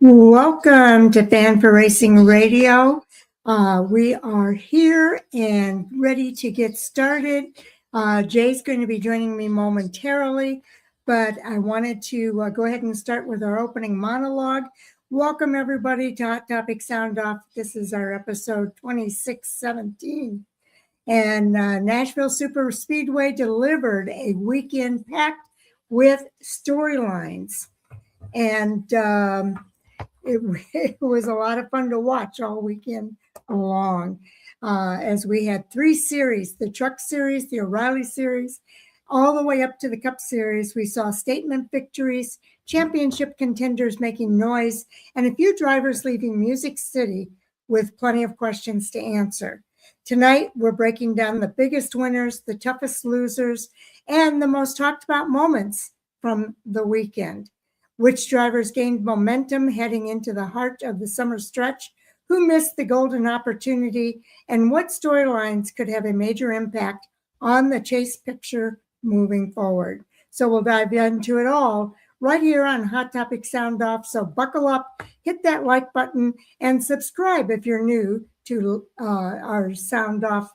Welcome to Fan for Racing Radio. We are here and ready to get started. Jay's going to be joining me momentarily, but I wanted to go ahead and start with our opening monologue. Welcome, everybody, to Hot Topic Sound Off. This is our episode 2617. And Nashville Superspeedway delivered a weekend packed with storylines. And it was a lot of fun to watch all weekend long, as we had three series: the Truck Series, the O'Reilly Series, all the way up to the Cup Series. We saw statement victories, championship contenders making noise, and a few drivers leaving Music City with plenty of questions to answer. Tonight, we're breaking down the biggest winners, the toughest losers, and the most talked about moments from the weekend. Which drivers gained momentum heading into the heart of the summer stretch? Who missed the golden opportunity? And what storylines could have a major impact on the chase picture moving forward? So we'll dive into it all right here on Hot Topic Sound Off. So buckle up, hit that like button, and subscribe if you're new to our Sound Off,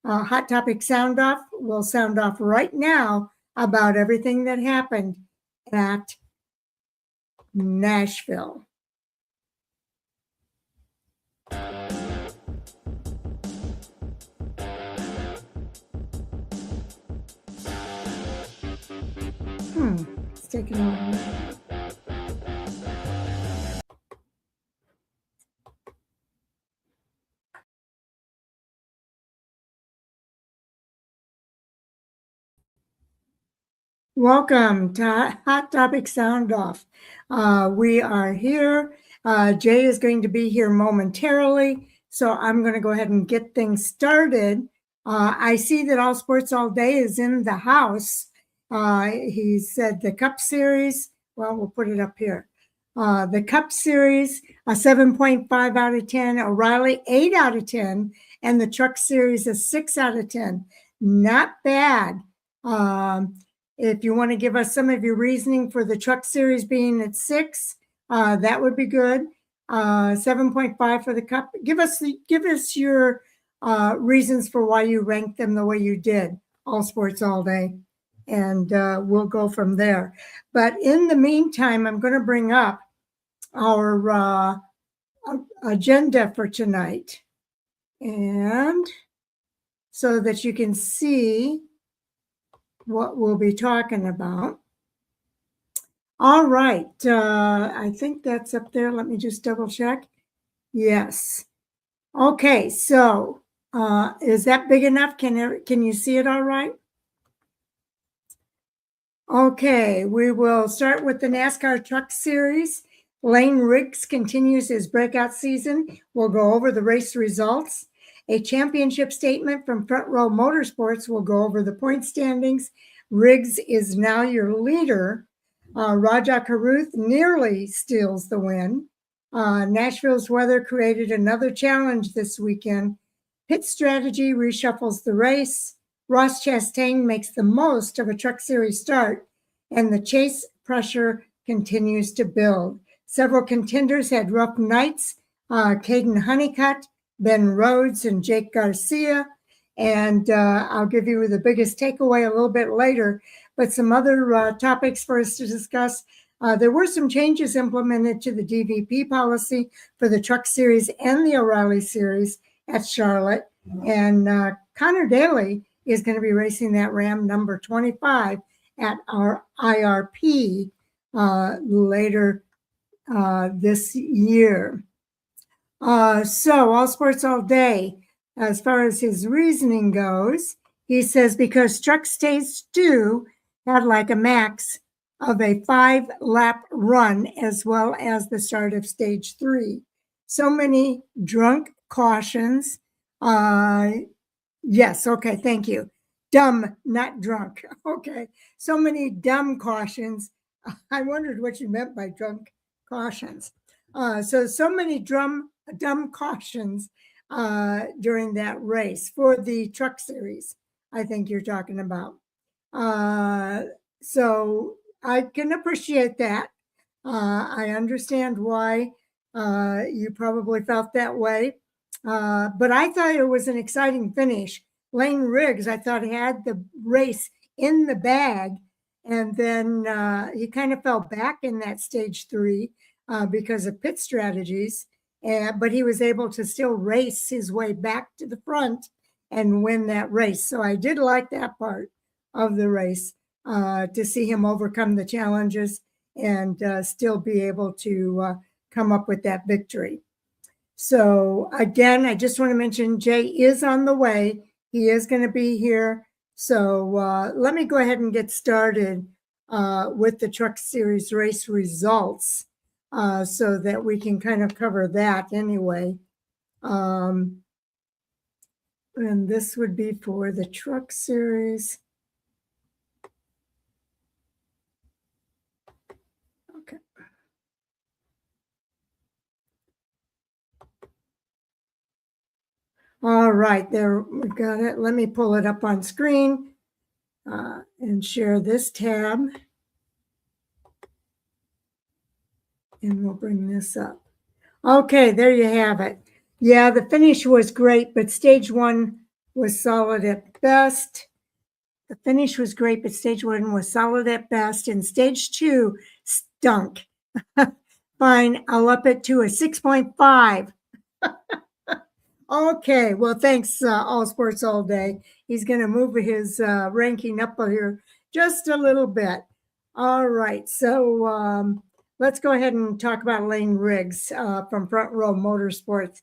Hot Topic Sound Off. We'll sound off right now about everything that happened at Nashville. It's taking a while. Welcome to Hot Topic Sound Off. We are here. Jay is going to be here momentarily, so I'm going to go ahead and get things started. I see that All Sports All Day is in the house. He said the Cup Series, well, we'll put it up here. The Cup Series, a 7.5 out of 10, O'Reilly 8 out of 10, and the Truck Series a 6 out of 10. Not bad. If you want to give us some of your reasoning for the Truck Series being at 6, that would be good. 7.5 for the Cup. Give us your reasons for why you ranked them the way you did, All Sports All Day, and we'll go from there. But in the meantime, I'm going to bring up our agenda for tonight, and so that you can see what we'll be talking about. All right, I think that's up there. Let me just double check. Yes. Okay, so is that big enough? Can you see it all right? Okay, we will start with the NASCAR Truck Series. Lane Riggs continues his breakout season. We'll go over the race results. A championship statement from Front Row Motorsports. Will go over the point standings. Riggs is now your leader. Raja Caruth nearly steals the win. Nashville's weather created another challenge this weekend. Pit strategy reshuffles the race. Ross Chastain makes the most of a Truck Series start, and the chase pressure continues to build. Several contenders had rough nights. Caden Honeycutt, Ben Rhodes, and Jake Garcia. And I'll give you the biggest takeaway a little bit later, but some other topics for us to discuss. There were some changes implemented to the DVP policy for the Truck Series and the O'Reilly Series at Charlotte. And Connor Daly is going to be racing that Ram number 25 at our IRP later this year. So All Sports All Day, as far as his reasoning goes, he says because Truck Stage 2 had like a max of a 5-lap run as well as the start of Stage 3. So many drunk cautions. Yes, okay, thank you. Dumb, not drunk. Okay, so many dumb cautions. I wondered what you meant by drunk cautions. So many dumb cautions during that race for the Truck Series, I think you're talking about. So I can appreciate that. I understand why you probably felt that way. But I thought it was an exciting finish. Lane Riggs, I thought, had the race in the bag. And then he kind of fell back in that stage 3 because of pit strategies. But he was able to still race his way back to the front and win that race. So I did like that part of the race to see him overcome the challenges and still be able to come up with that victory. So again, I just want to mention Jay is on the way. He is going to be here. So let me go ahead and get started with the Truck Series race results so that we can kind of cover that anyway. And this would be for the Truck Series. Okay. All right, there we got it. Let me pull it up on screen and share this tab. And we'll bring this up. Okay, there you have it. Yeah, the finish was great, but stage 1 was solid at best. The finish was great, but stage 1 was solid at best, and stage 2 stunk. Fine, I'll up it to a 6.5. Okay, well, thanks, All Sports All Day. He's going to move his ranking up here just a little bit. All right, so let's go ahead and talk about Lane Riggs from Front Row Motorsports.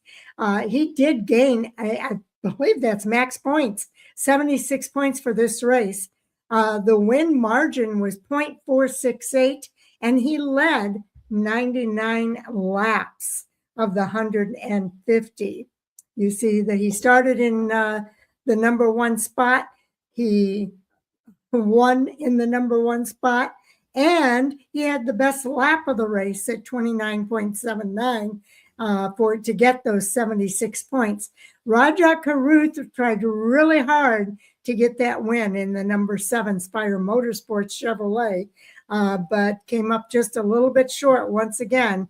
He did gain, I believe that's max points, 76 points for this race. The win margin was 0.468, and he led 99 laps of the 150. You see that he started in the number 1 spot. He won in the number 1 spot, and he had the best lap of the race at 29.79 to get those 76 points. Raja Caruth tried really hard to get that win in the number 7 Spire Motorsports Chevrolet, but came up just a little bit short once again,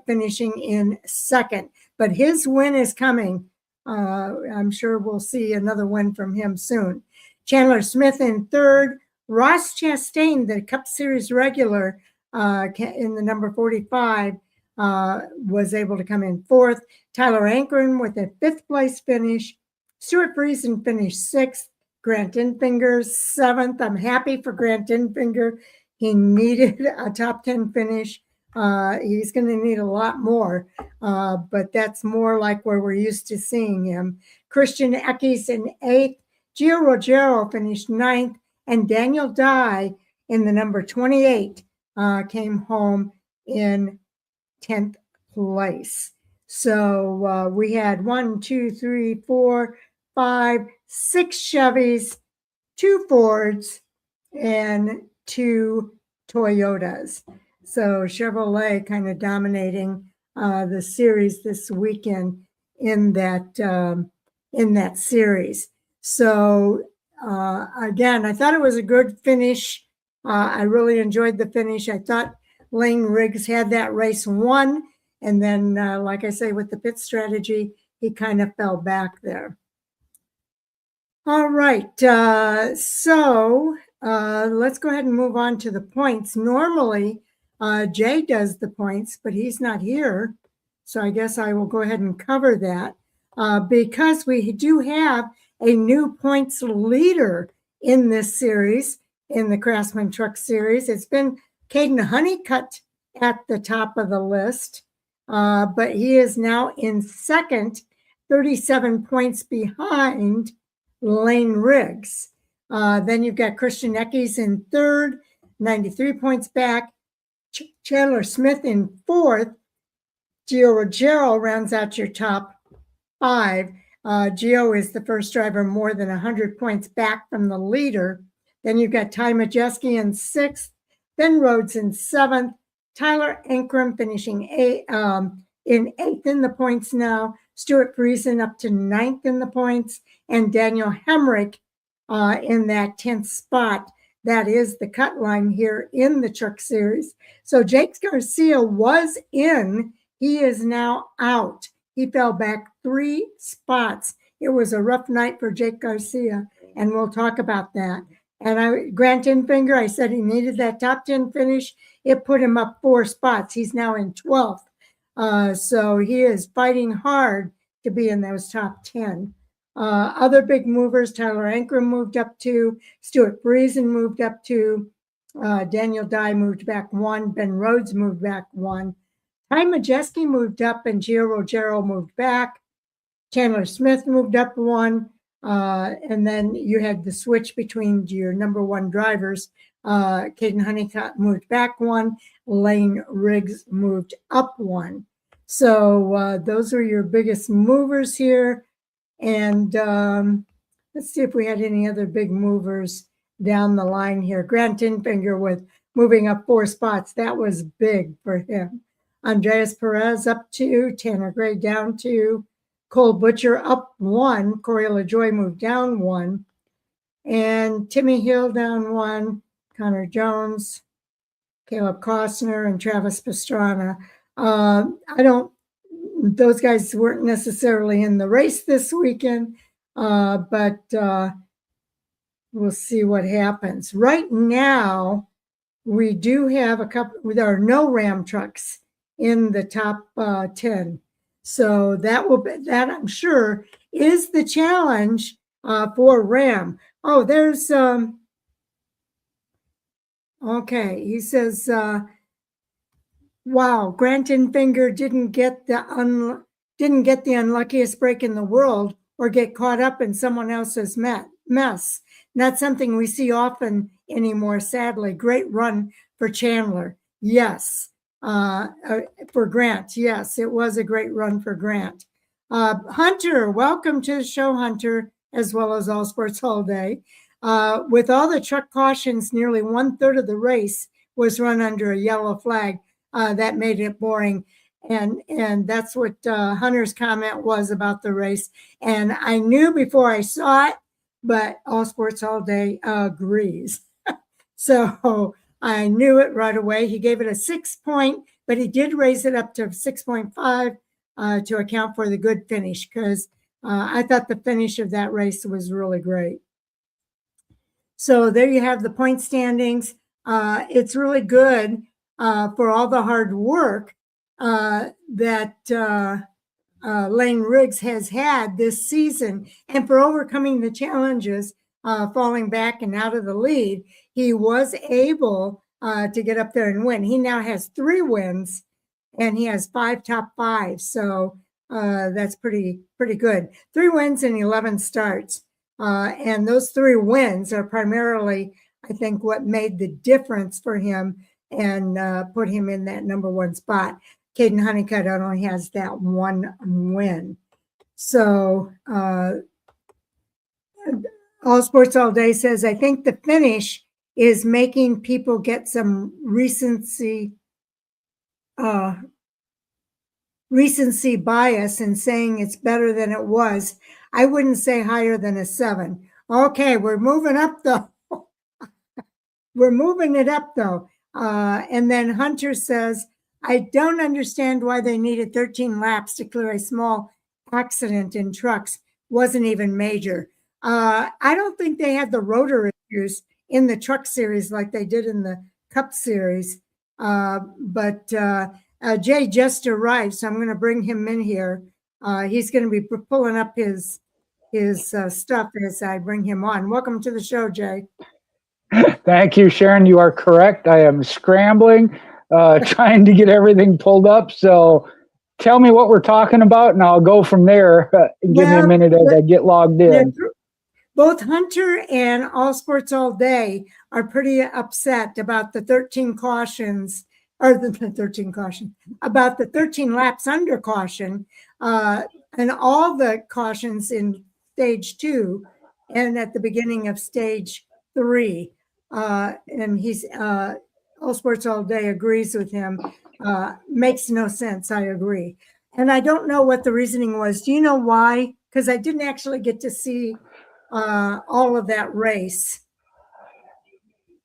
finishing in 2nd. But his win is coming. I'm sure we'll see another win from him soon. Chandler Smith in 3rd. Ross Chastain, the Cup Series regular in the number 45, was able to come in 4th. Tyler Ankrum with a 5th place finish. Stuart Friesen finished 6th. Grant Enfinger 7th. I'm happy for Grant Enfinger. He needed a top 10 finish. He's going to need a lot more, but that's more like where we're used to seeing him. Christian Eckes in 8th. Gio Rogero finished 9th, and Daniel Dye in the number 28 came home in 10th place. So we had 1, 2, 3, 4, 5, 6 Chevys, 2 Fords, and 2 Toyotas. So Chevrolet kind of dominating the series this weekend in that series. So again, I thought it was a good finish. I really enjoyed the finish. I thought Lane Riggs had that race won, and then, like I say, with the pit strategy, he kind of fell back there. All right, so let's go ahead and move on to the points. Normally, Jay does the points, but he's not here. So I guess I will go ahead and cover that because we do have a new points leader in this series, in the Craftsman Truck Series. It's been Caden Honeycutt at the top of the list, but he is now in 2nd, 37 points behind Lane Riggs. Then you've got Christian Eckes in 3rd, 93 points back. Chandler Smith in 4th. Gio Rogero rounds out your top 5. Gio is the first driver more than 100 points back from the leader. Then you've got Ty Majeski in 6th. Ben Rhodes in 7th. Tyler Ankrum finishing in 8th in the points now. Stuart Friesen up to 9th in the points. And Daniel Hemrick in that 10th spot That is the cut line here in the Truck Series. So Jake Garcia was in. He is now out. He fell back 3 spots. It was a rough night for Jake Garcia, and we'll talk about that. And Grant Infinger, I said he needed that top 10 finish. It put him up 4 spots. He's now in 12th. So he is fighting hard to be in those top 10. Other big movers, Tyler Ankrum moved up 2, Stuart Friesen moved up 2, Daniel Dye moved back 1, Ben Rhodes moved back 1, Ty Majeski moved up, and Gio Rogero moved back. Chandler Smith moved up 1, and then you had the switch between your number 1 drivers. Caden Honeycutt moved back 1, Lane Riggs moved up 1. So those are your biggest movers here. And let's see if we had any other big movers down the line here. Grant Infinger with moving up 4 spots. That was big for him. Andreas Perez up 2, Tanner Gray down 2, Cole Butcher up 1, Corey LaJoie moved down 1, and Timmy Hill down 1, Connor Jones, Caleb Costner, and Travis Pastrana. Those guys weren't necessarily in the race this weekend, but we'll see what happens. Right now, we do have a couple, there are no Ram trucks in the top 10. So that I'm sure is the challenge for Ram. Oh, there's, okay, he says, wow, Grant Infinger didn't get the unluckiest break in the world or get caught up in someone else's mess. Not something we see often anymore, sadly. Great run for Chandler. Yes. For Grant. Yes, it was a great run for Grant. Hunter, welcome to the show, Hunter, as well as All Sports All Day. With all the truck cautions, nearly 1/3 of the race was run under a yellow flag. That made it boring. And that's what Hunter's comment was about the race. And I knew before I saw it, but All Sports All Day agrees. So I knew it right away. He gave it a 6 point, but he did raise it up to 6.5 to account for the good finish, because I thought the finish of that race was really great. So there you have the point standings. It's really good for all the hard work that Lane Riggs has had this season, and for overcoming the challenges, falling back and out of the lead. He was able to get up there and win. He now has 3 wins, and he has 5 top 5. So that's pretty good. 3 wins and 11 starts. And those 3 wins are primarily, I think, what made the difference for him and put him in that number 1 spot. Caden Honeycutt only has that 1 win. So All Sports All Day says, I think the finish is making people get some recency bias and saying it's better than it was. I wouldn't say higher than a 7. Okay, we're moving up though. We're moving it up though. And then Hunter says, I don't understand why they needed 13 laps to clear a small accident in trucks. Wasn't even major. I don't think they had the rotor issues in the Truck Series like they did in the Cup Series. But Jay just arrived, so I'm going to bring him in here. He's going to be pulling up his stuff as I bring him on. Welcome to the show, Jay. Thank you, Sharon. You are correct. I am scrambling, trying to get everything pulled up. So tell me what we're talking about, and I'll go from there. Give me a minute as I get logged in. Both Hunter and All Sports All Day are pretty upset about the 13 cautions, or the 13 caution, about the 13 laps under caution, and all the cautions in stage 2 and at the beginning of stage 3. And he's All Sports All Day agrees with him. Makes no sense. I agree. And I don't know what the reasoning was. Do you know why? Because I didn't actually get to see all of that race.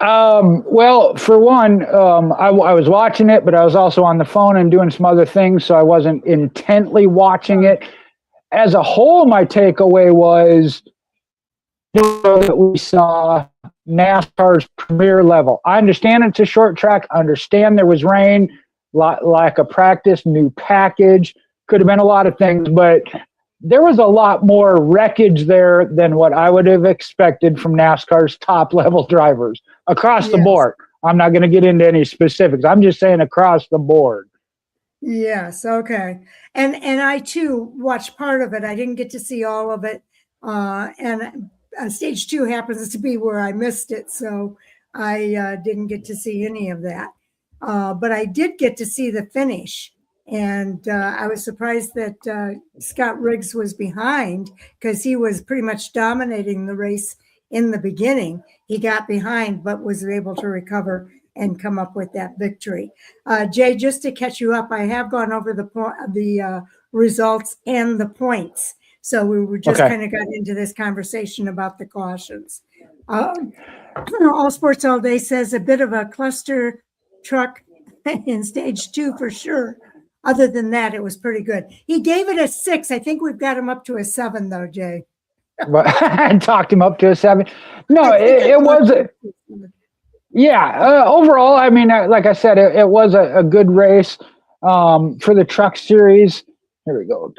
Well, for one, I was watching it, but I was also on the phone and doing some other things, so I wasn't intently watching it. As a whole, my takeaway was that we saw NASCAR's premier level. I understand it's a short track. I understand there was rain, lack of practice, new package. Could have been a lot of things, but there was a lot more wreckage there than what I would have expected from NASCAR's top level drivers across the board. I'm not going to get into any specifics. I'm just saying across the board. Yes. Okay. And I too watched part of it. I didn't get to see all of it. And stage 2 happens to be where I missed it. So I didn't get to see any of that. But I did get to see the finish. And I was surprised that Scott Riggs was behind because he was pretty much dominating the race in the beginning. He got behind, but was able to recover and come up with that victory. Jay, just to catch you up, I have gone over the results and the points. So we were just kind of got into this conversation about the cautions. All Sports All Day says a bit of a cluster truck in stage 2 for sure. Other than that, it was pretty good. He gave it a 6. I think we've got him up to a 7 though, Jay. I talked him up to a 7. No, it was overall, I mean, like I said, it was a good race for the truck series. Here we go.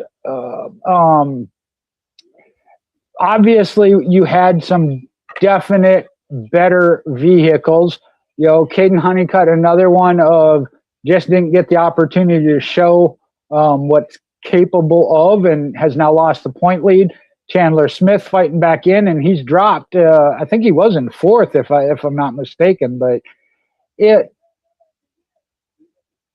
Obviously, you had some definite better vehicles. You know, Caden Honeycutt, another one of just didn't get the opportunity to show what's capable of and has now lost the point lead. Chandler Smith fighting back in, and he's dropped. I think he was in 4th, if I'm not mistaken. But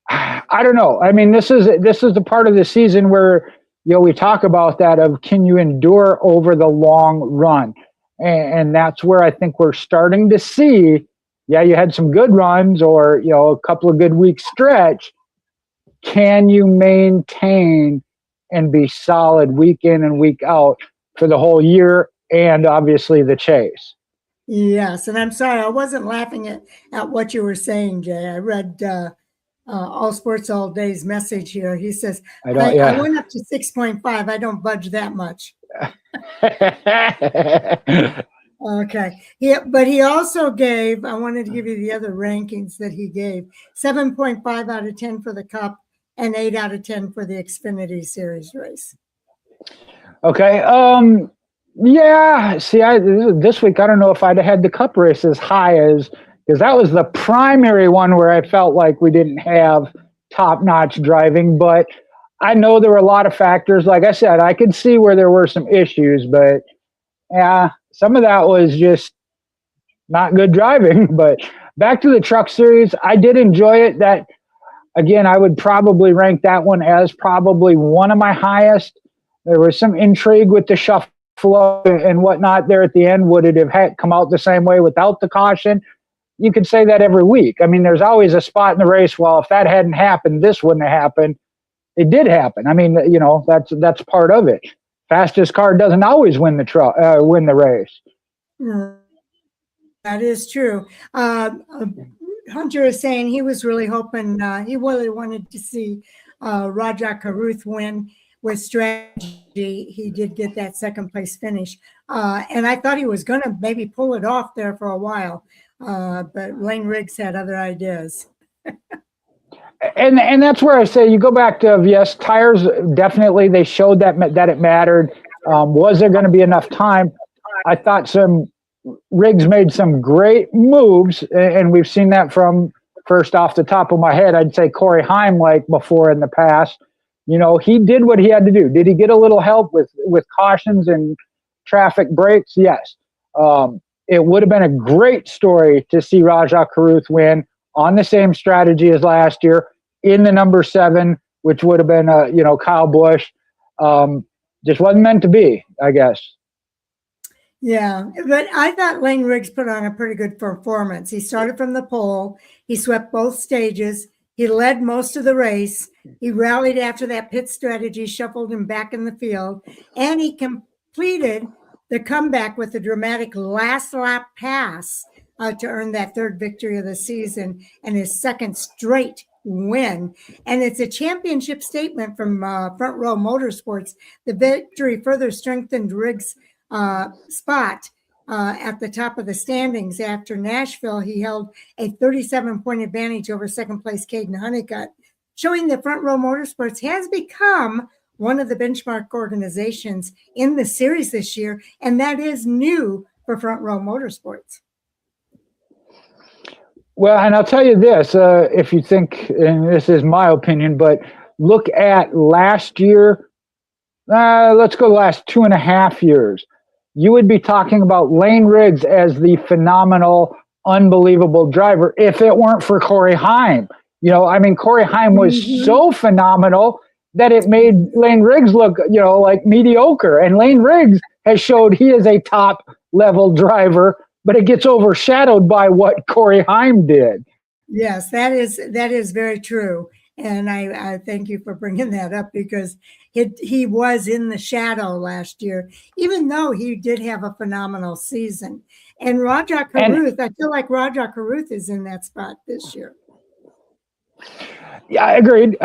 I don't know. I mean, this is the part of the season where we talk about that of can you endure over the long run, and that's where I think we're starting to see. Yeah, you had some good runs or a couple of good weeks stretch. Can you maintain and be solid week in and week out for the whole year and obviously the chase? Yes, and I'm sorry, I wasn't laughing at what you were saying, Jay. I read All Sports All Day's message here. He says, I went up to 6.5. I don't budge that much. Okay. But he also gave, I wanted to give you the other rankings that he gave, 7.5 out of 10 for the Cup and 8 out of 10 for the Xfinity Series race. Okay. See, this week, I don't know if I'd have had the Cup race as high as, because that was the primary one where I felt like we didn't have top-notch driving, but I know there were a lot of factors. Like I said, I could see where there were some issues, but yeah, some of that was just not good driving. But back to the truck series, I did enjoy it. That, again, I would probably rank that one as probably one of my highest. There was some intrigue with the shuffle and whatnot there at the end. Would it have come out the same way without the caution? You could say that every week. I mean, there's always a spot in the race. Well, if that hadn't happened, this wouldn't have happened. It did happen. I mean, that's part of it. Fastest car doesn't always win the race. That is true. Hunter is saying he was really hoping, he really wanted to see Rajah Caruth win with strategy. He did get that second place finish. And I thought he was going to maybe pull it off there for a while. But Lane Riggs had other ideas. And that's where I say you go back to, yes, tires, definitely they showed that it mattered. Was there going to be enough time? I thought Riggs made some great moves, and we've seen that from, first off the top of my head, I'd say Corey Heim, like before in the past. He did what he had to do. Did he get a little help with cautions and traffic breaks? Yes. It would have been a great story to see Rajah Caruth win on the same strategy as last year in the number 7, which would have been, Kyle Busch. Just wasn't meant to be, I guess. Yeah, but I thought Lane Riggs put on a pretty good performance. He started from the pole. He swept both stages. He led most of the race. He rallied after that pit strategy, shuffled him back in the field, and he completed the comeback with a dramatic last lap pass to earn that third victory of the season and his second straight win. And it's a championship statement from Front Row Motorsports. The victory further strengthened Riggs' spot at the top of the standings. After Nashville, he held a 37-point advantage over second place Caden Honeycutt, showing that Front Row Motorsports has become one of the benchmark organizations in the series this year, and that is new for Front Row Motorsports. Well, and I'll tell you this, if you think, and this is my opinion, but look at last year, let's go the last 2.5 years. You would be talking about Lane Riggs as the phenomenal, unbelievable driver if it weren't for Corey Heim. I mean, Corey Heim was so phenomenal that it made Lane Riggs look, like mediocre. And Lane Riggs has showed he is a top level driver, but it gets overshadowed by what Corey Heim did. Yes, that is very true. And I thank you for bringing that up, because he was in the shadow last year, even though he did have a phenomenal season. And Rajah Caruth, I feel like Rajah Caruth is in that spot this year. Yeah, agreed.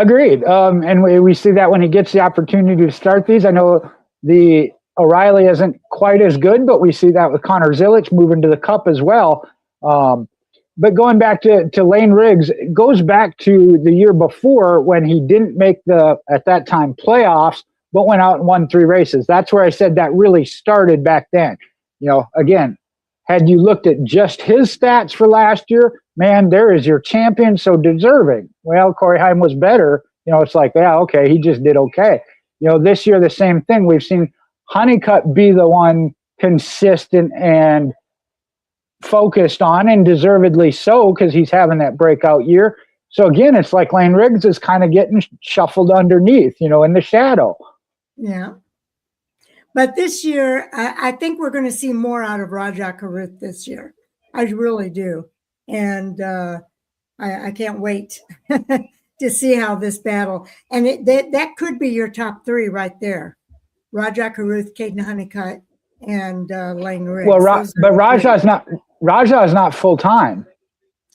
And we see that when he gets the opportunity to start these. I know the O'Reilly isn't quite as good, but we see that with Connor Zilic moving to the Cup as well. But going back to Lane Riggs, it goes back to the year before when he didn't make at that time, playoffs, but went out and won 3 races. That's where I said that really started back then. Again, had you looked at just his stats for last year, man, there is your champion, so deserving. Well, Corey Heim was better. It's like, yeah, okay, he just did okay. This year, the same thing. We've seen Honeycutt be the one consistent and focused on, and deservedly so, because he's having that breakout year. So again, it's like Lane Riggs is kind of getting shuffled underneath, in the shadow. Yeah. But this year, I think we're going to see more out of Rajah Caruth this year. I really do. And I can't wait to see how this battle, and that could be your top 3 right there. Rajah Caruth, Caden Honeycutt, and Lane Riggs. Well, but Rajah is not full-time.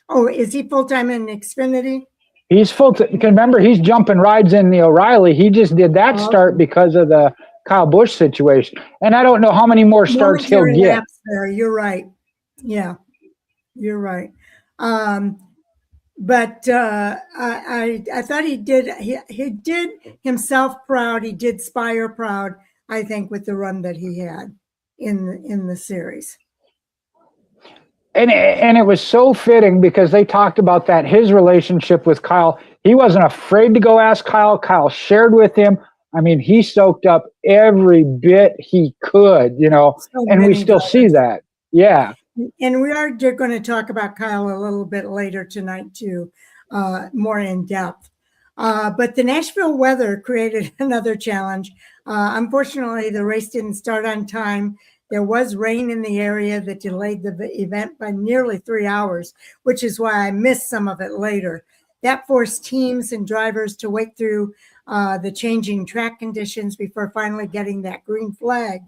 Oh, is he full-time in Xfinity? He's full-time. Remember, he's jumping rides in the O'Reilly. He just did that start because of the Kyle Busch situation. And I don't know how many more starts he'll get. There. You're right. Yeah, you're right. But I thought he did himself proud. He did Spire proud, I think, with the run that he had in the series. And it was so fitting, because they talked about that, his relationship with Kyle. He wasn't afraid to go ask Kyle. Kyle shared with him. I mean, he soaked up every bit he could, and we still see that. Yeah. And we are going to talk about Kyle a little bit later tonight too, more in depth. But the Nashville weather created another challenge. Unfortunately, the race didn't start on time. There was rain in the area that delayed the event by nearly 3 hours, which is why I missed some of it later. That forced teams and drivers to wait through the changing track conditions before finally getting that green flag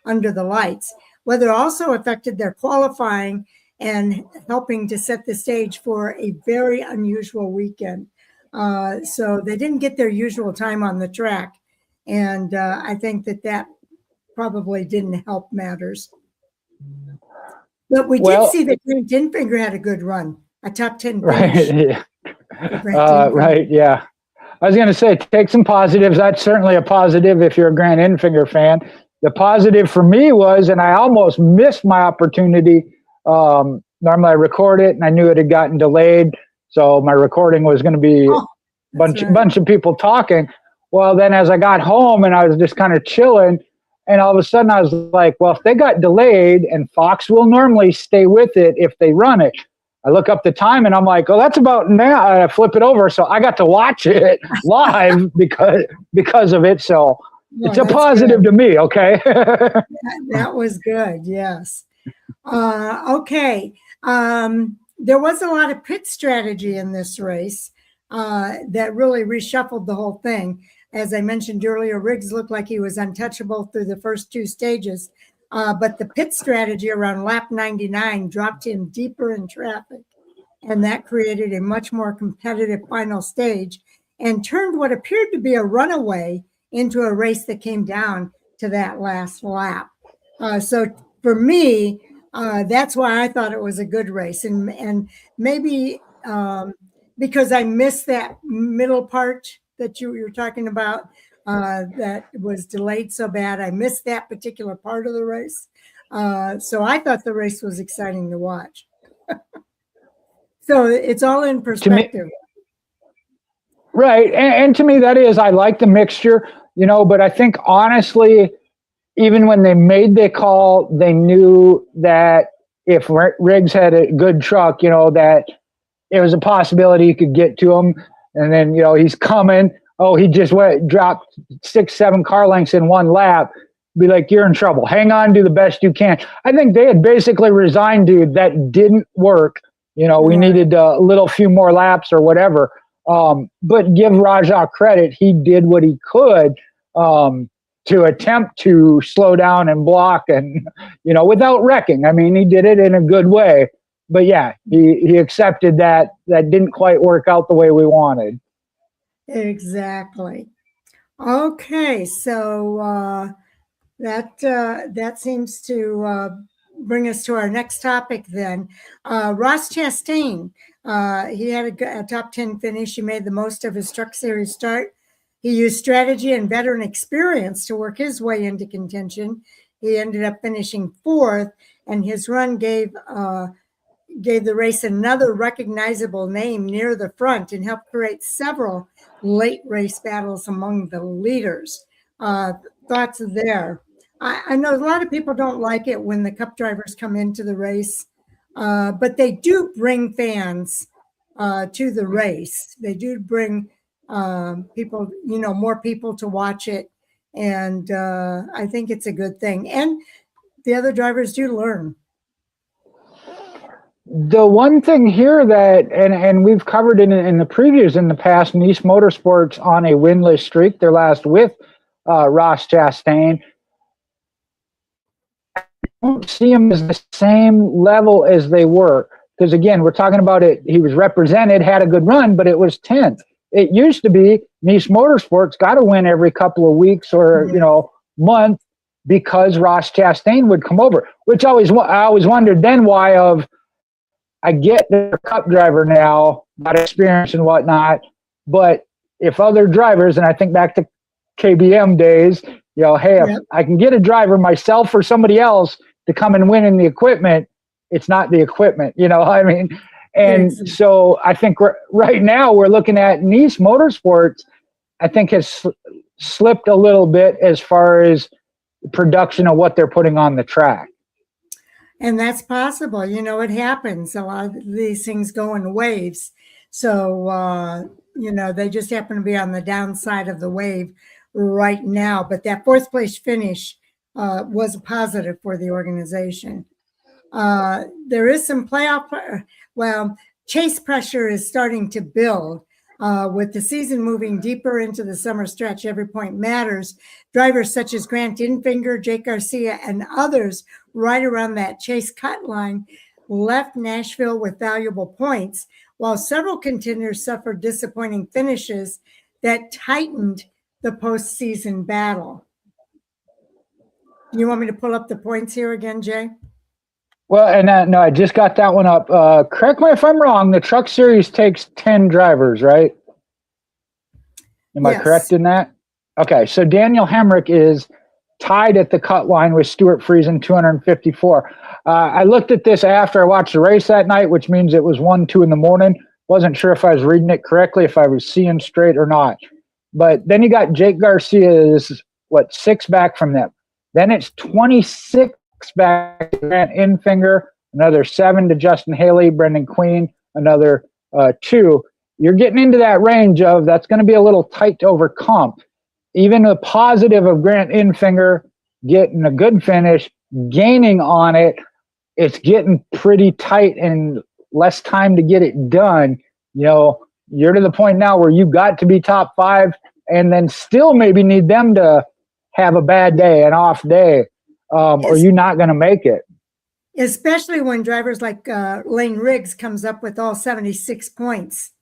under the lights. Weather also affected their qualifying and helping to set the stage for a very unusual weekend. So they didn't get their usual time on the track. And I think that probably didn't help matters. But we did see that Grant Dinfinger had a good run, a top 10 finish. Right, yeah. I was going to say, take some positives. That's certainly a positive if you're a Grant Dinfinger fan. The positive for me was, and I almost missed my opportunity. Normally I record it, and I knew it had gotten delayed, so my recording was going to be a bunch of people talking. Well, then as I got home and I was just kind of chilling, and all of a sudden I was like, well, if they got delayed, and Fox will normally stay with it if they run it. I look up the time and I'm like, oh, that's about now. I flip it over. So I got to watch it live because of it. So it's a positive to me. Okay. That was good. Yes. Okay. There was a lot of pit strategy in this race that really reshuffled the whole thing. As I mentioned earlier, Riggs looked like he was untouchable through the first 2 stages. but the pit strategy around lap 99 dropped him deeper in traffic, and that created a much more competitive final stage and turned what appeared to be a runaway into a race that came down to that last lap. So for me, that's why I thought it was a good race, and maybe because I missed that middle part that you were talking about, that was delayed so bad. I missed that particular part of the race. So I thought the race was exciting to watch. So it's all in perspective. Right. And to me, that is, I like the mixture, but I think honestly, even when they made the call, they knew that if Riggs had a good truck, that it was a possibility he could get to him. And then, he's coming. Oh, he just dropped 6-7 car lengths in one lap. Be like, you're in trouble. Hang on, do the best you can. I think they had basically resigned, dude. That didn't work. We needed a little few more laps or whatever. But give Rajah credit. He did what he could to attempt to slow down and block and, without wrecking. I mean, he did it in a good way. But yeah, he accepted that didn't quite work out the way we wanted. Exactly. Okay, so that seems to bring us to our next topic then. Ross Chastain, he had a top 10 finish. He made the most of his Truck Series start. He used strategy and veteran experience to work his way into contention. He ended up finishing 4th, and his run gave the race another recognizable name near the front and helped create several late race battles among the leaders. Thoughts there? I know a lot of people don't like it when the Cup drivers come into the race, but they do bring fans to the race. They do bring people, more people to watch it, and I think it's a good thing. And the other drivers do learn. The one thing here that, and we've covered in the previews in the past, Nice Motorsports on a winless streak, their last with Ross Chastain. I don't see him as the same level as they were. Because again, we're talking about it, he was represented, had a good run, but it was 10th. It used to be Nice Motorsports got to win every couple of weeks or, month because Ross Chastain would come over, which I always wondered then why I get they're a Cup driver now, got experience and whatnot, but if other drivers, and I think back to KBM days, hey, if I can get a driver, myself or somebody else, to come and win in the equipment, it's not the equipment, I mean? And so I think right now we're looking at Nice Motorsports, I think has slipped a little bit as far as production of what they're putting on the track. And that's possible. It happens. A lot of these things go in waves. So, they just happen to be on the downside of the wave right now. But that 4th place finish was a positive for the organization. There is some playoff. Chase pressure is starting to build. With the season moving deeper into the summer stretch, every point matters. Drivers such as Grant Infinger, Jake Garcia, and others right around that Chase cut line left Nashville with valuable points, while several contenders suffered disappointing finishes that tightened the postseason battle. You want me to pull up the points here again, Jay? Well, and no, I just got that one up. Correct me if I'm wrong. The Truck Series takes 10 drivers, right? Am I correct in that? Okay, so Daniel Hemrick is tied at the cut line with Stuart Friesen, 254. I looked at this after I watched the race that night, which means it was 1, 2 in the morning. Wasn't sure if I was reading it correctly, if I was seeing straight or not. But then you got Jake Garcia, 6 back from them. Then it's 26 back to Grant Infinger, another 7 to Justin Haley, Brendan Queen, another 2. You're getting into that range of that's going to be a little tight to overcome. Even the positive of Grant Infinger getting a good finish, gaining on it, it's getting pretty tight and less time to get it done. You're to the point now where you've got to be top 5 and then still maybe need them to have a bad day, an off day. or you're not going to make it. Especially when drivers like Lane Riggs comes up with all 76 points.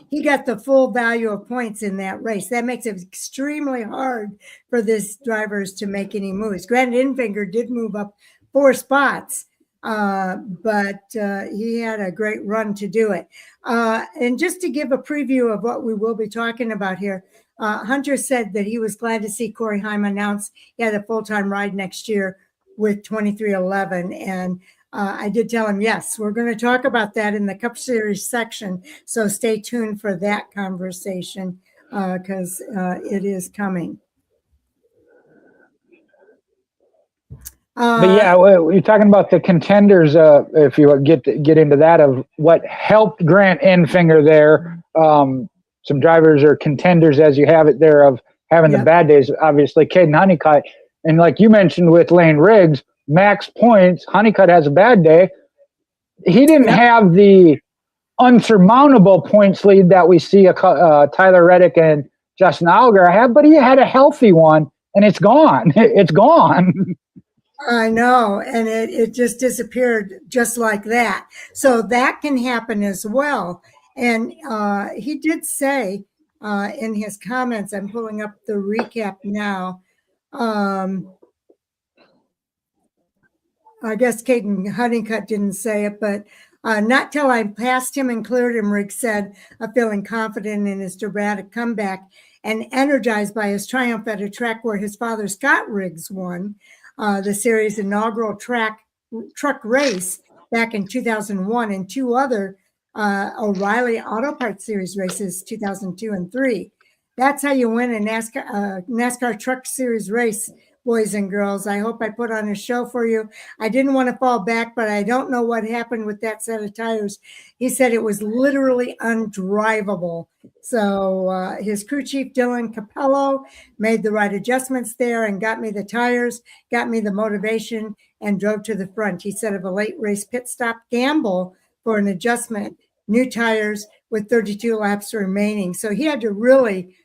He got the full value of points in that race. That makes it extremely hard for these drivers to make any moves. Granted, Infinger did move up 4 spots, but he had a great run to do it. And just to give a preview of what we will be talking about here, Hunter said that he was glad to see Corey Heim announce he had a full-time ride next year with 2311. And I did tell him, yes, we're going to talk about that in the Cup Series section. So stay tuned for that conversation because it is coming. But yeah, you're talking about the contenders. If you get into that, of what helped Grant Enfinger there. Some drivers are contenders, as you have it there, of having the bad days. Obviously, Caden Honeycutt, and like you mentioned with Lane Riggs, max points. Honeycutt has a bad day. He didn't have the unsurmountable points lead that we see Tyler Reddick and Justin Allgaier have, but he had a healthy one, and it's gone. It's gone. I know, and it just disappeared just like that. So that can happen as well. And he did say in his comments, I'm pulling up the recap now. I guess Caden Honeycutt didn't say it, but not till I passed him and cleared him, Riggs said, feeling confident in his dramatic comeback and energized by his triumph at a track where his father, Scott Riggs, won the series' inaugural truck race back in 2001 and 2 other O'Reilly Auto Parts Series races, 2002 and 3. That's how you win a NASCAR Truck Series race, boys and girls. I hope I put on a show for you. I didn't want to fall back, but I don't know what happened with that set of tires. He said it was literally undrivable. So his crew chief, Dylan Capello, made the right adjustments there and got me the tires, got me the motivation, and drove to the front. He said of a late race pit stop gamble for an adjustment, new tires with 32 laps remaining. So he had to really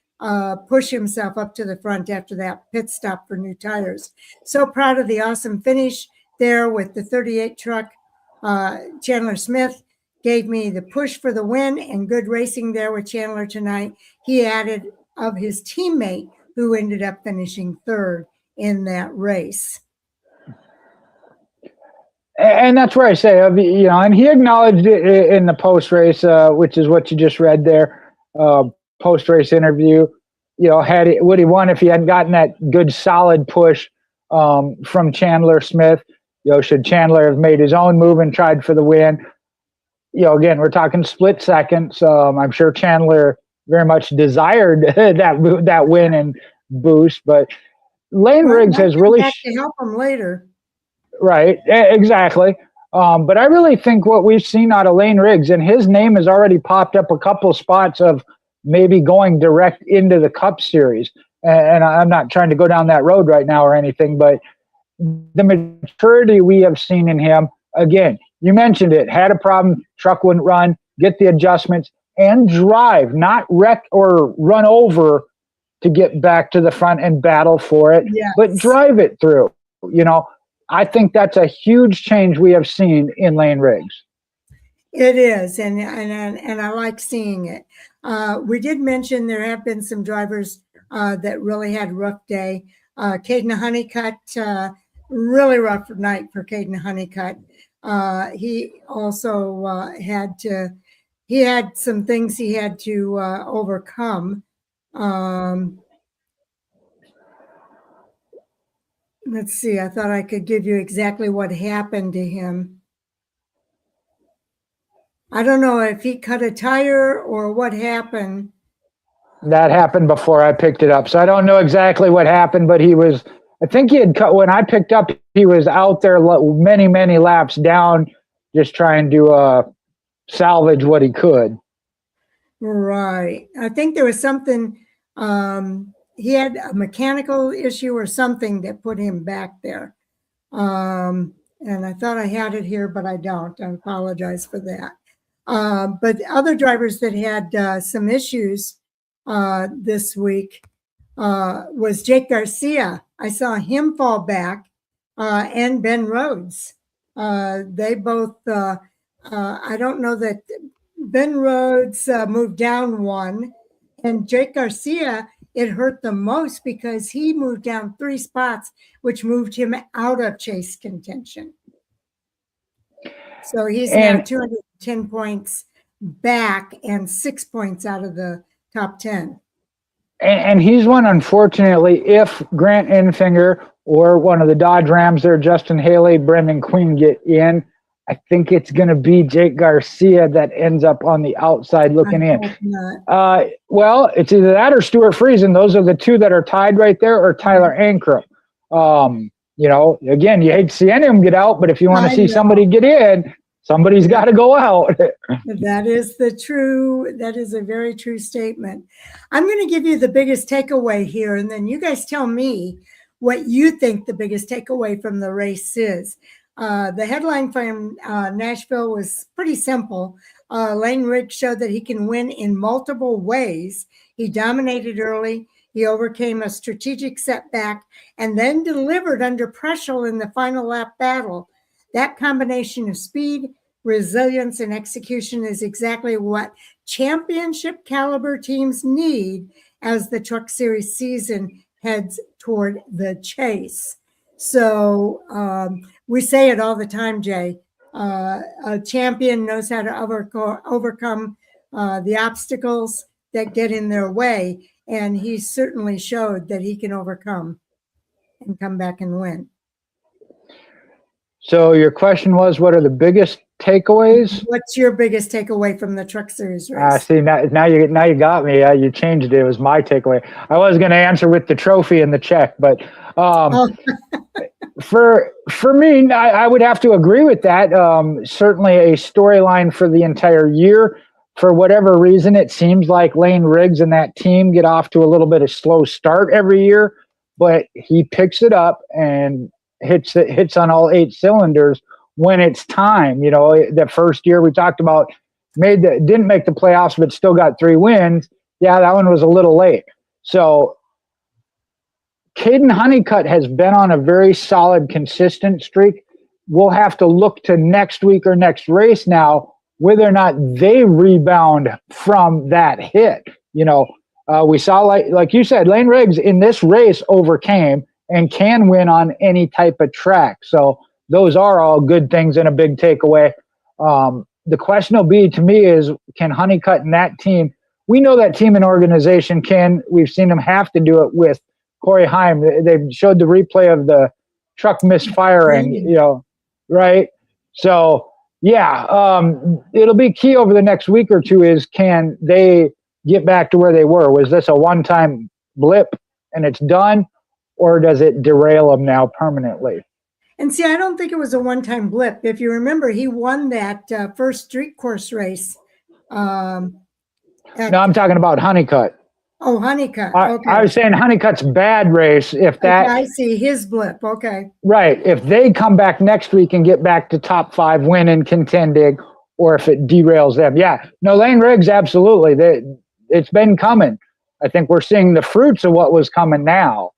push himself up to the front after that pit stop for new tires. So proud of the awesome finish there with the 38 truck. Chandler Smith gave me the push for the win and good racing there with Chandler tonight. He added of his teammate who ended up finishing 3rd in that race. And that's where I say, and he acknowledged it in the post-race, which is what you just read there, post-race interview. Would he won if he hadn't gotten that good, solid push from Chandler Smith? Should Chandler have made his own move and tried for the win? Again, we're talking split seconds. I'm sure Chandler very much desired that win and boost, but Lane Riggs has really to help him later. Right, exactly. But I really think what we've seen out of Lane Riggs, and his name has already popped up a couple spots of maybe going direct into the Cup Series. And I'm not trying to go down that road right now or anything, but the maturity we have seen in him, again, you mentioned it, had a problem, truck wouldn't run, get the adjustments, and drive, not wreck or run over to get back to the front and battle for it, but drive it through, I think that's a huge change we have seen in Lane Riggs. It is, and I like seeing it. We did mention there have been some drivers that really had a rough day. Caden Honeycutt, really rough night for Caden Honeycutt. He also had some things he had to overcome. Let's see, I thought I could give you exactly what happened to him. I don't know if he cut a tire or what happened. That happened before I picked it up. So I don't know exactly what happened, but I think he had cut, when I picked up, he was out there many, many laps down, just trying to salvage what he could. Right. I think there was something, he had a mechanical issue or something that put him back there. And I thought I had it here, but I don't. I apologize for that. But other drivers that had some issues this week was Jake Garcia. I saw him fall back and Ben Rhodes. They both, I don't know that Ben Rhodes moved down one, and Jake Garcia, it hurt the most because he moved down 3 spots, which moved him out of chase contention. So he's now 210 points back and 6 points out of the top 10. And he's one, unfortunately, if Grant Enfinger or one of the Dodge Rams there, Justin Haley, Brendan Queen get in, I think it's going to be Jake Garcia that ends up on the outside looking in. Well, it's either that or Stuart Friesen. Those are the two that are tied right there, or Tyler Ankrum. You know, again, you hate to see any of them get out, but if you want to see somebody get in, somebody's got to go out. That is a very true statement. I'm going to give you the biggest takeaway here, and then you guys tell me what you think the biggest takeaway from the race is. The headline from Nashville was pretty simple. Lane Riggs showed that he can win in multiple ways. He dominated early. He overcame a strategic setback and then delivered under pressure in the final lap battle. That combination of speed, resilience, and execution is exactly what championship caliber teams need as the Truck Series season heads toward the chase. So we say it all the time, Jay. A champion knows how to overcome the obstacles that get in their way, and he certainly showed that he can overcome and come back and win. So your question was, what are the biggest takeaways? What's your biggest takeaway from the Truck Series race? See, now you got me. You changed it. It was my takeaway. I was going to answer with the trophy and the check, but for me, I would have to agree with that. Certainly a storyline for the entire year. For whatever reason, it seems like Lane Riggs and that team get off to a little bit of slow start every year, but he picks it up and hits on all 8 cylinders when it's time. You know, the first year we talked about didn't make the playoffs, but still got 3 wins. Yeah, that one was a little late. So Caden Honeycutt has been on a very solid, consistent streak. We'll have to look to next week or next race now, whether or not they rebound from that hit. You know, we saw, like you said, Lane Riggs in this race overcame and can win on any type of track. So those are all good things and a big takeaway. The question will be, to me, is can Honeycutt and that team, we know that team and organization can, we've seen them have to do it with Corey Heim. They showed the replay of the truck misfiring, you know, right? So, yeah, it'll be key over the next week or two is, can they get back to where they were? Was this a one-time blip and it's done, or does it derail them now permanently? And see, I don't think it was a one-time blip. If you remember, he won that first street course race. No, I'm talking about Honeycutt. Oh, Honeycutt. Okay. I was saying Honeycutt's bad race. If that, okay, I see his blip. Okay. Right. If they come back next week and get back to top 5 winning, contending, or if it derails them. Yeah. No, Lane Riggs, absolutely. It's been coming. I think we're seeing the fruits of what was coming now.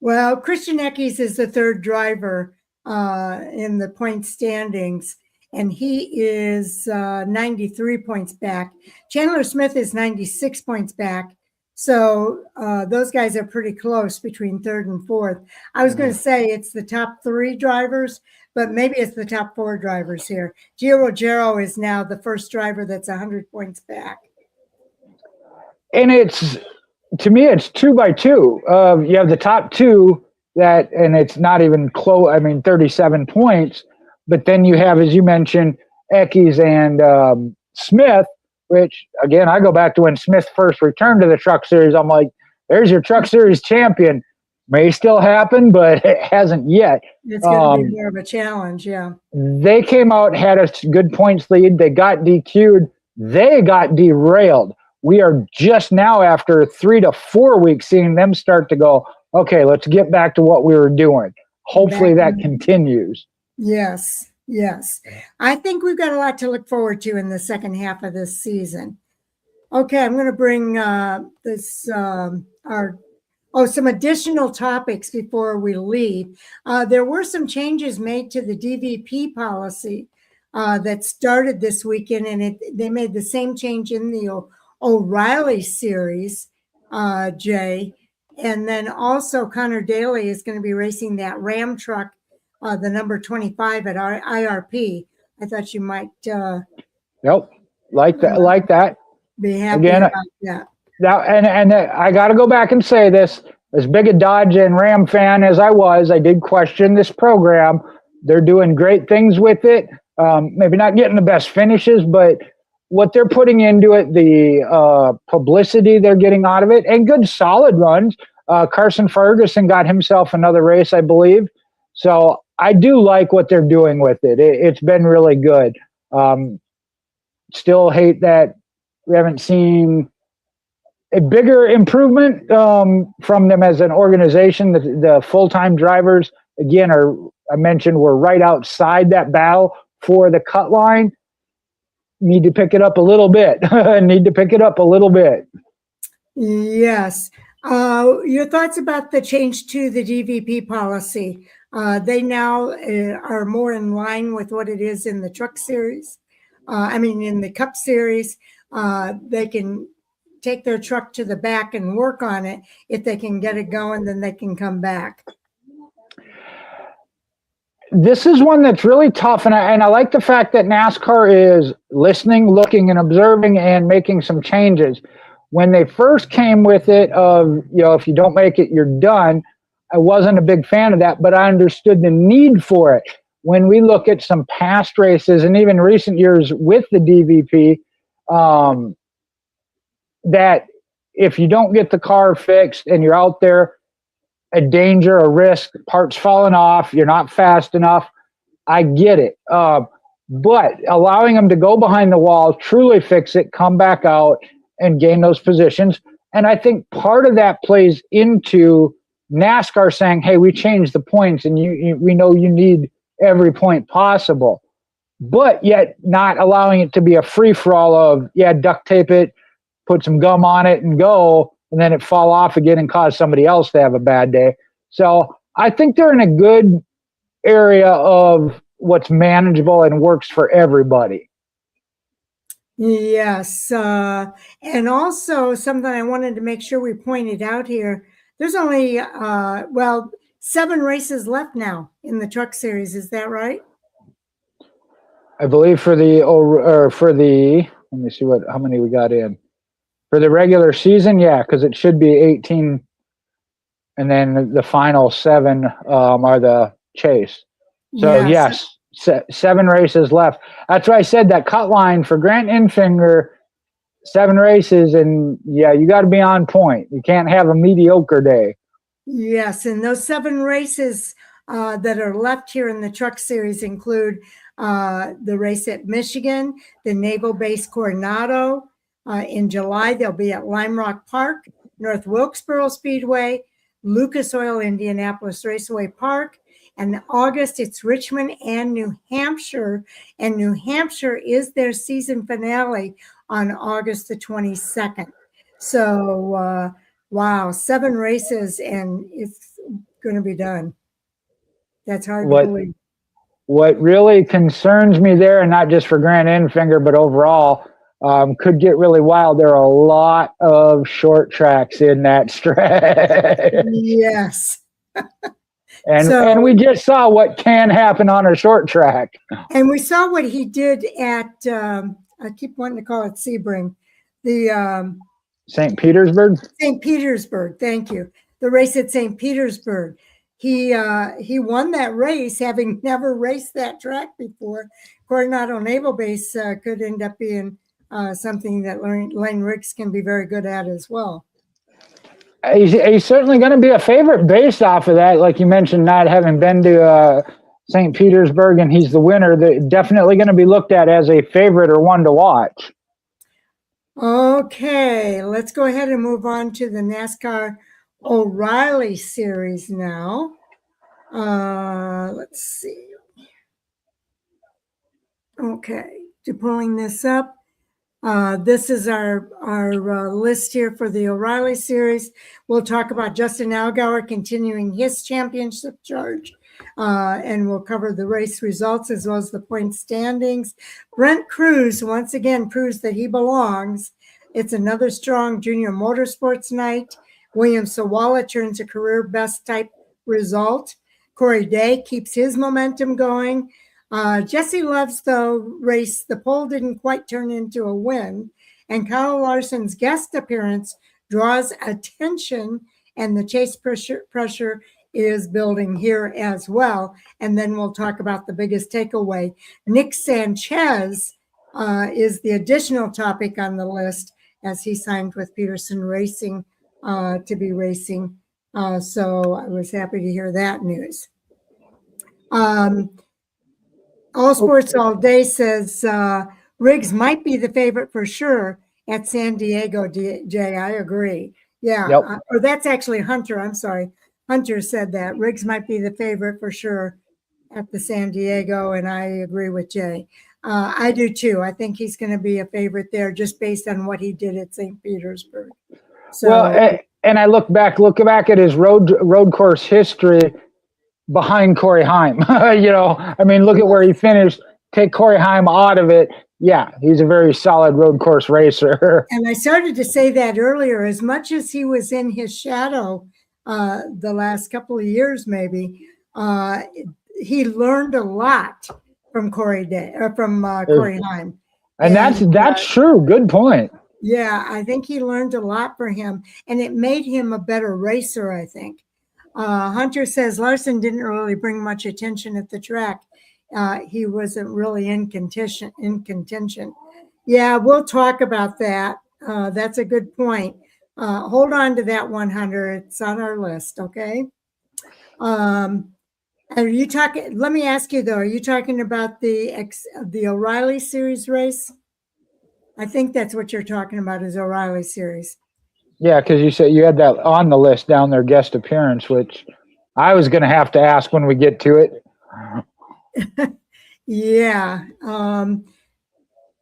Well, Christian Eckes is the 3rd driver in the point standings, and he is 93 points back. Chandler Smith is 96 points back. So those guys are pretty close between 3rd and 4th. I was going to say it's the top 3 drivers, but maybe it's the top 4 drivers here. Gio Rogero is now the first driver that's 100 points back. And to me, it's 2 by 2. You have the top 2 and it's not even close. I mean, 37 points. But then you have, as you mentioned, Eckes and Smith, which, again, I go back to when Smith first returned to the Truck Series. I'm like, there's your Truck Series champion. May still happen, but it hasn't yet. It's going to be more of a challenge, yeah. They came out, had a good points lead. They got DQ'd. They got derailed. We are just now, after 3 to 4 weeks, seeing them start to go, okay, let's get back to what we were doing. Hopefully that continues. Yes. Yes. I think we've got a lot to look forward to in the second half of this season. Okay, I'm going to bring some additional topics before we leave. There were some changes made to the DVP policy that started this weekend, and they made the same change in the O'Reilly series, Jay. And then also Connor Daly is going to be racing that Ram truck, the number 25 at our IRP. I thought you might. Nope, like that. Be happy Again, about that. Now, and I got to go back and say this: as big a Dodge and Ram fan as I was, I did question this program. They're doing great things with it. Maybe not getting the best finishes, but what they're putting into it, the publicity they're getting out of it, and good solid runs. Carson Ferguson got himself another race, I believe. So I do like what they're doing with it. It's been really good. Still hate that we haven't seen a bigger improvement from them as an organization. The full-time drivers, again, I mentioned, were right outside that battle for the cut line. Need to pick it up a little bit. Yes. Your thoughts about the change to the DVP policy? They now are more in line with what it is in the truck series. In the Cup series. They can take their truck to the back and work on it. If they can get it going, then they can come back. This is one that's really tough, and I like the fact that NASCAR is listening, looking, and observing and making some changes. When they first came with it of, if you don't make it, you're done, I wasn't a big fan of that, but I understood the need for it. When we look at some past races and even recent years with the DVP, that if you don't get the car fixed and you're out there, a danger, a risk, parts falling off, you're not fast enough, I get it. But allowing them to go behind the wall, truly fix it, come back out, and gain those positions. And I think part of that plays into NASCAR saying, hey, we changed the points, and we know you need every point possible. But yet not allowing it to be a free-for-all of, duct tape it, put some gum on it, and go, and then it fall off again and cause somebody else to have a bad day. So I think they're in a good area of what's manageable and works for everybody. Yes. And also something I wanted to make sure we pointed out here, there's only, 7 races left now in the truck series. Is that right? I believe for the let me see how many we got in. For the regular season, because it should be 18, and then the final 7 are the chase. So yes, 7 races left. That's why I said that cut line for Grant Enfinger, 7 races, and you got to be on point. You can't have a mediocre day. Yes, and those 7 races that are left here in the truck series include the race at Michigan, the Naval Base Coronado. In July, they'll be at Lime Rock Park, North Wilkesboro Speedway, Lucas Oil Indianapolis Raceway Park. And in August, it's Richmond and New Hampshire. And New Hampshire is their season finale on August the 22nd. So, wow, 7 races, and it's going to be done. That's hard to believe. What really concerns me there, and not just for Grant Enfinger, but overall, could get really wild. There are a lot of short tracks in that stretch. Yes. And we just saw what can happen on a short track. And we saw what he did at, I keep wanting to call it Sebring, the St. Petersburg? St. Petersburg, thank you. The race at St. Petersburg. He won that race, having never raced that track before. Coronado Naval Base could end up being something that Lane Riggs can be very good at as well. He's certainly going to be a favorite based off of that. Like you mentioned, not having been to St. Petersburg, and he's the winner. They're definitely going to be looked at as a favorite or one to watch. Okay, let's go ahead and move on to the NASCAR O'Reilly series now. Let's see. Okay, to pulling this up. This is our list here for the O'Reilly Series. We'll talk about Justin Allgaier continuing his championship charge, and we'll cover the race results as well as the point standings. Brent Cruz once again proves that he belongs. It's another strong junior motorsports night. William Sawala turns a career best type result. Corey Day keeps his momentum going. Jesse Love's, though, race, the pole didn't quite turn into a win. And Kyle Larson's guest appearance draws attention, and the chase pressure is building here as well. And then we'll talk about the biggest takeaway. Nick Sanchez is the additional topic on the list, as he signed with Peterson Racing to be racing. So I was happy to hear that news. All Sports All Day says Riggs might be the favorite for sure at San Diego, Jay. I agree. Yeah. Yep. Or that's actually Hunter. I'm sorry. Hunter said that. Riggs might be the favorite for sure at the San Diego, and I agree with Jay. I do too. I think he's going to be a favorite there just based on what he did at St. Petersburg. So, well, and I look back at his road course history behind Corey Heim. I mean, look at where he finished. Take Corey Heim out of it. Yeah, he's a very solid road course racer. And I started to say that earlier. As much as he was in his shadow the last couple of years, maybe, he learned a lot from Corey Heim. And that's true. Good point. Yeah, I think he learned a lot for him, and it made him a better racer, I think. Hunter says Larson didn't really bring much attention at the track. He wasn't really in contention. Yeah, we'll talk about that. That's a good point. Hold on to that 100. It's on our list, okay? Are you talking? Let me ask you though. Are you talking about the O'Reilly Series race? I think that's what you're talking about is O'Reilly Series. Yeah, because you said you had that on the list down there, guest appearance, which I was going to have to ask when we get to it. Yeah.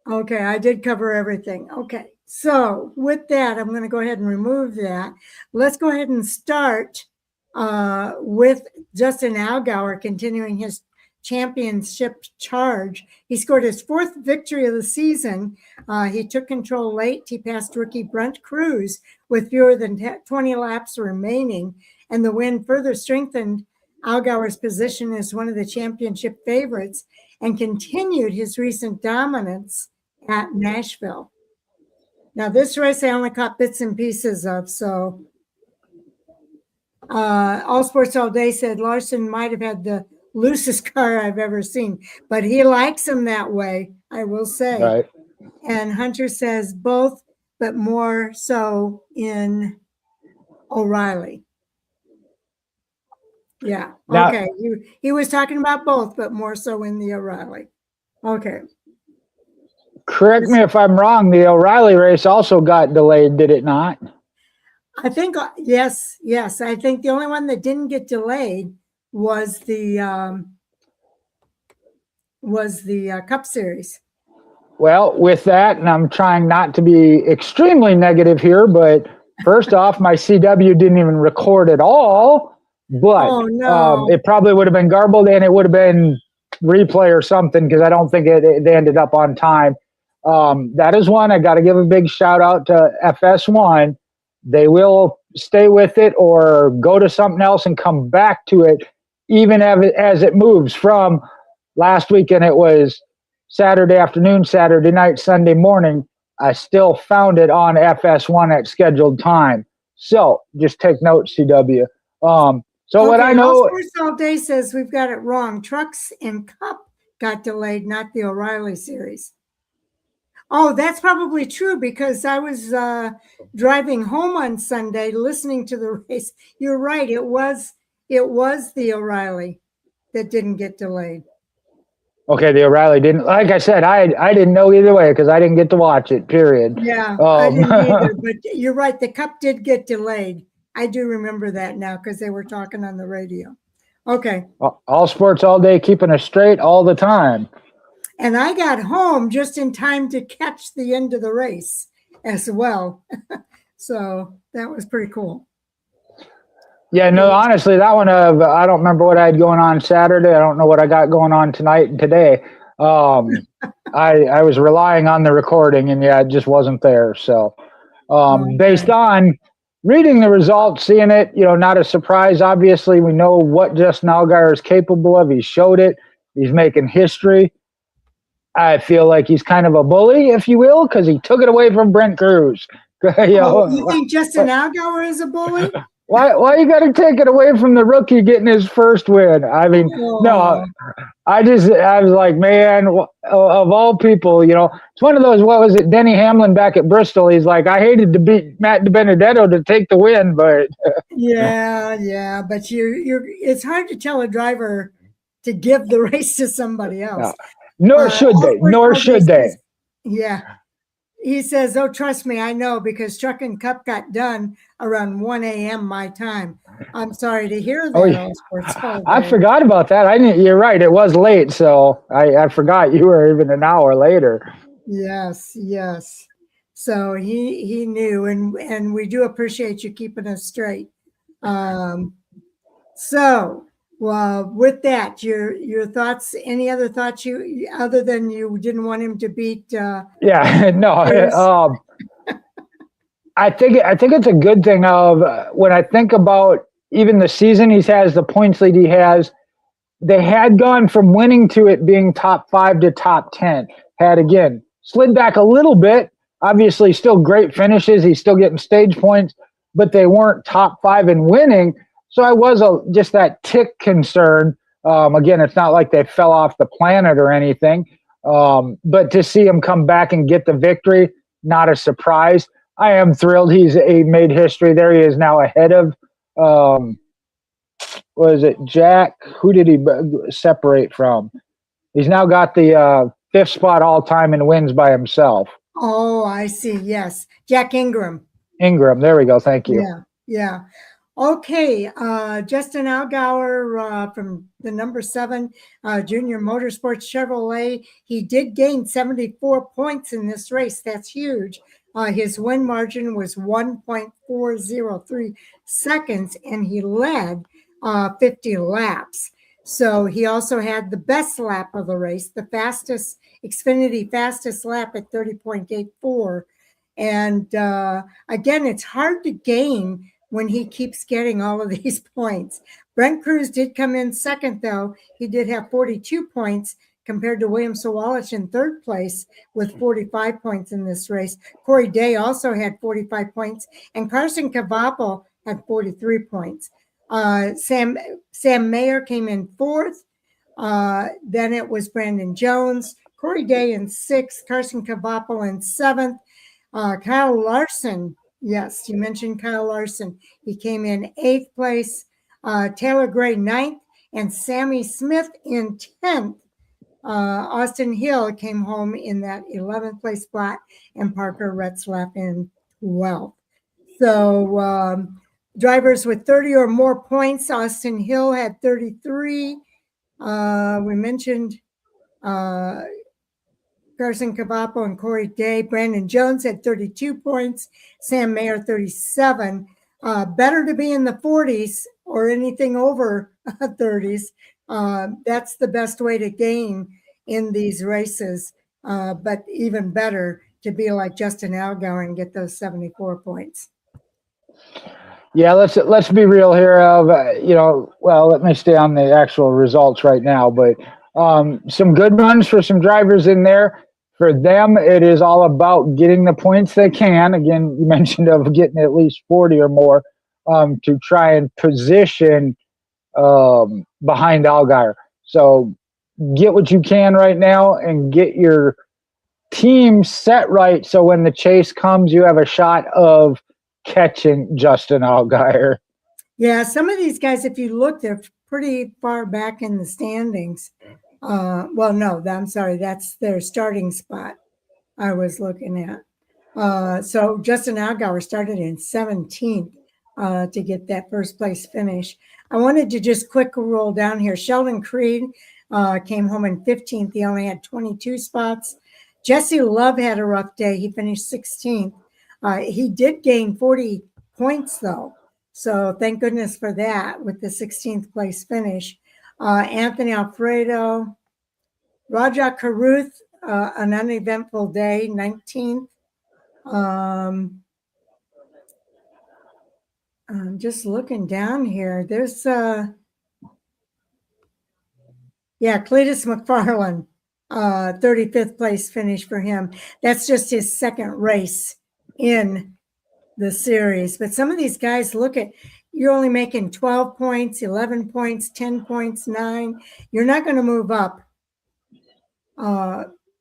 Okay, I did cover everything. Okay, so with that, I'm going to go ahead and remove that. Let's go ahead and start with Justin Allgaier continuing his championship charge. He scored his fourth victory of the season. He took control late. He passed rookie Brent Cruz with fewer than 20 laps remaining, and the win further strengthened Allgaier's position as one of the championship favorites and continued his recent dominance at Nashville. Now, this race I only caught bits and pieces of, so All Sports All Day said Larson might have had the loosest car I've ever seen, but he likes him that way, I will say. Right. And Hunter says both, but more so in O'Reilly. Yeah. Now, okay. He was talking about both, but more so in the O'Reilly. Okay. Correct me if I'm wrong. The O'Reilly race also got delayed, did it not? I think yes. I think the only one that didn't get delayed was the Cup Series. Well, with that, and I'm trying not to be extremely negative here, but first off, my CW didn't even record at all. But oh, no. It probably would have been garbled, and it would have been replay or something because I don't think they ended up on time. That is one I got to give a big shout out to FS1. They will stay with it or go to something else and come back to it, even as it moves from last weekend. It was Saturday afternoon, Saturday night, Sunday morning. I still found it on FS1 at scheduled time. So just take note, CW. So okay, what I know, All Sports All Day says we've got it wrong. Trucks and Cup got delayed, not the O'Reilly Series. Oh, that's probably true because I was driving home on Sunday listening to the race. You're right. It was the O'Reilly that didn't get delayed. okay, the O'Reilly didn't. Like I said, I didn't know either way because I didn't get to watch it. Period. Yeah, I didn't either. But you're right. The Cup did get delayed. I do remember that now because they were talking on the radio. Okay. All Sports All Day, keeping us straight all the time. And I got home just in time to catch the end of the race as well. So that was pretty cool. Yeah, no, honestly, that one, I don't remember what I had going on Saturday. I don't know what I got going on tonight and today. I was relying on the recording, and yeah, it just wasn't there. So, based on reading the results, seeing it, you know, not a surprise. Obviously, we know what Justin Allgaier is capable of. He showed it. He's making history. I feel like he's kind of a bully, if you will, because he took it away from Brent Cruz. You think Justin Allgaier is a bully? Why you got to take it away from the rookie getting his first win? I mean, no, I was like, man, of all people, you know, it's one of those, what was it, Denny Hamlin back at Bristol? He's like, I hated to beat Matt DiBenedetto to take the win, but. Yeah, but it's hard to tell a driver to give the race to somebody else. Nor should they. Yeah. He says, oh, trust me, I know, because Truck and Cup got done around 1 a.m. my time. I'm sorry to hear that. I forgot about that. You're right. It was late, so I forgot you were even an hour later. Yes. So he knew, and we do appreciate you keeping us straight. Well, with that, your thoughts, any other thoughts other than you didn't want him to beat? I think it's a good thing of when I think about even the season he has, the points lead he has, they had gone from winning to it being top 5 to top 10. Had again slid back a little bit. Obviously, still great finishes. He's still getting stage points, but they weren't top 5 in winning. So I was just that tick concerned. Again, it's not like they fell off the planet or anything. But to see him come back and get the victory, not a surprise. I am thrilled. He's made history there. He is now ahead of, was it Jack? Who did he separate from? He's now got the 5th spot all time in wins by himself. Oh, I see. Yes. Jack Ingram. There we go. Thank you. Yeah. Okay, Justin Allgaier from the number 7 Junior Motorsports Chevrolet. He did gain 74 points in this race. That's huge. His win margin was 1.403 seconds, and he led 50 laps. So he also had the best lap of the race, the fastest Xfinity fastest lap at 30.84. And again, it's hard to gain when he keeps getting all of these points. Brent Cruz did come in second, though. He did have 42 points compared to William Sawalich in third place with 45 points in this race. Corey Day also had 45 points, and Carson Cavapo had 43 points. Sam Mayer came in fourth. Then it was Brandon Jones, Corey Day in sixth, Carson Cavapo in seventh. Kyle Larson, yes, you mentioned Kyle Larson. He came in 8th place. Taylor Gray 9th, and Sammy Smith in 10th. Austin Hill came home in that 11th place spot, and Parker Retzlaff in 12th. So drivers with 30 or more points, Austin Hill had 33. We mentioned Carson Cavapo and Corey Day. Brandon Jones had 32 points. Sam Mayer, 37. Better to be in the 40s or anything over 30s. That's the best way to gain in these races. But even better to be like Justin Allgaier and get those 74 points. Yeah, let's be real here. Let me stay on the actual results right now. But some good runs for some drivers in there. For them, it is all about getting the points they can. Again, you mentioned of getting at least 40 or more to try and position behind Allgaier. So get what you can right now and get your team set right so when the chase comes, you have a shot of catching Justin Allgaier. Yeah, some of these guys, if you look, they're pretty far back in the standings. I'm sorry, that's their starting spot I was looking at. So Justin Allgaier started in 17th to get that first place finish. I wanted to just quick roll down here. Sheldon Creed came home in 15th. He only had 22 spots. Jesse Love had a rough day. He finished 16th. He did gain 40 points, though. So thank goodness for that with the 16th place finish. Anthony Alfredo, Raja Caruth, an uneventful day, 19th. I'm just looking down here. There's, Cletus McFarland, 35th place finish for him. That's just his second race in the series. But some of these guys, look at, you're only making 12 points, 11 points, 10 points, 9. You're not going to move up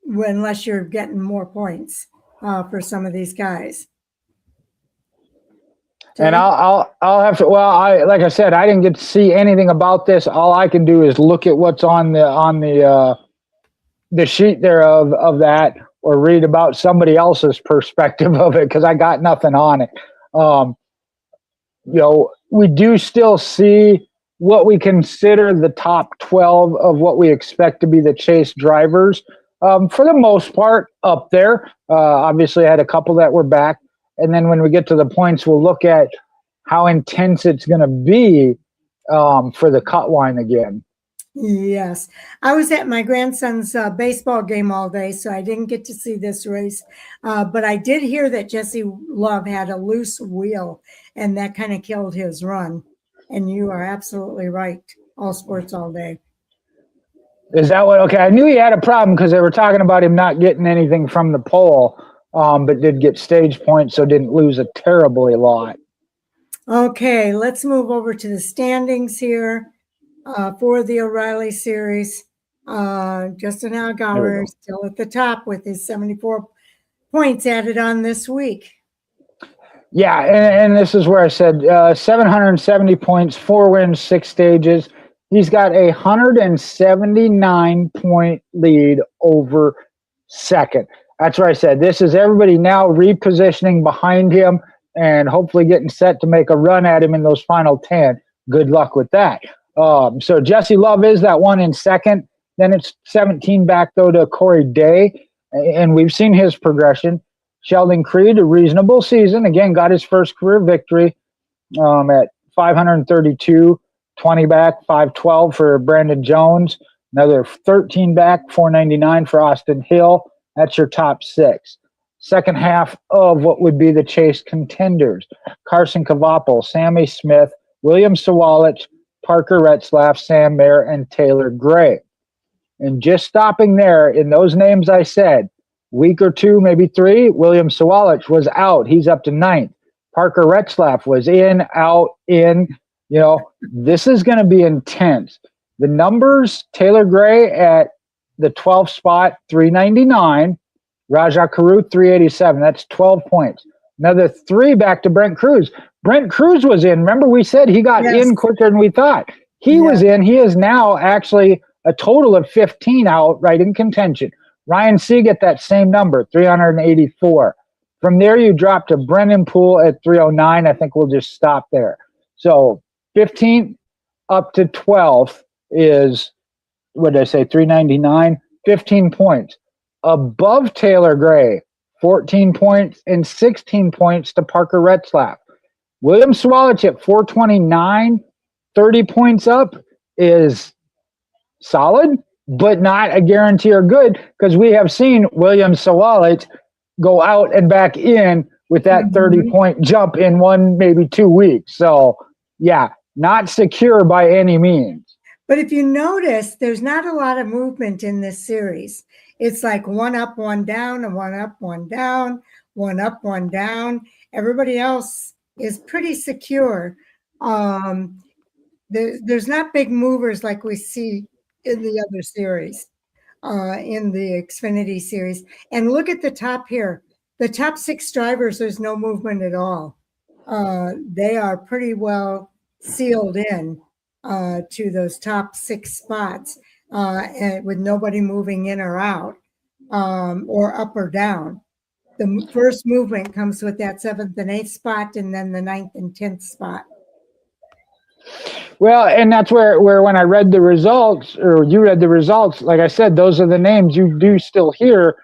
unless you're getting more points for some of these guys. And I'll have to, well, like I said, I didn't get to see anything about this. All I can do is look at what's on the sheet there of that, or read about somebody else's perspective of it, because I got nothing on it. We do still see what we consider the top 12 of what we expect to be the chase drivers. For the most part, up there. Obviously, I had a couple that were back. And then when we get to the points, we'll look at how intense it's going to be for the cut line again. Yes. I was at my grandson's baseball game all day, so I didn't get to see this race. But I did hear that Jesse Love had a loose wheel, and that kind of killed his run. And you are absolutely right. All sports all day. Is that what? Okay, I knew he had a problem because they were talking about him not getting anything from the pole, but did get stage points, so didn't lose a terribly lot. Okay, let's move over to the standings here for the O'Reilly Series. Justin Allgaier still at the top with his 74 points added on this week. Yeah, and this is where I said 770 points, 4 wins, 6 stages. He's got a 179-point lead over second. That's where I said this is everybody now repositioning behind him and hopefully getting set to make a run at him in those final 10. Good luck with that. So Jesse Love is that one in second. Then it's 17 back, though, to Corey Day. And we've seen his progression. Sheldon Creed, a reasonable season. Again, got his first career victory at 532. 20 back, 512 for Brandon Jones. Another 13 back, 499 for Austin Hill. That's your top 6. Second half of what would be the chase contenders: Carson Kavapel, Sammy Smith, William Sawalich, Parker Retzlaff, Sam Mayer, and Taylor Gray. And just stopping there in those names I said, week or 2, maybe 3, William Sawalich was out. He's up to 9th. Parker Retzlaff was in, out, in. This is going to be intense. The numbers, Taylor Gray at the 12th spot, 399. Raja Caruth, 387. That's 12 points. Another 3 back to Brent Cruz. Brent Cruz was in. Remember, we said he got in quicker than we thought. He was in. He is now actually a total of 15 out, right in contention. Ryan Sieg at that same number, 384. From there, you drop to Brennan Poole at 309. I think we'll just stop there. So 15th up to 12th is, what did I say, 399? 15 points. Above Taylor Gray, 14 points and 16 points to Parker Retzlaff. William Sawalich at 429, 30 points up is solid, but not a guarantee or good, because we have seen William Sawalich go out and back in with that 30-point jump in 1, maybe 2 weeks. So, yeah, not secure by any means. But if you notice, there's not a lot of movement in this series. It's like 1 up, 1 down, and 1 up, 1 down, 1 up, 1 down. Everybody else is pretty secure. There's not big movers like we see in the other series, in the Xfinity series. And look at the top here. The top 6 drivers, there's no movement at all. They are pretty well sealed in to those top 6 spots, and with nobody moving in or out, or up or down. The first movement comes with that 7th and 8th spot, and then the 9th and 10th spot. Well, and that's where when I read the results, or you read the results, like I said, those are the names you do still hear.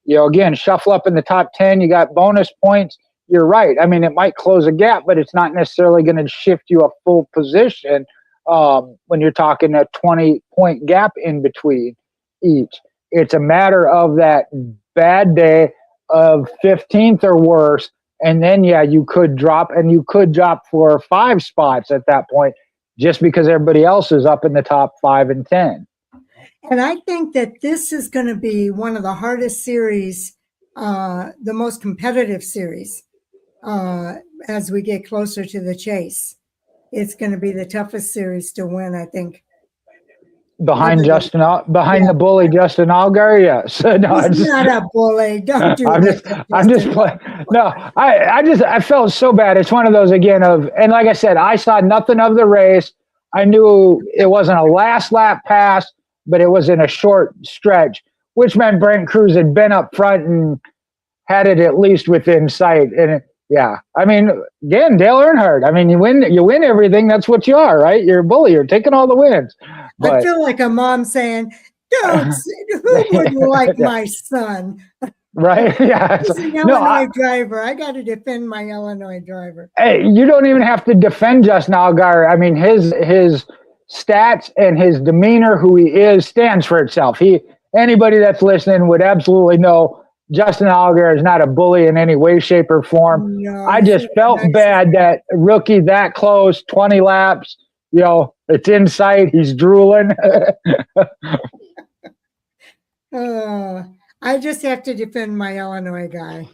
Again, shuffle up in the top 10. You got bonus points. You're right. I mean, it might close a gap, but it's not necessarily going to shift you a full position when you're talking a 20-point gap in between each. It's a matter of that bad day of 15th or worse. And then, yeah, you could drop, and you could drop for 5 spots at that point, just because everybody else is up in the top 5 and 10. And I think that this is going to be one of the hardest series, the most competitive series as we get closer to the chase. It's going to be the toughest series to win, I think. Behind the bully Justin Allgaier, yes. No, He's not a bully. Don't do that. I'm just playing. No, I felt so bad. It's one of those again and like I said, I saw nothing of the race. I knew it wasn't a last lap pass, but it was in a short stretch, which meant Brent Cruz had been up front and had it at least within sight. And yeah, I mean, again, Dale Earnhardt. I mean, you win everything. That's what you are, right? You're a bully. You're taking all the wins. But, I feel like a mom saying, "Don't. Who wouldn't like my son?" Right? Yeah. He's an Illinois driver. I got to defend my Illinois driver. Hey, you don't even have to defend Justin Allgaier. I mean, his stats and his demeanor, who he is, stands for itself. Anybody that's listening would absolutely know Justin Allgaier is not a bully in any way, shape, or form. No, I just felt bad that rookie that close, 20 laps. It's in sight. He's drooling. I just have to defend my Illinois guy.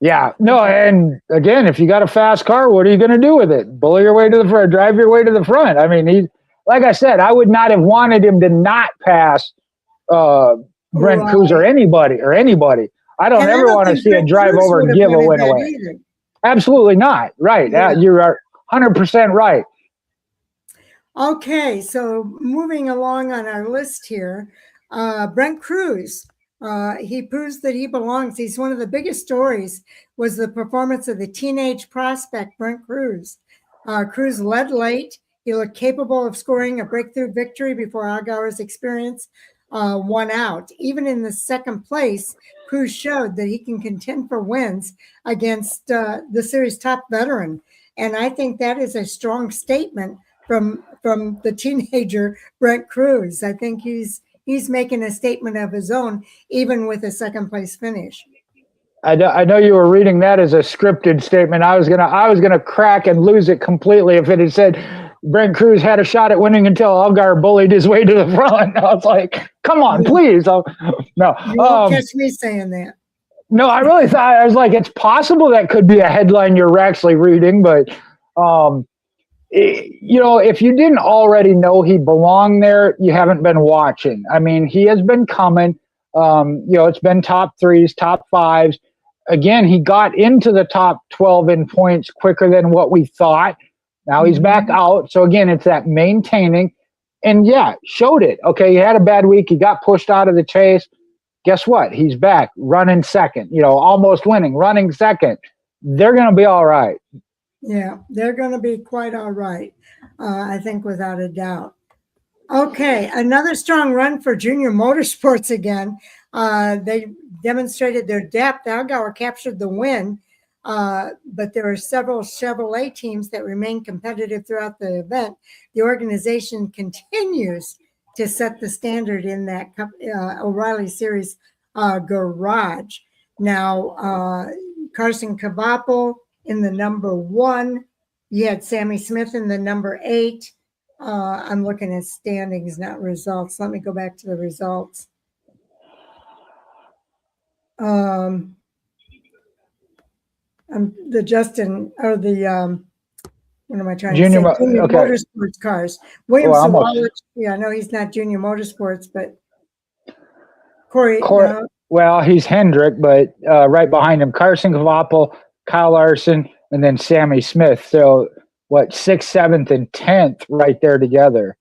Yeah. No, and again, if you got a fast car, what are you going to do with it? Bully your way to the front, drive your way to the front. I mean, like I said, I would not have wanted him to not pass Brent Cruz or anybody. I don't ever want to see a drive over and give a win away. Either. Absolutely not. Right. Yeah. You are 100% right. Okay, so moving along on our list here, Brent Cruz. He proves that he belongs. He's one of the biggest stories was the performance of the teenage prospect, Brent Cruz. Cruz led late. He looked capable of scoring a breakthrough victory before Allgaier's experience won out. Even in the second place, Cruz showed that he can contend for wins against the series' top veteran. And I think that is a strong statement from the teenager Brent Cruz. I think he's making a statement of his own, even with a second place finish. I know you were reading that as a scripted statement. I was gonna crack and lose it completely if it had said Brent Cruz had a shot at winning until Allgaier bullied his way to the front. I was like, come on, please. No, you won't catch me saying that. No, I really thought, I was like, it's possible that could be a headline you're actually reading, but if you didn't already know he belonged there, you haven't been watching. I mean, he has been coming. It's been top 3s, top 5s. Again, he got into the top 12 in points quicker than what we thought. Now he's back out. So again, it's that maintaining. And yeah, showed it. Okay, he had a bad week. He got pushed out of the chase. Guess what? He's back running second, almost winning, running second. They're going to be all right. Yeah, they're going to be quite all right, I think, without a doubt. Okay, another strong run for Junior Motorsports again. They demonstrated their depth. Allgaier captured the win, but there are several Chevrolet teams that remain competitive throughout the event. The organization continues to set the standard in that O'Reilly Series garage. Now, Carson Cavapel in the number 1. You had Sammy Smith in the number 8. I'm looking at standings, not results. Let me go back to the results. The Justin or the what am I trying to say? Junior Motorsports cars. William Sawalich. Yeah, I know he's not Junior Motorsports, but Corey. Well, he's Hendrick, but right behind him, Carson Cavapel, Kyle Larson, and then Sammy Smith. So what, 6th, 7th, and 10th right there together.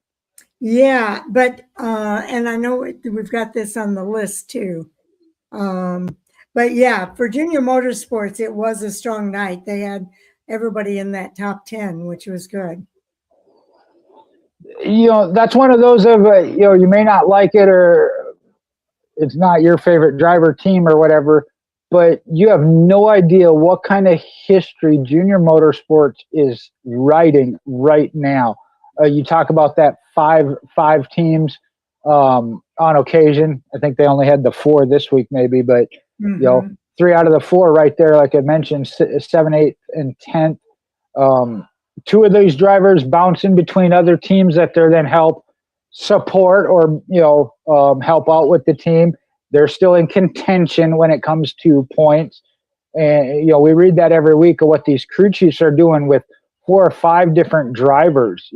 Yeah, but and I know we've got this on the list too. But yeah, for Junior Motorsports, it was a strong night. They had everybody in that top 10, which was good. That's one of those of, you may not like it, or it's not your favorite driver, team, or whatever, but you have no idea what kind of history Junior Motorsports is writing right now. You talk about that five teams on occasion. I think they only had the 4 this week, maybe, but 3 out of the 4 right there, like I mentioned, 7, 8, and 10th. 2 of these drivers bounce in between other teams that they're then help support or help out with the team. They're still in contention when it comes to points, and we read that every week of what these crew chiefs are doing with 4 or 5 different drivers,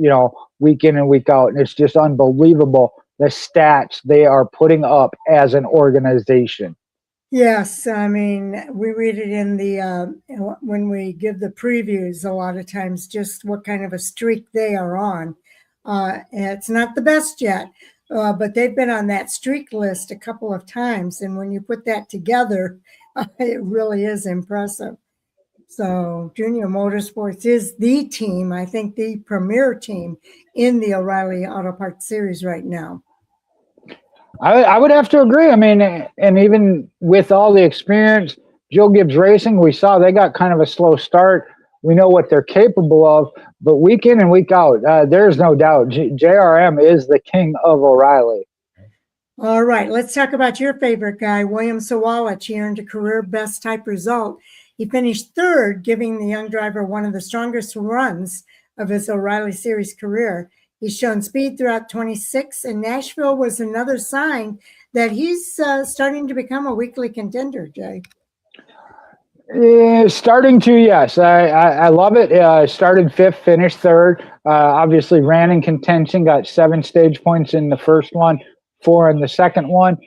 week in and week out, and it's just unbelievable the stats they are putting up as an organization. Yes, I mean, we read it in the when we give the previews a lot of times, just what kind of a streak they are on. It's not the best yet, but they've been on that streak list a couple of times, and when you put that together, it really is impressive. So Junior Motorsports is the team, I think the premier team in the O'Reilly Auto Parts Series right now. I would have to agree. I mean, and even with all the experience, Joe Gibbs Racing, we saw they got kind of a slow start. We know what they're capable of, but week in and week out, there's no doubt JRM is the king of O'Reilly. All right, let's talk about your favorite guy, William Sawalich. He earned a career best type result. He finished 3rd, giving the young driver one of the strongest runs of his O'Reilly Series career. He's shown speed throughout 26, and Nashville was another sign that he's starting to become a weekly contender, Jay. Starting to, yes. I love it. Started 5th, finished 3rd. Obviously ran in contention, got 7 stage points in the first one, 4 in the second one.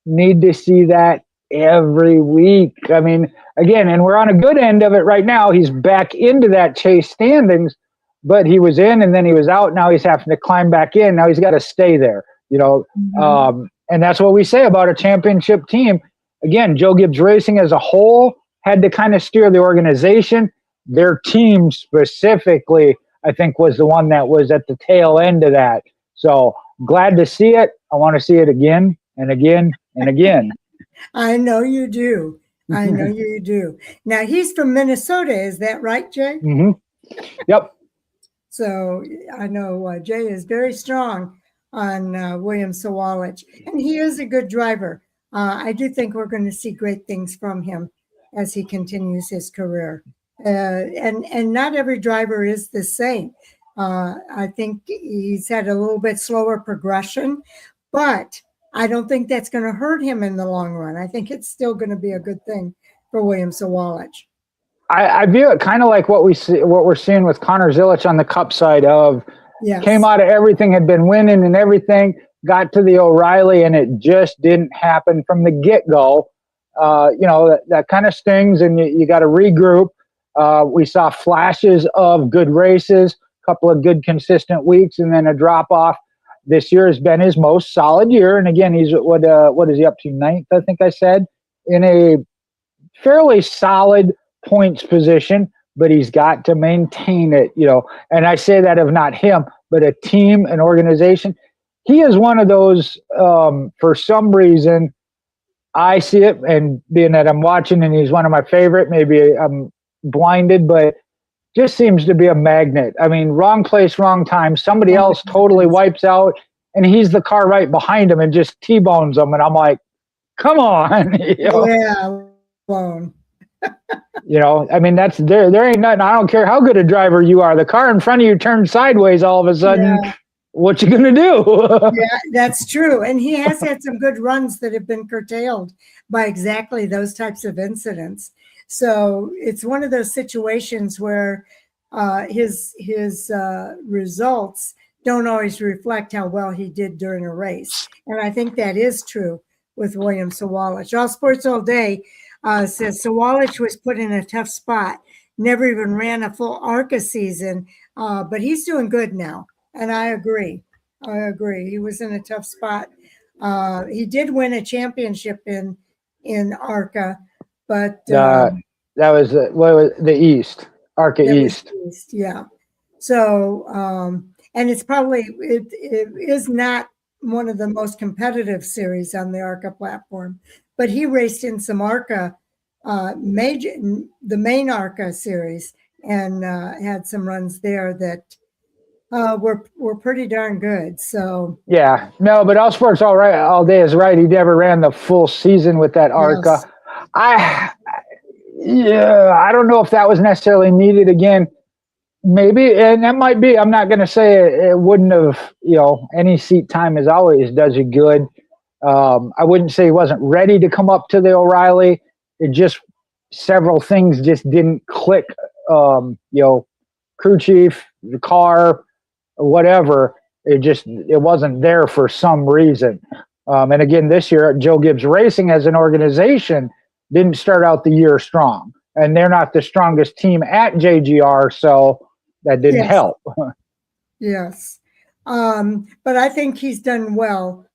Need to see that every week. I mean, again, and we're on a good end of it right now. He's back into that chase standings, but he was in and then he was out. Now he's having to climb back in. Now he's got to stay there, and that's what we say about a championship team. Again, Joe Gibbs Racing as a whole had to kind of steer the organization. Their team specifically, I think, was the one that was at the tail end of that. So glad to see it. I want to see it again and again and again. I know you do. I know you do. Now, he's from Minnesota. Is that right, Jay? Mm-hmm. Yep. So I know Jay is very strong on William Sawalich, and he is a good driver. I do think we're going to see great things from him as he continues his career. And not every driver is the same. I think he's had a little bit slower progression, but I don't think that's going to hurt him in the long run. I think it's still going to be a good thing for William Sawalich. I view it kind of like what we're seeing with Connor Zilic on the Cup side of came out of everything, had been winning and everything, got to the O'Reilly, and it just didn't happen from the get-go. That kind of stings, and you got to regroup. We saw flashes of good races, a couple of good consistent weeks, and then a drop-off. This year has been his most solid year, and again, he's what is he up to, 9th, I think I said, in a fairly solid points position, but he's got to maintain it, and I say that of not him, but a team, an organization. He is one of those, for some reason, I see it, and being that I'm watching and he's one of my favorite, maybe I'm blinded, but just seems to be a magnet. I mean, wrong place, wrong time. Somebody else totally wipes out, and he's the car right behind him and just T-bones them. And I'm like, come on. Yeah, bone. I mean, that's there ain't nothing. I don't care how good a driver you are. The car in front of you turns sideways all of a sudden. Yeah. What you gonna do? Yeah, that's true. And he has had some good runs that have been curtailed by exactly those types of incidents. So it's one of those situations where his results don't always reflect how well he did during a race. And I think that is true with William Sawalich. All Sports All Day says Sawalich was put in a tough spot, never even ran a full ARCA season, but he's doing good now. And I agree. He was in a tough spot. He did win a championship in ARCA, but that was the East, ARCA East. Yeah. So, And it's probably, it is not one of the most competitive series on the ARCA platform, but he raced in some ARCA, the main ARCA series, and had some runs there that were pretty darn good. So yeah, no, but All Sports All Day is right. He never ran the full season with that ARCA. yes. I don't know if that was necessarily needed again. Maybe, and that might be. I'm not going to say it wouldn't have. Any seat time is always does you good. I wouldn't say he wasn't ready to come up to the O'Reilly. It just several things just didn't click. Crew chief, the car, whatever. It wasn't there for some reason. And again, this year, Joe Gibbs Racing as an organization didn't start out the year strong, and they're not the strongest team at JGR, so that didn't help. Yes. But I think he's done well,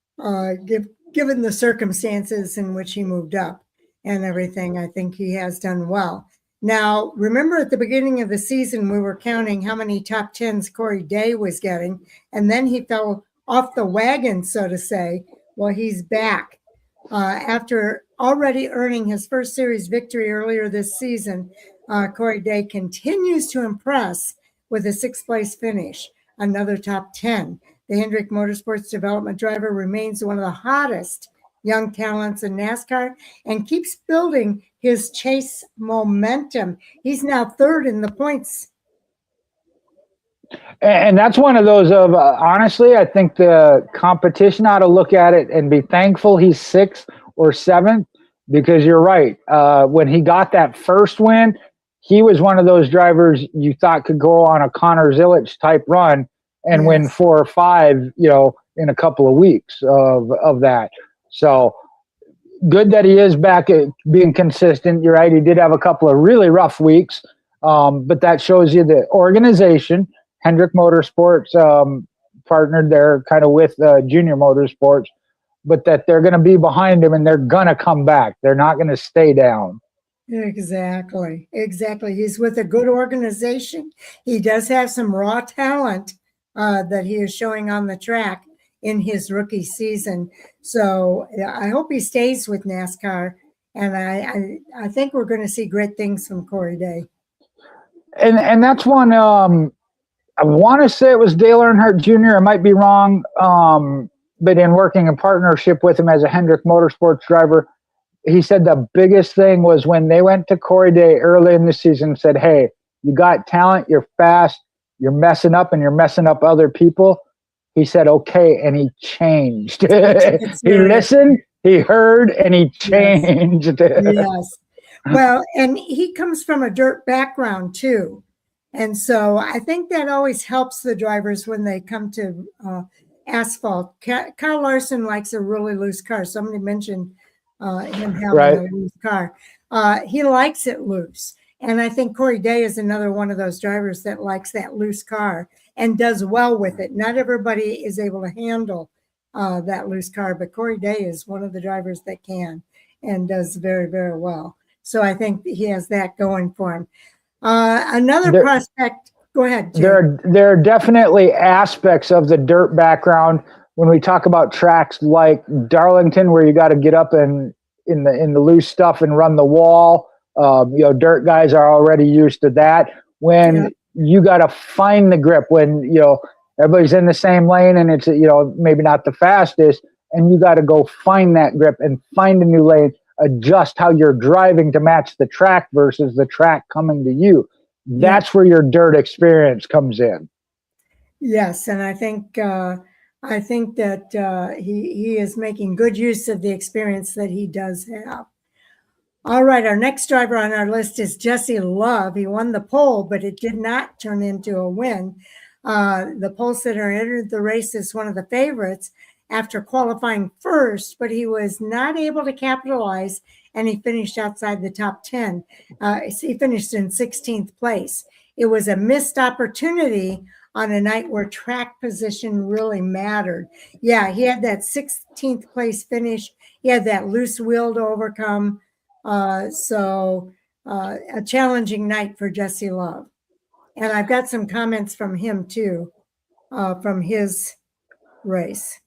given the circumstances in which he moved up and everything. I think he has done well. Now, remember at the beginning of the season, we were counting how many top 10s Corey Day was getting, and then he fell off the wagon, so to say. Well, he's back. After already earning his first series victory earlier this season, Corey Day continues to impress with a sixth place finish, another top 10. The Hendrick Motorsports Development driver remains one of the hottest young talents in NASCAR and keeps building his chase momentum. He's now third in the points. And that's one of those of, honestly, I think the competition ought to look at it and be thankful he's sixth or seventh, because you're right. When he got that first win, he was one of those drivers you thought could go on a Connor Zilic type run and win 4 or 5, in a couple of weeks of that. So good that he is back at being consistent. You're right. He did have a couple of really rough weeks, but that shows you the organization. Hendrick Motorsports partnered there kind of with Junior Motorsports, but that they're going to be behind him and they're going to come back. They're not going to stay down. Exactly. He's with a good organization. He does have some raw talent that he is showing on the track in his rookie season. So I hope he stays with NASCAR, and I think we're going to see great things from Corey Day. And that's one. I want to say it was Dale Earnhardt Jr. I might be wrong, but in working in partnership with him as a Hendrick Motorsports driver, he said the biggest thing was when they went to Corey Day early in the season and said, "Hey, you got talent, you're fast, you're messing up, and you're messing up other people." He said, "Okay," and he changed. He listened, he heard, and he changed. Yes. Well, and he comes from a dirt background too. And so I think that always helps the drivers when they come to asphalt. Kyle Larson likes a really loose car. Somebody mentioned him having a loose car. He likes it loose. And I think Corey Day is another one of those drivers that likes that loose car and does well with it. Not everybody is able to handle that loose car, but Corey Day is one of the drivers that can and does very, very well. So I think he has that going for him. Another prospect, go ahead, Jim. There are definitely aspects of the dirt background when we talk about tracks like Darlington, where you got to get up and in the loose stuff and run the wall. Dirt guys are already used to that. When you got to find the grip, when everybody's in the same lane and it's maybe not the fastest, and you got to go find that grip and find a new lane, adjust how you're driving to match the track versus the track coming to you. That's where your dirt experience comes in. Yes, and I think that he is making good use of the experience that he does have. All right, our next driver on our list is Jesse Love. He won the pole, but it did not turn into a win. The pole sitter entered the race as one of the favorites after qualifying first, but he was not able to capitalize, and he finished outside the top 10. He finished in 16th place. It was a missed opportunity on a night where track position really mattered. Yeah, he had that 16th place finish. He had that loose wheel to overcome. So a challenging night for Jesse Love. And I've got some comments from him too. from his race.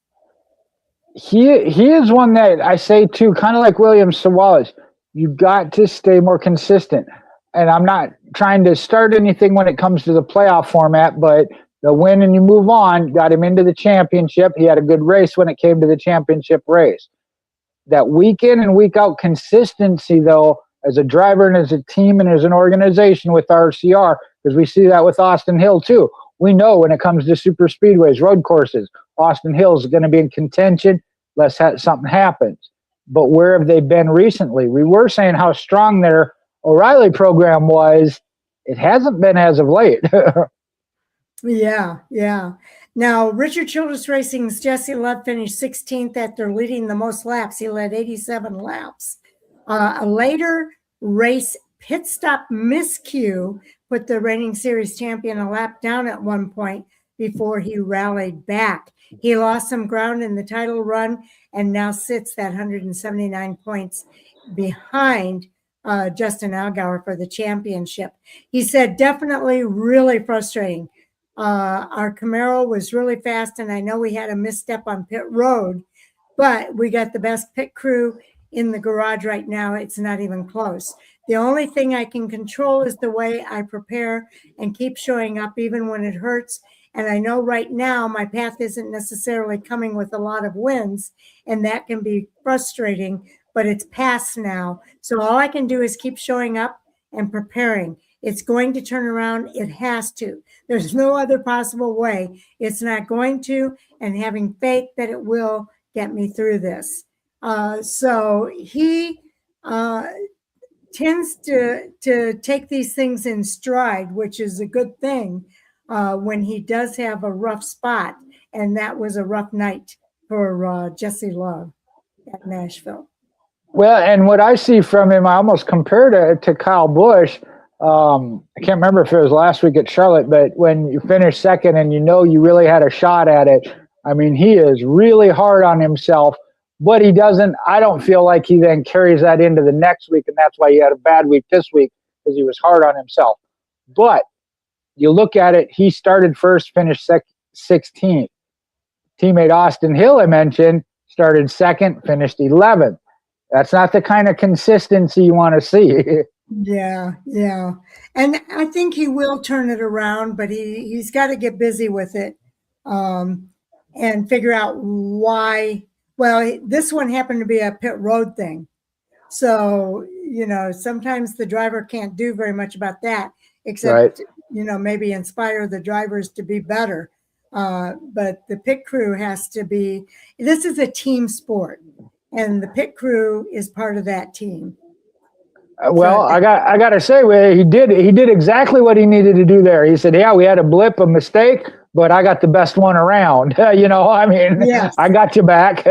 He is one that I say too, kind of like Williams Sawalas. You got to stay more consistent. And I'm not trying to start anything when it comes to the playoff format, but the win and you move on got him into the championship. He had a good race when it came to the championship race. That week in and week out consistency, though, as a driver and as a team and as an organization with RCR, because we see that with Austin Hill too. We know when it comes to super speedways, road courses, Austin Hill is going to be in contention unless something happens. But where have they been recently? We were saying how strong their O'Reilly program was. It hasn't been as of late. Yeah. Now, Richard Childress Racing's Jesse Love finished 16th after leading the most laps. He led 87 laps. A later race pit stop miscue put the reigning series champion a lap down at one point before he rallied back. He lost some ground in the title run and now sits at 179 points behind Justin Allgaier for the championship. He said, definitely really frustrating. Our Camaro was really fast, and I know we had a misstep on pit road, but we got the best pit crew in the garage right now. It's not even close. The only thing I can control is the way I prepare and keep showing up even when it hurts. And I know right now my path isn't necessarily coming with a lot of wins, and that can be frustrating, but it's past now. So all I can do is keep showing up and preparing. It's going to turn around. It has to. There's no other possible way. It's not going to, and having faith that it will get me through this. So he tends to take these things in stride, which is a good thing when he does have a rough spot. And that was a rough night for Jesse Love at Nashville. Well, and what I see from him, I almost compared it to Kyle Busch. I can't remember if it was last week at Charlotte, but when you finish second and you know you really had a shot at it, I mean, he is really hard on himself, but he doesn't, I don't feel like he then carries that into the next week, and that's why he had a bad week this week, because he was hard on himself. But you look at it, he started first, finished 16th. Teammate Austin Hill, I mentioned, started second, finished 11th. That's not the kind of consistency you want to see. Yeah. And I think he will turn it around, but he's got to get busy with it and figure out why. Well, this one happened to be a pit road thing. So, sometimes the driver can't do very much about that, except, maybe inspire the drivers to be better. But the pit crew has to be, this is a team sport, and the pit crew is part of that team. Well, I got to say, he did exactly what he needed to do there. He said, yeah, we had a blip, a mistake, but I got the best one around. Yes. I got you back.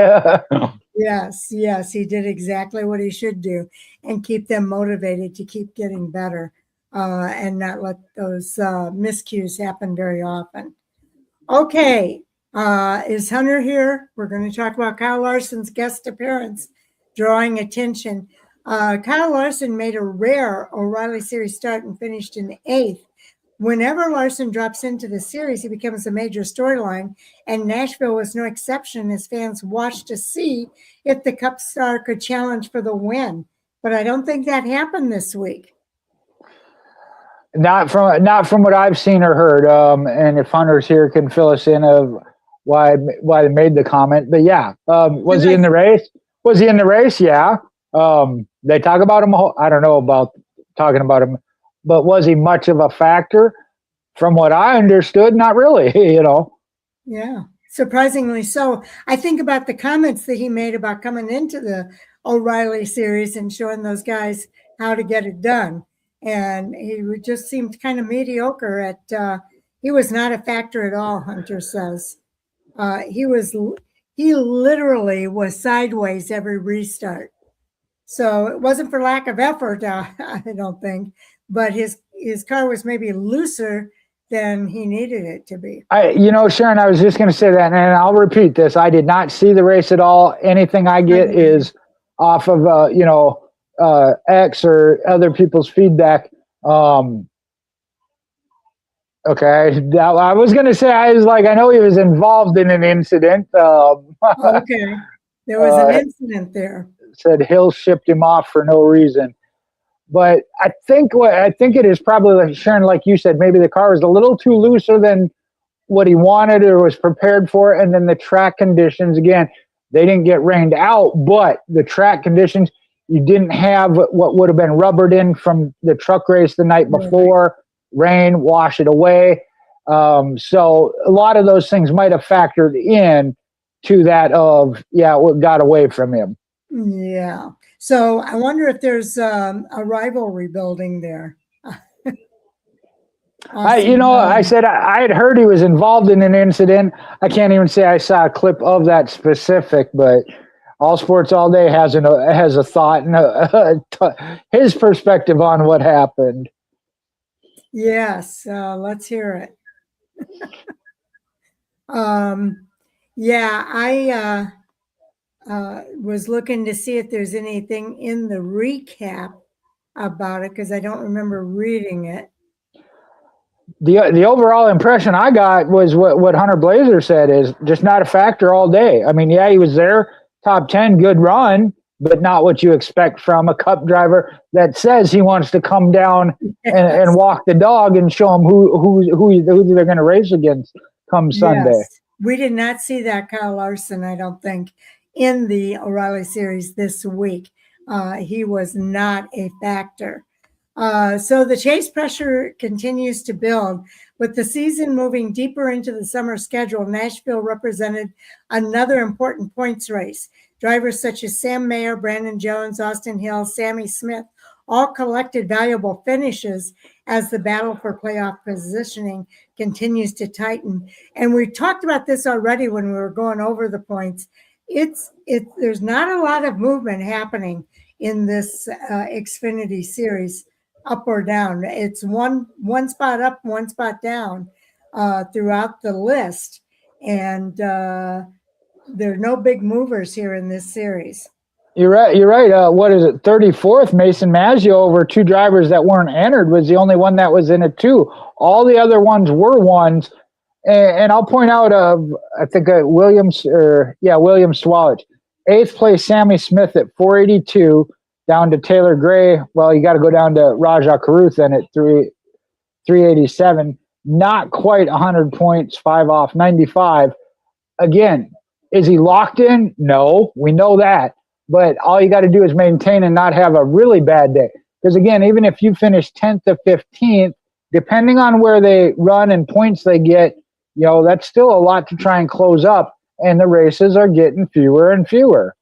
Yes, he did exactly what he should do and keep them motivated to keep getting better and not let those miscues happen very often. Okay, is Hunter here? We're going to talk about Kyle Larson's guest appearance, drawing attention. Kyle Larson made a rare O'Reilly Series start and finished in 8th. Whenever Larson drops into the series, he becomes a major storyline, and Nashville was no exception as fans watched to see if the Cup star could challenge for the win. But I don't think that happened this week. Not from what I've seen or heard. And if Hunter's here, can fill us in of why they made the comment. But yeah, was he in the race? Was he in the race? Yeah. They talk about him. I don't know about talking about him, but was he much of a factor? From what I understood, not really, Yeah, surprisingly so. I think about the comments that he made about coming into the O'Reilly series and showing those guys how to get it done. And he just seemed kind of mediocre at, he was not a factor at all, Hunter says. He literally was sideways every restart. So it wasn't for lack of effort, I don't think, but his car was maybe looser than he needed it to be. Sharon, I was just going to say that, and I'll repeat this. I did not see the race at all. Anything I get is off of, X or other people's feedback. Okay. I was going to say, I know he was involved in an incident. Okay. There was an incident there. Said Hill shipped him off for no reason. But I think it is probably, like Sharon, like you said, maybe the car was a little too looser than what he wanted or was prepared for. And then the track conditions, again, they didn't get rained out, but the track conditions, you didn't have what would have been rubbered in from the truck race the night before. Rain, wash it away. So a lot of those things might have factored in to that of, what got away from him. Yeah. So I wonder if there's a rivalry building there. I said I had heard he was involved in an incident. I can't even say I saw a clip of that specific, but All Sports All Day has a thought and his perspective on what happened. Yes, let's hear it. I was looking to see if there's anything in the recap about it because I don't remember reading it. The overall impression I got was what Hunter Blazer said is just not a factor all day. I mean, he was there, top 10, good run, but not what you expect from a Cup driver that says he wants to come down and walk the dog and show them who they're going to race against come Sunday. Yes. We did not see that Kyle Larson, I don't think, in the O'Reilly Series this week. He was not a factor. So the chase pressure continues to build. With the season moving deeper into the summer schedule, Nashville represented another important points race. Drivers such as Sam Mayer, Brandon Jones, Austin Hill, Sammy Smith all collected valuable finishes as the battle for playoff positioning continues to tighten. And we talked about this already when we were going over the points. There's not a lot of movement happening in this Xfinity Series, up or down. It's one spot up, one spot down throughout the list. And there are no big movers here in this series. You're right. What is it? 34th, Mason Maggio over two drivers that weren't entered was the only one that was in it too. All the other ones were ones. And I'll point out, I think Williams Swalich. 8th place, Sammy Smith at 482, down to Taylor Gray. Well, you got to go down to Rajah Caruth then at 387. Not quite 100 points, 5 off 95. Again, is he locked in? No, we know that. But all you got to do is maintain and not have a really bad day. Because again, even if you finish 10th to 15th, depending on where they run and points they get, that's still a lot to try and close up. And the races are getting fewer and fewer.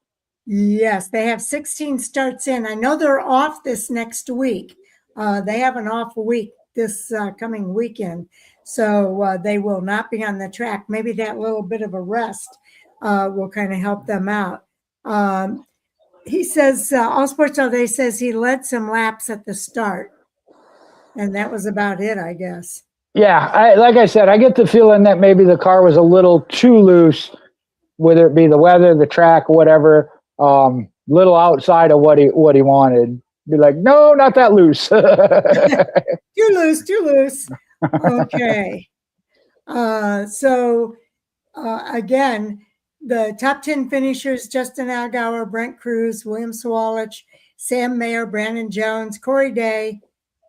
Yes, they have 16 starts in. I know they're off this next week. They have an off week this coming weekend. So they will not be on the track. Maybe that little bit of a rest will kind of help them out. He says, All Sports All Day says he led some laps at the start. And that was about it, I guess. Yeah, like I said, I get the feeling that maybe the car was a little too loose, whether it be the weather, the track, whatever, little outside of what he wanted. Be like, no, not that loose. Too loose. Okay. Again, the top 10 finishers: Justin Allgaier, Brent Cruz, William Swalich, Sam Mayer, Brandon Jones, Corey Day,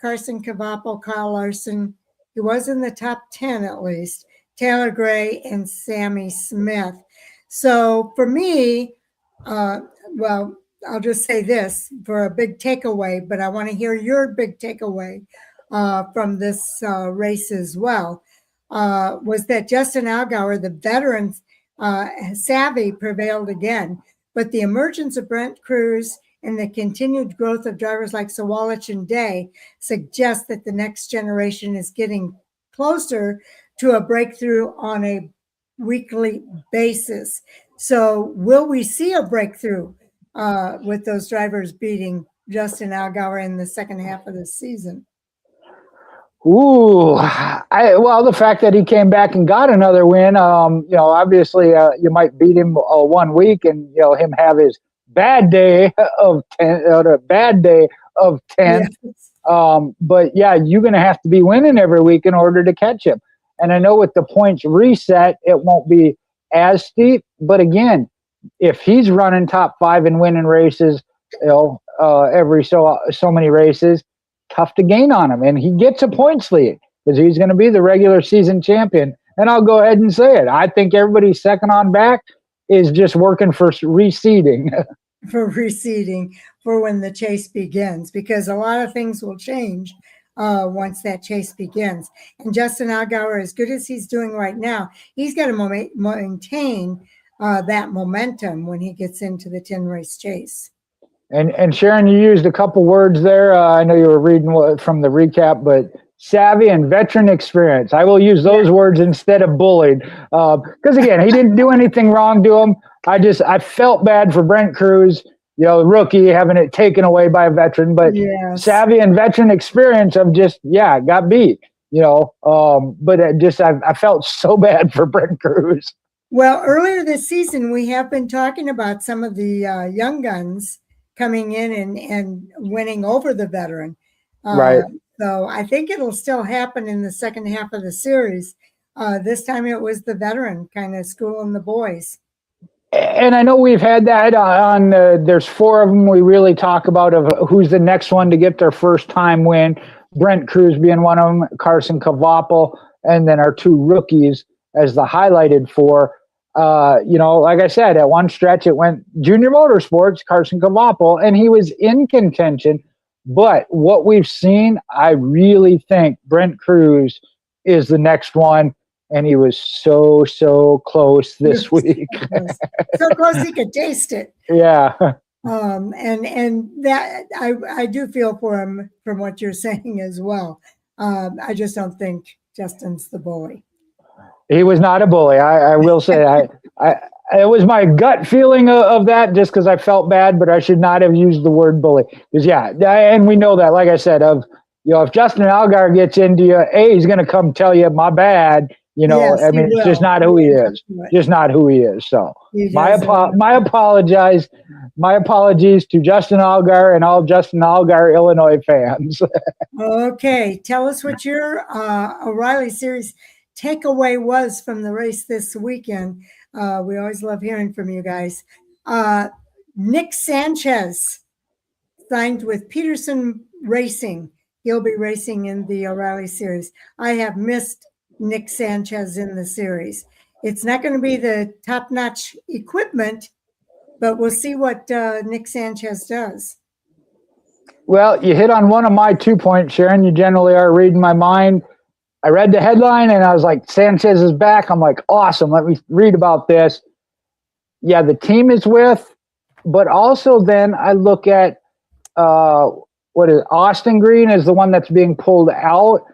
Carson Cavapo, Kyle Larson. He was in the top 10 at least. Taylor Gray and Sammy Smith. So for me, well, I'll just say this for a big takeaway, but I want to hear your big takeaway from this race as well, was that Justin Allgaier, the veteran savvy, prevailed again. But the emergence of Brent Cruz and the continued growth of drivers like Swalich and Day suggests that the next generation is getting closer to a breakthrough on a weekly basis. So will we see a breakthrough with those drivers beating Justin Allgaier in the second half of the season? Ooh, the fact that he came back and got another win, obviously you might beat him 1 week and, him have his bad day of 10, Yes. But yeah, you're going to have to be winning every week in order to catch him. And I know with the points reset, it won't be as steep. But again, if he's running top 5 and winning races, every so many races, tough to gain on him. And he gets a points lead because he's going to be the regular season champion. And I'll go ahead and say it. I think everybody's second on back is just working for reseeding. For reseeding for when the chase begins, because a lot of things will change once that chase begins. And Justin Allgaier, as good as he's doing right now, he's got to maintain that momentum when he gets into the 10-race chase. And Sharon, you used a couple words there. I know you were reading from the recap, but savvy and veteran experience. I will use those words instead of bullied. Because again, he didn't do anything wrong to him. I felt bad for Brent Cruz, rookie, having it taken away by a veteran, but savvy and veteran experience of got beat, but I felt so bad for Brent Cruz. Well, earlier this season, we have been talking about some of the young guns coming in and winning over the veteran. Right. So I think it'll still happen in the second half of the series. This time it was the veteran kind of schooling the boys. And I know we've had that on, there's 4 of them we really talk about of who's the next one to get their first time win. Brent Cruz being one of them, Carson Cavapel, and then our 2 rookies as the highlighted 4. Like I said, at one stretch it went Junior Motorsports, Carson Cavapel, and he was in contention. But what we've seen, I really think Brent Cruz is the next one. And he was so close this week. So close he could taste it. Yeah. And that I do feel for him from what you're saying as well. I just don't think Justin's the bully. He was not a bully. I will say it was my gut feeling of that just because I felt bad, but I should not have used the word bully. Because and we know that, like I said, if Justin Allgaier gets into you, he's going to come tell you my bad. It's just not who he is. Just not who he is. So my apologies to Justin Allgaier and all Justin Allgaier Illinois fans. Okay, tell us what your O'Reilly Series takeaway was from the race this weekend. We always love hearing from you guys. Nick Sanchez signed with Peterson Racing. He'll be racing in the O'Reilly Series. I have missed Nick Sanchez in the series. It's not going to be the top-notch equipment, but we'll see what Nick Sanchez does. Well, you hit on one of my 2 points, Sharon. You generally are reading my mind. I read the headline and I was like, Sanchez is back. I'm like, awesome. Let me read about this. Yeah, the team is with, but also then I look at Austin Green is the one that's being pulled out.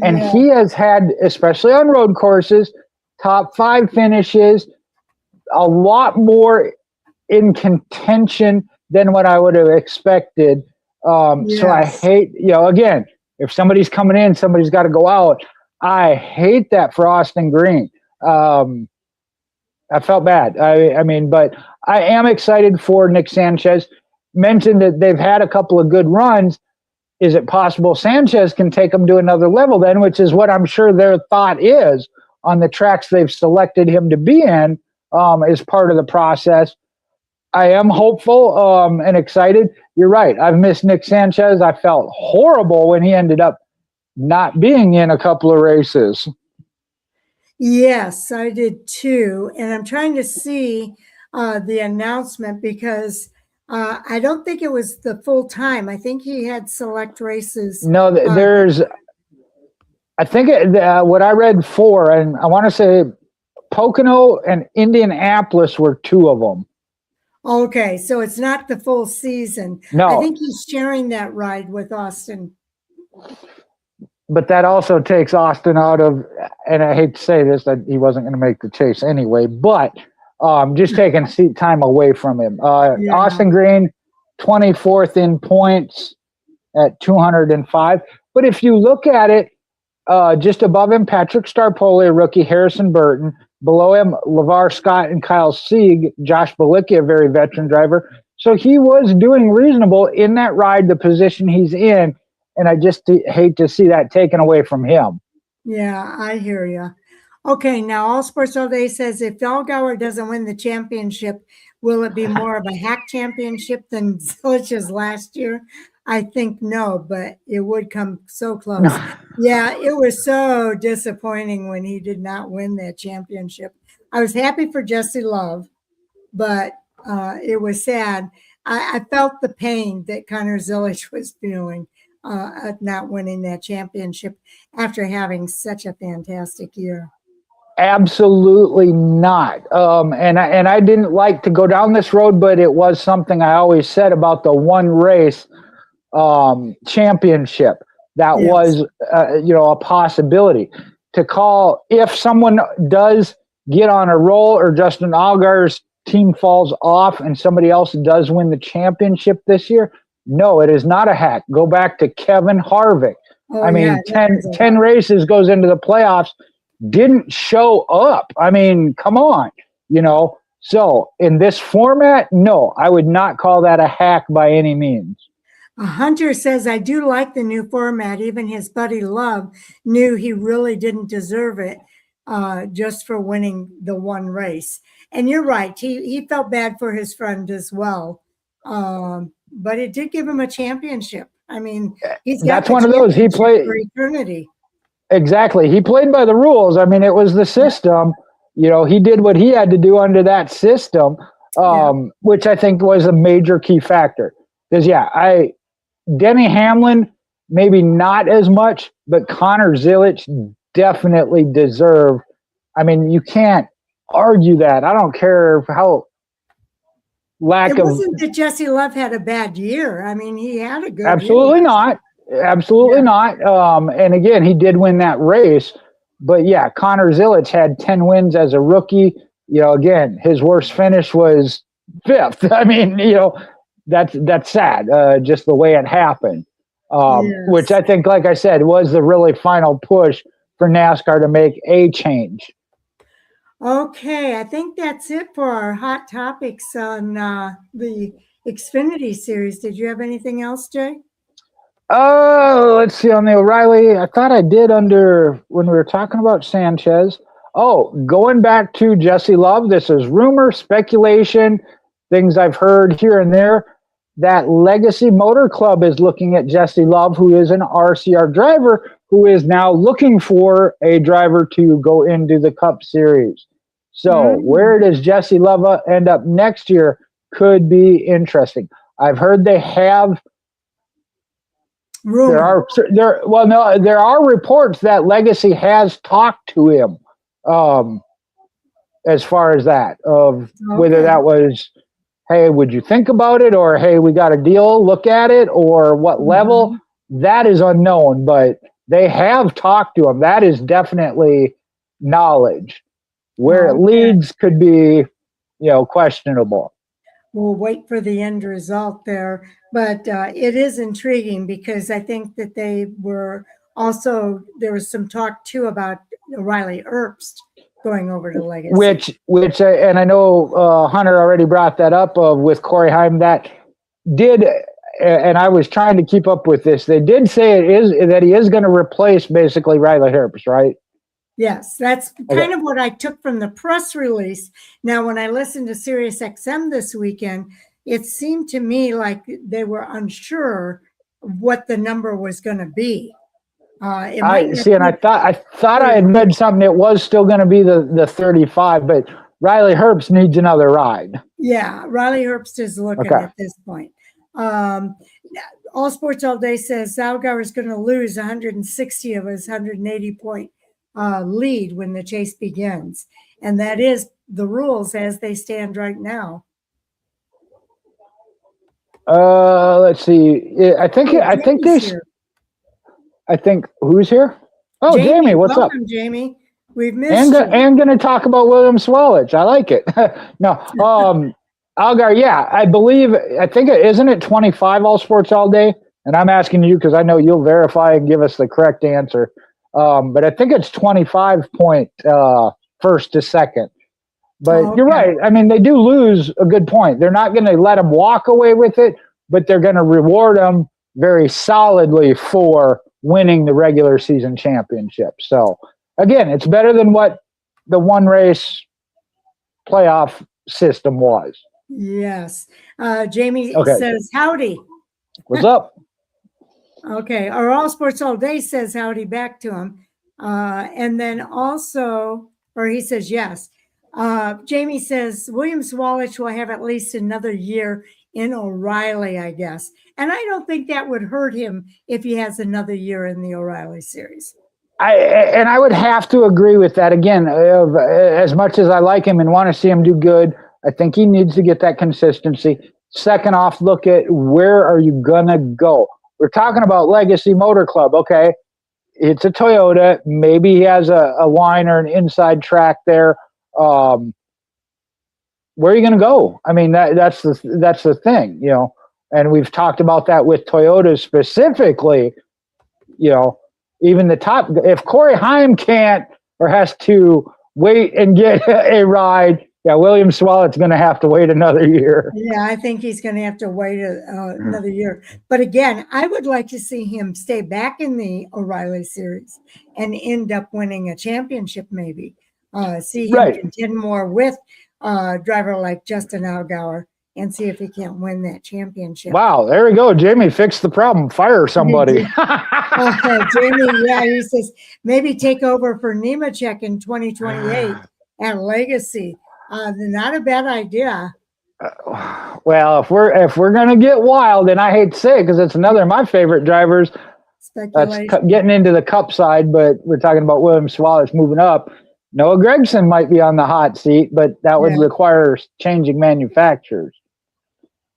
And he has had, especially on road courses, top 5 finishes, a lot more in contention than what I would have expected. So I hate, again, if somebody's coming in, somebody's got to go out. I hate that for Austin Green. I felt bad. But I am excited for Nick Sanchez. Mentioned that they've had a couple of good runs. Is it possible Sanchez can take them to another level then, which is what I'm sure their thought is on the tracks they've selected him to be in as part of the process. I am hopeful and excited. You're right. I've missed Nick Sanchez. I felt horrible when he ended up not being in a couple of races. Yes, I did too. And I'm trying to see the announcement because I don't think it was the full time. I think he had select races. No, I think what I read 4, and I want to say Pocono and Indianapolis were 2 of them. Okay, so it's not the full season. No. I think he's sharing that ride with Austin. But that also takes Austin out of, and I hate to say this, that he wasn't going to make the chase anyway, but just taking seat time away from him. Austin Green, 24th in points at 205. But if you look at it, just above him, Patrick Starpoli, rookie, Harrison Burton. Below him, LeVar Scott and Kyle Sieg. Josh Balicki, a very veteran driver. So he was doing reasonable in that ride, the position he's in. and I just hate to see that taken away from him. Yeah, I hear you. Okay, now All Sports All Day says if Allgaier doesn't win the championship, will it be more of a hack championship than Zilich's last year? I think no, but it would come so close. Yeah, it was so disappointing when he did not win that championship. I was happy for Jesse Love, but it was sad. I felt the pain that Connor Zilich was feeling at not winning that championship after having such a fantastic year. Absolutely not. And I didn't like to go down this road, but it was something I always said about the one race championship. That was, a possibility to call if someone does get on a roll or Justin Allgaier's team falls off and somebody else does win the championship this year. No, it is not a hack. Go back to Kevin Harvick. Oh, I mean, 10 races goes into the playoffs, didn't show up. I mean, come on, So in this format, no, I would not call that a hack by any means. Hunter says, I do like the new format. Even his buddy Love knew he really didn't deserve it just for winning the one race. And you're right. He felt bad for his friend as well. But it did give him a championship. I mean, that's one of those. He played for eternity. Exactly. He played by the rules. I mean, it was the system. He did what he had to do under that system, which I think was a major key factor. Because, Denny Hamlin, maybe not as much, but Connor Zilich definitely deserved. I mean, you can't argue that. I don't care how It wasn't that Jesse Love had a bad year. I mean, he had a good Absolutely year. not. Absolutely not. And again, he did win that race. But Connor Zilich had 10 wins as a rookie. Again, his worst finish was 5th. I mean, that's sad, just the way it happened. Which I think, like I said, was the really final push for NASCAR to make a change. Okay, I think that's it for our hot topics on the Xfinity series. Did you have anything else, Jay? Let's see on the O'Reilly. I thought I did when we were talking about Sanchez. Oh, going back to Jesse Love, this is rumor, speculation, things I've heard here and there. That Legacy Motor Club is looking at Jesse Love, who is an RCR driver, who is now looking for a driver to go into the Cup Series. So where does Jesse Love end up next year could be interesting. I've heard they have. There are reports that Legacy has talked to him, as far as that whether that was, hey, would you think about it, or hey, we got a deal, look at it, or what level, that is unknown. But they have talked to him. That is definitely knowledge. Where it leads could be, questionable. We'll wait for the end result there. But it is intriguing because I think that there was some talk too about Riley Herbst going over to Legacy. Which and I know Hunter already brought that up with Corey Heim, that did, and I was trying to keep up with this. They did say that he is going to replace basically Riley Herbst, right? Yes, that's kind of what I took from the press release. Now, when I listened to SiriusXM this weekend, it seemed to me like they were unsure what the number was going to be. I thought I had read something. It was still going to be the 35, but Riley Herbst needs another ride. Yeah, Riley Herbst is looking at this point. All Sports All Day says Allgaier is going to lose 160 of his 180-point lead when the chase begins, and that is the rules as they stand right now. Let's see. I think who's here? Oh, Jamie, what's up? Jamie. We've missed you. And going to talk about William Swallich. I like it. No, Allgaier. I think isn't it 25 All Sports All Day? And I'm asking you because I know you'll verify and give us the correct answer. But I think it's 25 point first to second. But you're right. I mean, they do lose a good point. They're not going to let them walk away with it, but they're going to reward them very solidly for winning the regular season championship. So again, it's better than what the one race playoff system was. Yes. Jamie Okay. says, howdy. What's up? Okay. Or All Sports All Day says howdy back to him. And then also, or he says yes. Jamie says, Williams Wallace will have at least another year in O'Reilly, I guess. And I don't think that would hurt him if he has another year in the O'Reilly series. I would have to agree with that. Again, as much as I like him and want to see him do good, I think he needs to get that consistency. Second off, look at where are you going to go? We're talking about Legacy Motor Club. Okay, it's a Toyota. Maybe he has a line or an inside track there. Where are you going to go? I mean, that's the thing, you know, and we've talked about that with Toyota specifically, you know, even the top, if Corey Heim can't or has to wait and get a ride, yeah, William Swallott's going to have to wait another year. Yeah, I think he's going to have to wait another year. But again, I would like to see him stay back in the O'Reilly series and end up winning a championship maybe. See him contend more with a driver like Justin Allgaier and see if he can't win that championship. Wow, there we go. Jamie fixed the problem. Fire somebody. Jamie, yeah, he says maybe take over for Nemechek in 2028 at Legacy. Not a bad idea. Well, if we're gonna get wild, and I hate to say it because it's another of my favorite drivers, that's getting into the Cup side, but we're talking about William Wallace moving up. Noah Gragson might be on the hot seat, but that would require changing manufacturers.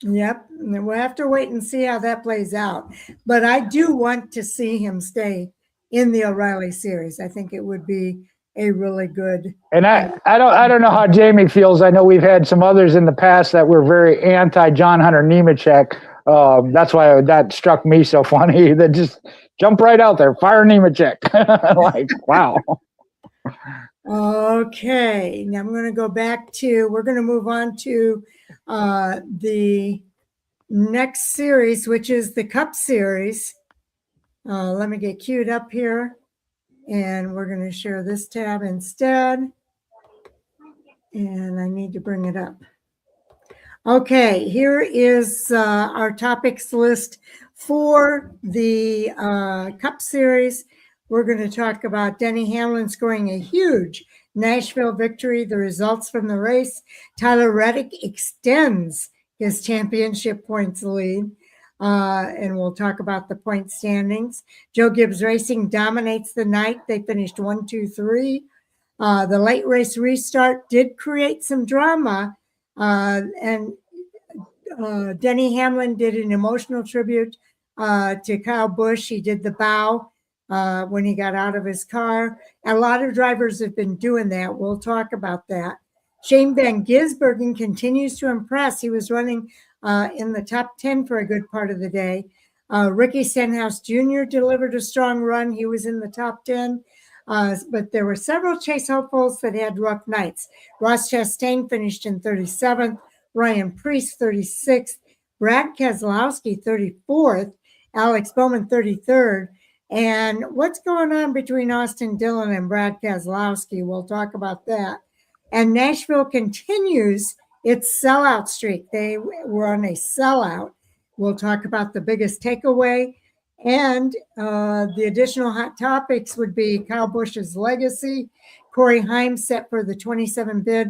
Yep, we'll have to wait and see how that plays out. But I do want to see him stay in the O'Reilly series. I think it would be a really good. And I don't know how Jamie feels. I know we've had some others in the past that were very anti John Hunter Nemechek. That's why that struck me so funny. That just jump right out there, fire Nemechek. Like, wow. Okay, now I'm going to go back to. We're going to move on to the next series, which is the Cup Series. Let me get queued up here, and we're going to share this tab instead. And I need to bring it up. Okay, here is our topics list for the Cup Series. We're going to talk about Denny Hamlin scoring a huge Nashville victory, the results from the race. Tyler Reddick extends his championship points lead, and we'll talk about the point standings. Joe Gibbs Racing dominates the night. They finished 1, 2, 3. The late race restart did create some drama, and Denny Hamlin did an emotional tribute to Kyle Busch. He did the bow when he got out of his car. A lot of drivers have been doing that. We'll talk about that. Shane Van Gisbergen continues to impress. He was running in the top 10 for a good part of the day. Ricky Stenhouse Jr. delivered a strong run. He was in the top 10. But there were several chase hopefuls that had rough nights. Ross Chastain finished in 37th. Ryan Preece, 36th. Brad Keselowski, 34th. Alex Bowman, 33rd. And what's going on between Austin Dillon and Brad Keselowski? We'll talk about that. And Nashville continues its sellout streak. They were on a sellout. We'll talk about the biggest takeaway. And the additional hot topics would be Kyle Busch's legacy, Corey Heim set for the 27 bid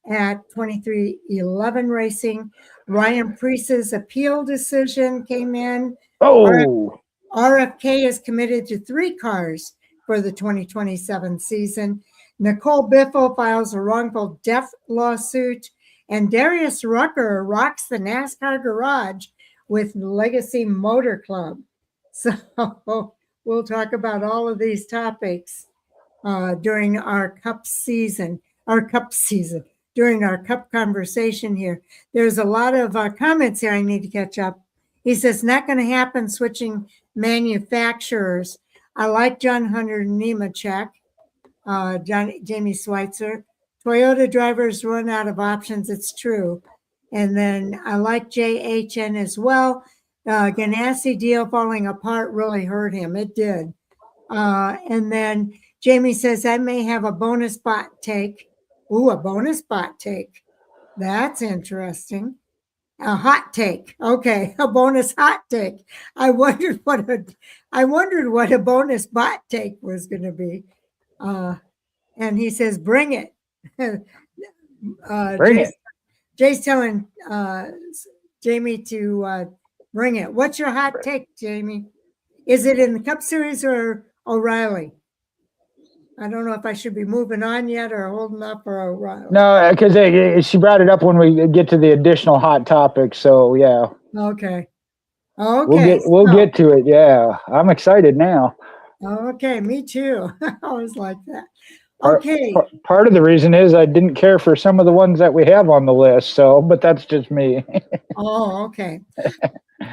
at 2311 Racing, Ryan Preece's appeal decision came in. Oh, RFK is committed to 3 cars for the 2027 season. Nicole Biffle files a wrongful death lawsuit, and Darius Rucker rocks the NASCAR garage with Legacy Motor Club. So we'll talk about all of these topics during our Cup conversation here. There's a lot of comments here I need to catch up. He says, not going to happen switching manufacturers. I like John Hunter Nemechek, Jamie Schweitzer. Toyota drivers run out of options. It's true. And then I like JHN as well. Ganassi deal falling apart really hurt him. It did. And then Jamie says, I may have a bonus bot take. Ooh, a bonus bot take. That's interesting. A hot take. Okay, a bonus hot take. I wondered what a bonus bot take was going to be. And he says, bring it. Bring it. Jay's telling Jamie to bring it. What's your hot take, Jamie? Is it in the Cup Series or O'Reilly? I don't know if I should be moving on yet or holding up for O'Reilly. No, because she brought it up when we get to the additional hot topics. So yeah. Okay. Okay. We'll get to it. Yeah, I'm excited now. Okay, me too. I always like that. Part- Okay. Part of the reason is I didn't care for some of the ones that we have on the list. So, but that's just me. Oh, okay.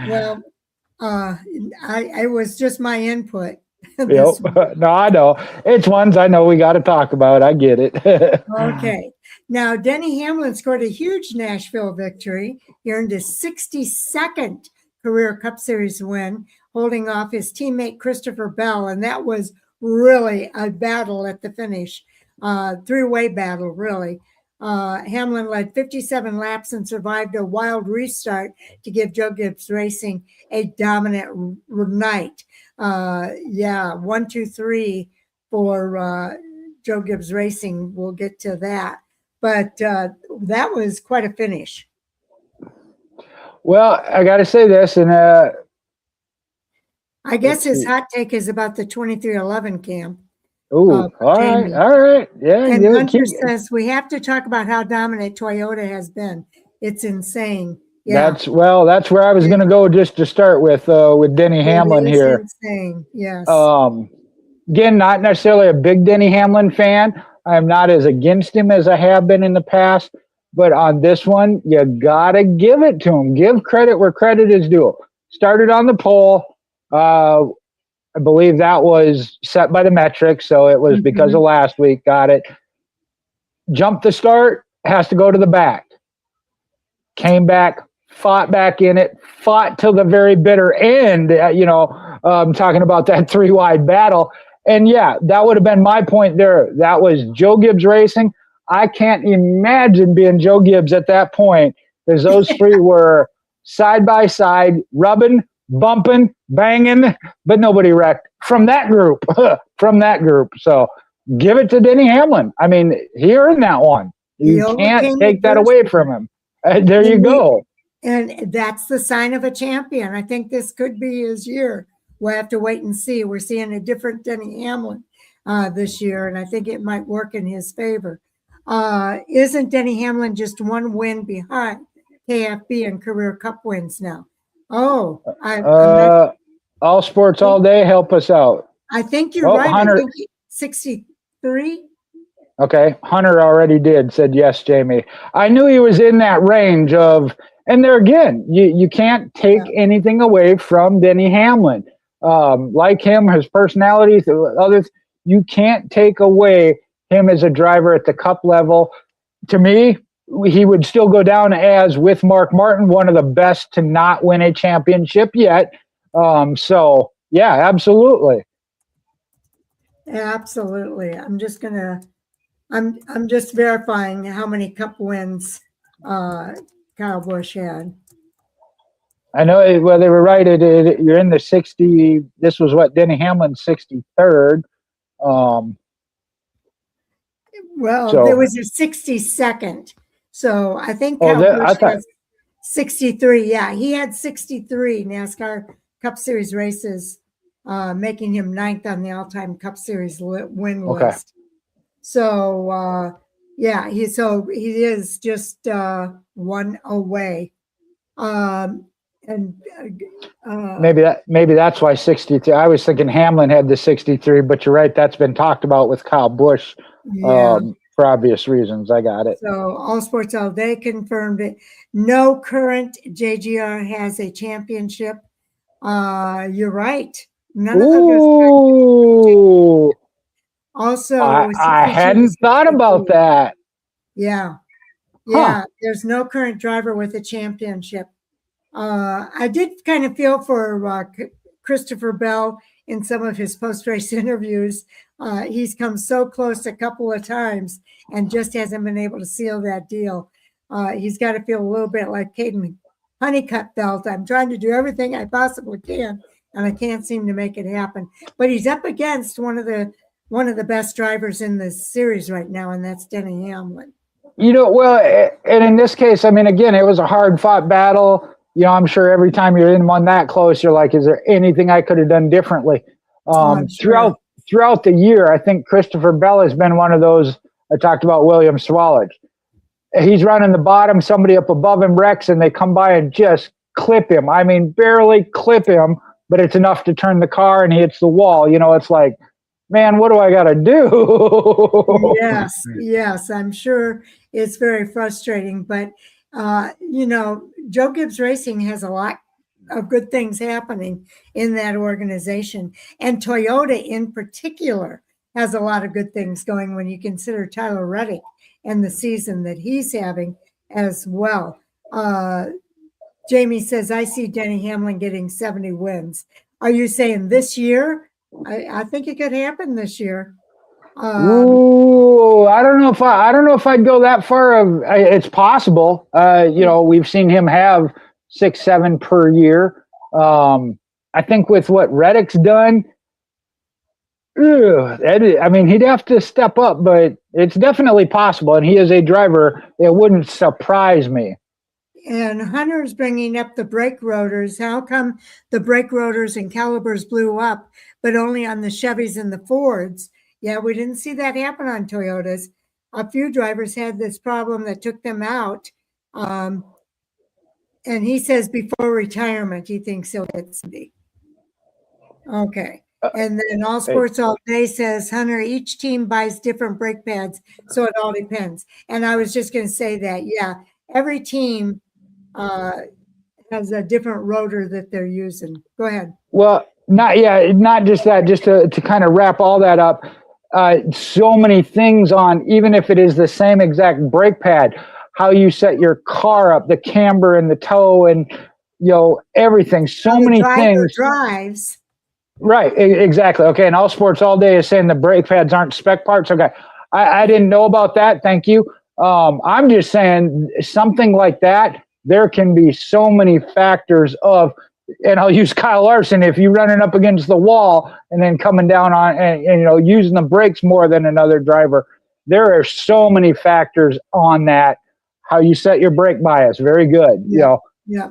Well, it was just my input. Yep. No, I know. It's ones I know we got to talk about. I get it. Okay. Now, Denny Hamlin scored a huge Nashville victory. He earned his 62nd career Cup Series win, holding off his teammate Christopher Bell. And that was really a battle at the finish, three-way battle, really. Hamlin led 57 laps and survived a wild restart to give Joe Gibbs Racing a dominant night. 1, 2, 3 for Joe Gibbs Racing. We'll get to that. But that was quite a finish. Well, I got to say this, and I guess his hot take is about the 2311 camp. All right. Yeah. And Hunter says we have to talk about how dominant Toyota has been. It's insane. Yeah. That's where I was going to go just to start with Denny Hamlin here. Insane. Yes. Again, not necessarily a big Denny Hamlin fan. I'm not as against him as I have been in the past, but on this one, you gotta give it to him. Give credit where credit is due. Started on the pole. I believe that was set by the metrics, so it was because of last week. Got it. Jumped the start, has to go to the back. Came back, fought back in it, fought till the very bitter end. I'm talking about that three-wide battle. And yeah, that would have been my point there. That was Joe Gibbs Racing. I can't imagine being Joe Gibbs at that point, because those three were side by side, rubbing, bumping, banging, but nobody wrecked from that group. So give it to Denny Hamlin. I mean, he earned that one. You can't take that away from him. There you go. And that's the sign of a champion. I think this could be his year. We'll have to wait and see. We're seeing a different Denny Hamlin this year, and I think it might work in his favor. Isn't Denny Hamlin just one win behind KFB in career Cup wins now? Oh, All Sports All Day, help us out. I think you're right. Hunter, I think 63. Okay, Hunter already said yes, Jamie. I knew he was in that range of, and there again, you can't take anything away from Denny Hamlin. Like him, his personality, others, you can't take away him as a driver at the Cup level. To me, he would still go down as, with Mark Martin, one of the best to not win a championship yet. So yeah, absolutely. Absolutely. I'm just verifying how many Cup wins Kyle Busch had. I know. Well, they were right. You're in the 60. This was what Denny Hamlin's 63rd. There was a 62nd. So I think Kyle Busch has 63. Yeah, he had 63 NASCAR Cup Series races, making him 9th on the all-time Cup Series win list. So he is just one away. Maybe that's why 63. I was thinking Hamlin had the 63, but you're right. That's been talked about with Kyle Busch for obvious reasons. I got it. So All Sports All Day confirmed it. No current JGR has a championship. You're right. None of them. Also, I hadn't thought about that. Yeah. Huh. There's no current driver with a championship. I did kind of feel for Christopher Bell in some of his post-race interviews. He's come so close a couple of times and just hasn't been able to seal that deal. He's got to feel a little bit like Caden Honeycutt felt. I'm trying to do everything I possibly can, and I can't seem to make it happen. But he's up against one of the best drivers in this series right now, and that's Denny Hamlin. Well, and in this case, I mean, again, it was a hard-fought battle. I'm sure every time you're in one that close, you're like, is there anything I could have done differently? Sure. Throughout the year, I think Christopher Bell has been one of those. I talked about William Swallage. He's running the bottom, somebody up above him wrecks, and they come by and just clip him. I mean, barely clip him, but it's enough to turn the car and he hits the wall. It's like, man, what do I got to do? Yes, I'm sure it's very frustrating, but Joe Gibbs Racing has a lot of good things happening in that organization, and Toyota in particular has a lot of good things going when you consider Tyler Reddick and the season that he's having as well. Jamie says, I see Denny Hamlin getting 70 wins. Are you saying this year? I think it could happen this year. I don't know if I'd go that far. It's possible. We've seen him have 6, 7 per year. I think with what Reddick's done, he'd have to step up, but it's definitely possible. And he is a driver. It wouldn't surprise me. And Hunter's bringing up the brake rotors. How come the brake rotors and calipers blew up, but only on the Chevys and the Fords? Yeah, we didn't see that happen on Toyotas. A few drivers had this problem that took them out. And he says before retirement, he thinks he'll get 70. Okay. And then All Sports All Day says, Hunter, each team buys different brake pads, so it all depends. And I was just going to say that, yeah, every team has a different rotor that they're using. Go ahead. Well, not just that, just to kind of wrap all that up. So many things on, even if it is the same exact brake pad, how you set your car up, the camber and the toe and, everything. So many things. Drives. Right. Exactly. Okay. And All Sports All Day is saying the brake pads aren't spec parts. Okay. I didn't know about that. Thank you. I'm just saying something like that. There can be so many factors of, and I'll use Kyle Larson. If you're running up against the wall and then coming down on and using the brakes more than another driver, there are so many factors on that. How you set your brake bias, very good. Yeah.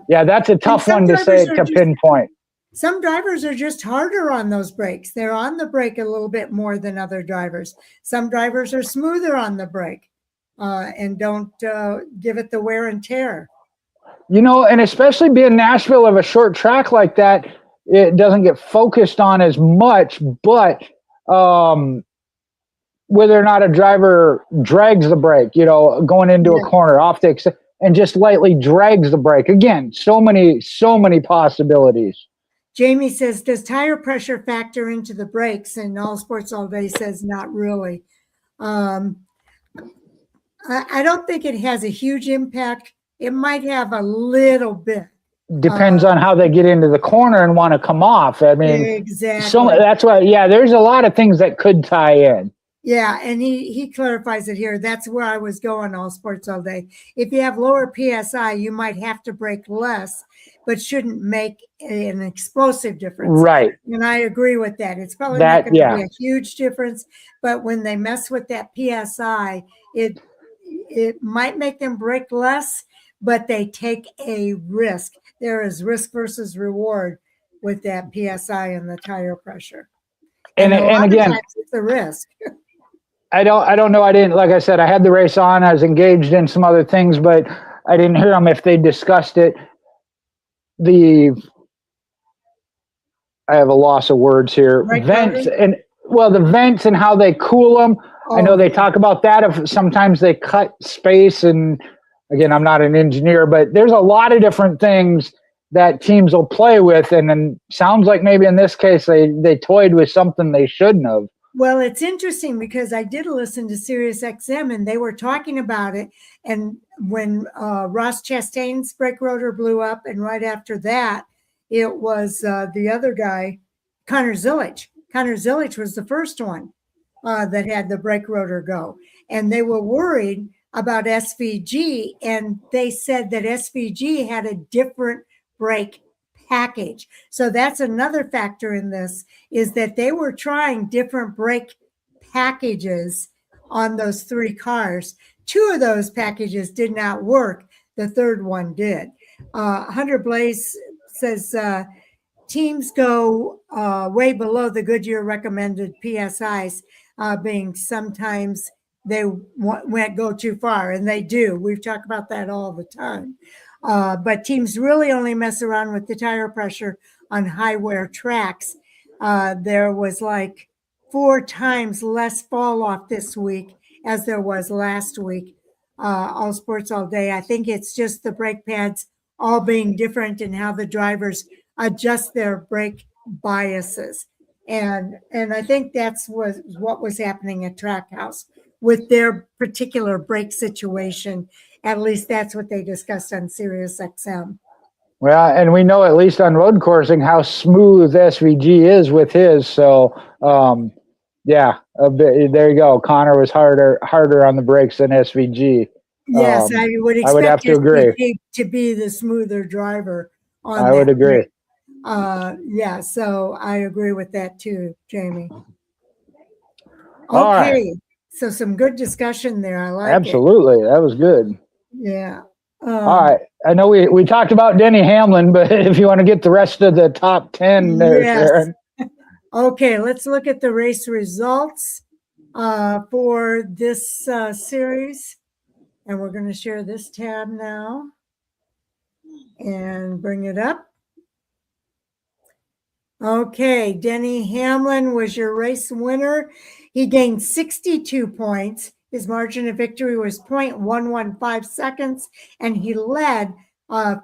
That's a tough one to pinpoint. Some drivers are just harder on those brakes. They're on the brake a little bit more than other drivers. Some drivers are smoother on the brake and don't give it the wear and tear. And especially being Nashville of a short track like that, it doesn't get focused on as much, but whether or not a driver drags the brake, going into a corner, optics, and just lightly drags the brake. Again, so many possibilities. Jamie says, does tire pressure factor into the brakes? And All Sports All Day says not really. I don't think it has a huge impact. It might have a little bit. Depends on how they get into the corner and want to come off. I mean, exactly. So that's why, there's a lot of things that could tie in. Yeah, and he clarifies it here. That's where I was going, All Sports All Day. If you have lower PSI, you might have to brake less, but shouldn't make an explosive difference. Right. And I agree with that. It's probably not going to be a huge difference, but when they mess with that PSI, it might make them brake less, but they take a risk. There is risk versus reward with that PSI and the tire pressure. And again, it's a risk. I don't know. I didn't, like I said, I had the race on. I was engaged in some other things, but I didn't hear them if they discussed it. I have a loss of words here. Right, vents the vents and how they cool them. I know they talk about that. If sometimes they cut space, and again, I'm not an engineer, but there's a lot of different things that teams will play with, and then sounds like maybe in this case they toyed with something they shouldn't have. Well, it's interesting because I did listen to Sirius XM and they were talking about it. And when Ross Chastain's brake rotor blew up, and right after that, it was the other guy, Connor Zilic. Connor Zilic was the first one that had the brake rotor go. And they were worried about SVG, and they said that SVG had a different brake package. So that's another factor in this, is that they were trying different brake packages on those three cars. Two of those packages did not work. The third one did. Hunter Blaze says teams go way below the Goodyear recommended PSIs, being sometimes they go too far, and they do. We've talked about that all the time. But teams really only mess around with the tire pressure on high wear tracks. There was like 4 times less fall off this week as there was last week. All sports all day. I think it's just the brake pads all being different and how the drivers adjust their brake biases. And I think that's what was happening at Trackhouse with their particular brake situation. At least that's what they discussed on Sirius XM. Well, and we know at least on road coursing how smooth SVG is with his. So, yeah, there you go. Connor was harder on the brakes than SVG. Yes, I would expect I would have to agree to be the smoother driver. I would agree. Yeah, so I agree with that too, Jamie. All Okay, right. So some good discussion there. I like Absolutely. That was good. Yeah. All right. I know we talked about Denny Hamlin, but if you want to get the rest of the top 10 there, yes. Sharon. Okay, let's look at the race results for this series. And we're going to share this tab now and bring it up. Okay, Denny Hamlin was your race winner. He gained 62 points. His margin of victory was 0.115 seconds, and he led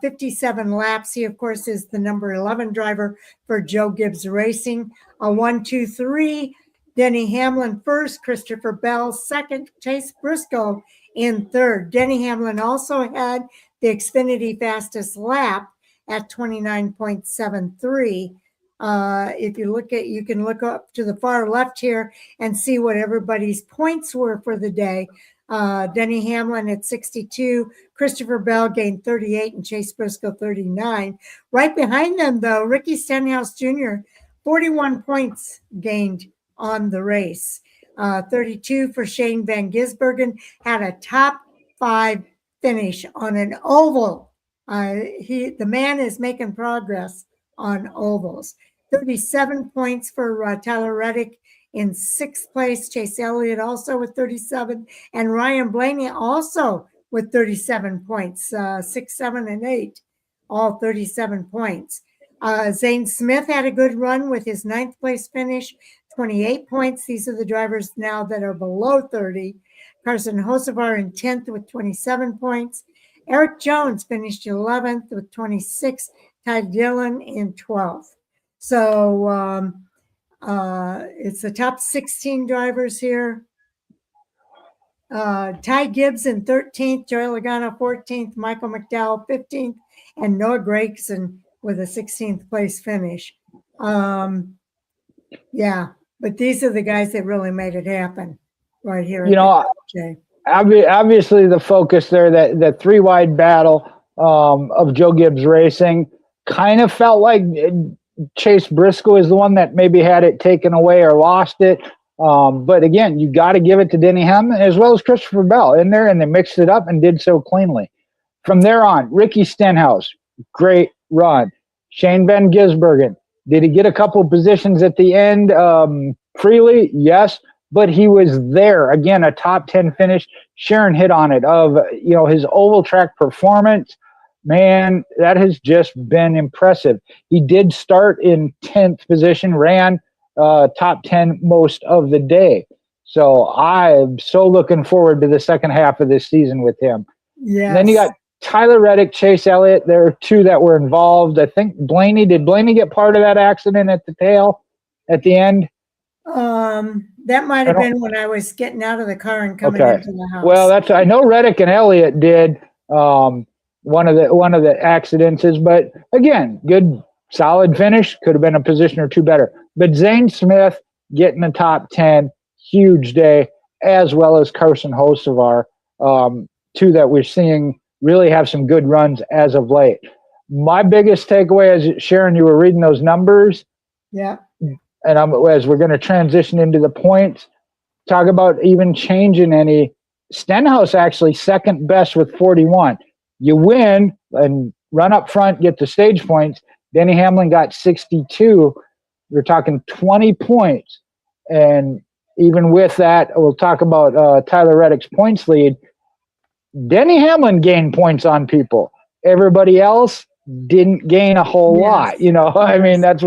57 laps. He, of course, is the number 11 driver for Joe Gibbs Racing. 1, 2, 3. Denny Hamlin first, Christopher Bell second, Chase Briscoe in third. Denny Hamlin also had the Xfinity fastest lap at 29.73. If you look at, you can look up to the far left here and see what everybody's points were for the day. Denny Hamlin at 62, Christopher Bell gained 38, and Chase Briscoe 39. Right behind them, though, Ricky Stenhouse Jr., 41 points gained on the race. 32 for Shane Van Gisbergen, had a top 5 finish on an oval. The man is making progress on ovals. 37 points for Tyler Reddick in 6th place. Chase Elliott also with 37, and Ryan Blaney also with 37 points. 6, 7, and 8, all 37 points. Zane Smith had a good run with his 9th place finish, 28 points. These are the drivers now that are below 30. Carson Hocevar in 10th with 27 points. Eric Jones finished 11th with 26. Ty Dillon in 12th. So it's the top 16 drivers here. Ty Gibbs in 13th, Joey Logano 14th, Michael McDowell 15th, and Noah Gragson with a 16th place finish. Yeah, but these are the guys that really made it happen right here. Obviously the focus there, that 3-wide battle of Joe Gibbs Racing, kind of felt like Chase Briscoe is the one that maybe had it taken away or lost it. But again, you got to give it to Denny Hamlin as well as Christopher Bell in there, and they mixed it up and did so cleanly. From there on, Ricky Stenhouse, great run. Shane Van Gisbergen, did he get a couple positions at the end freely? Yes, but he was there. Again, a top 10 finish. Sharon hit on it of, his oval track performance. Man, that has just been impressive. He did start in 10th position, ran top 10 most of the day. So I'm so looking forward to the second half of this season with him. Yeah. Then you got Tyler Reddick, Chase Elliott. There are 2 that were involved. I think did Blaney get part of that accident at the tail at the end? That might have been when I was getting out of the car and coming into the house. Well, I know Reddick and Elliott did one of the accidents, but again, good solid finish. Could have been a position or two better. But Zane Smith getting the top 10, huge day, as well as Carson Hocevar, two that we're seeing really have some good runs as of late. My biggest takeaway, as Sharon, you were reading those numbers. Yeah. And as we're going to transition into the points, talk about even changing any. Stenhouse actually second best with 41. You win and run up front, get the stage points. Denny Hamlin got 62. You're talking 20 points. And even with that, we'll talk about Tyler Reddick's points lead. Denny Hamlin gained points on people. Everybody else didn't gain a whole lot. I mean, that's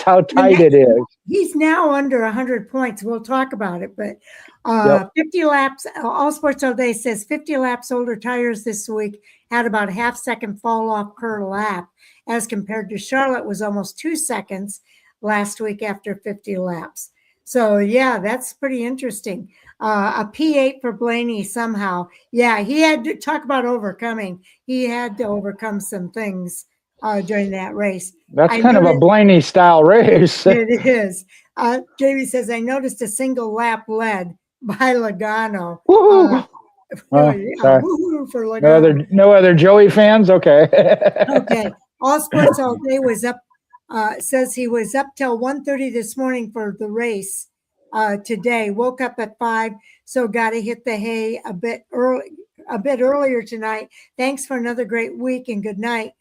how tight it is. He's now under 100 points. We'll talk about it, but 50 laps, All Sports All Day says 50 laps older tires this week had about a half-second fall off per lap as compared to Charlotte was almost 2 seconds last week after 50 laps. So, yeah, that's pretty interesting. A P8 for Blaney somehow. Yeah, he had to talk about overcoming. He had to overcome some things during that race. That's kind of a Blaney-style race. It is. Jamie says, I noticed a single lap led by Logano. Woohoo! Woohoo for Logano. No other Joey fans? Okay. Okay. All Sports All Day was up. Says he was up till 1:30 this morning for the race today. Woke up at 5, so got to hit the hay a bit earlier tonight. Thanks for another great week and good night.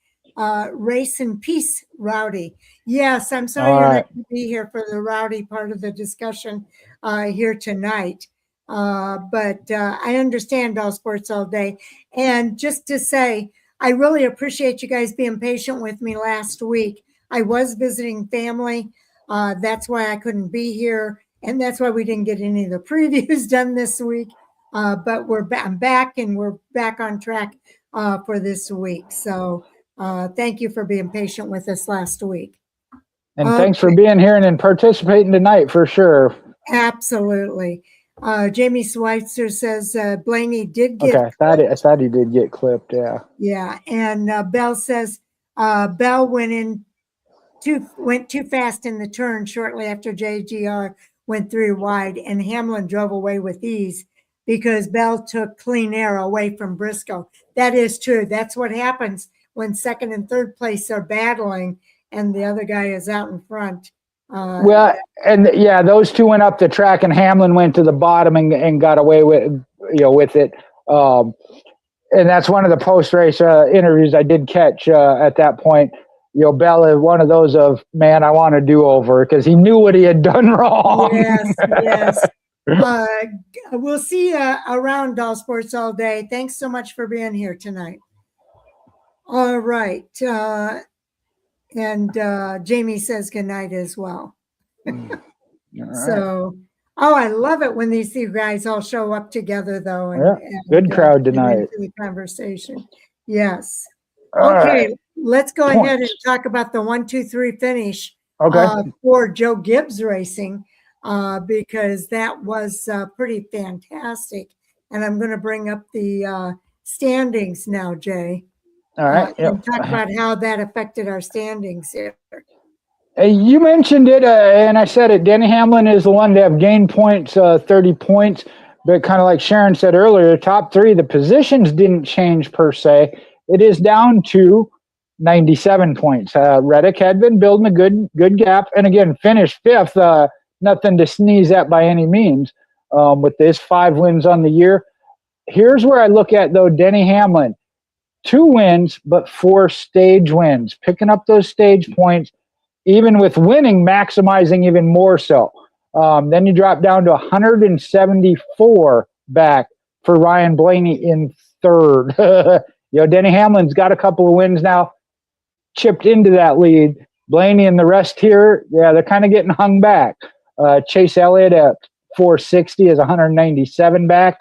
Race and peace, Rowdy. Yes, I'm sorry you're not going to be here for the Rowdy part of the discussion here tonight. But I understand All Sports All Day. And just to say, I really appreciate you guys being patient with me last week. I was visiting family. That's why I couldn't be here. And that's why we didn't get any of the previews done this week. But I'm back and we're back on track for this week. So thank you for being patient with us last week. And thanks for being here and participating tonight for sure. Absolutely. Jamie Schweitzer says Blaney did get I thought he did get clipped, yeah. Yeah, and Bell says Bell went too fast in the turn shortly after JGR went through wide, and Hamlin drove away with ease because Bell took clean air away from Briscoe. That is true. That's what happens when second and third place are battling and the other guy is out in front. Those two went up the track and Hamlin went to the bottom and got away with it. And that's one of the post-race interviews I did catch at that point. Bell is one of those of, man, I want to do over because he knew what he had done wrong. Yes. We'll see you around All Sports All Day. Thanks so much for being here tonight. All right. And Jamie says good night as well. Right. So, I love it when these two guys all show up together, though. And good crowd tonight. The conversation. Yes. Okay, let's go ahead and talk about the 1, 2, 3 finish for Joe Gibbs Racing because that was pretty fantastic. And I'm going to bring up the standings now, Jay. All right. And talk about how that affected our standings here. You mentioned it, and I said it. Denny Hamlin is the one to have gained points, 30 points. But kind of like Sharon said earlier, top three, the positions didn't change per se. It is down to 97 points. Reddick had been building a good gap, and again, finished fifth. Nothing to sneeze at by any means with his 5 wins on the year. Here's where I look at, though, Denny Hamlin. 2 wins, but 4 stage wins. Picking up those stage points, even with winning, maximizing even more so. Then you drop down to 174 back for Ryan Blaney in third. Denny Hamlin's got a couple of wins now, chipped into that lead. Blaney and the rest here, they're kind of getting hung back. Chase Elliott at 460 is 197 back.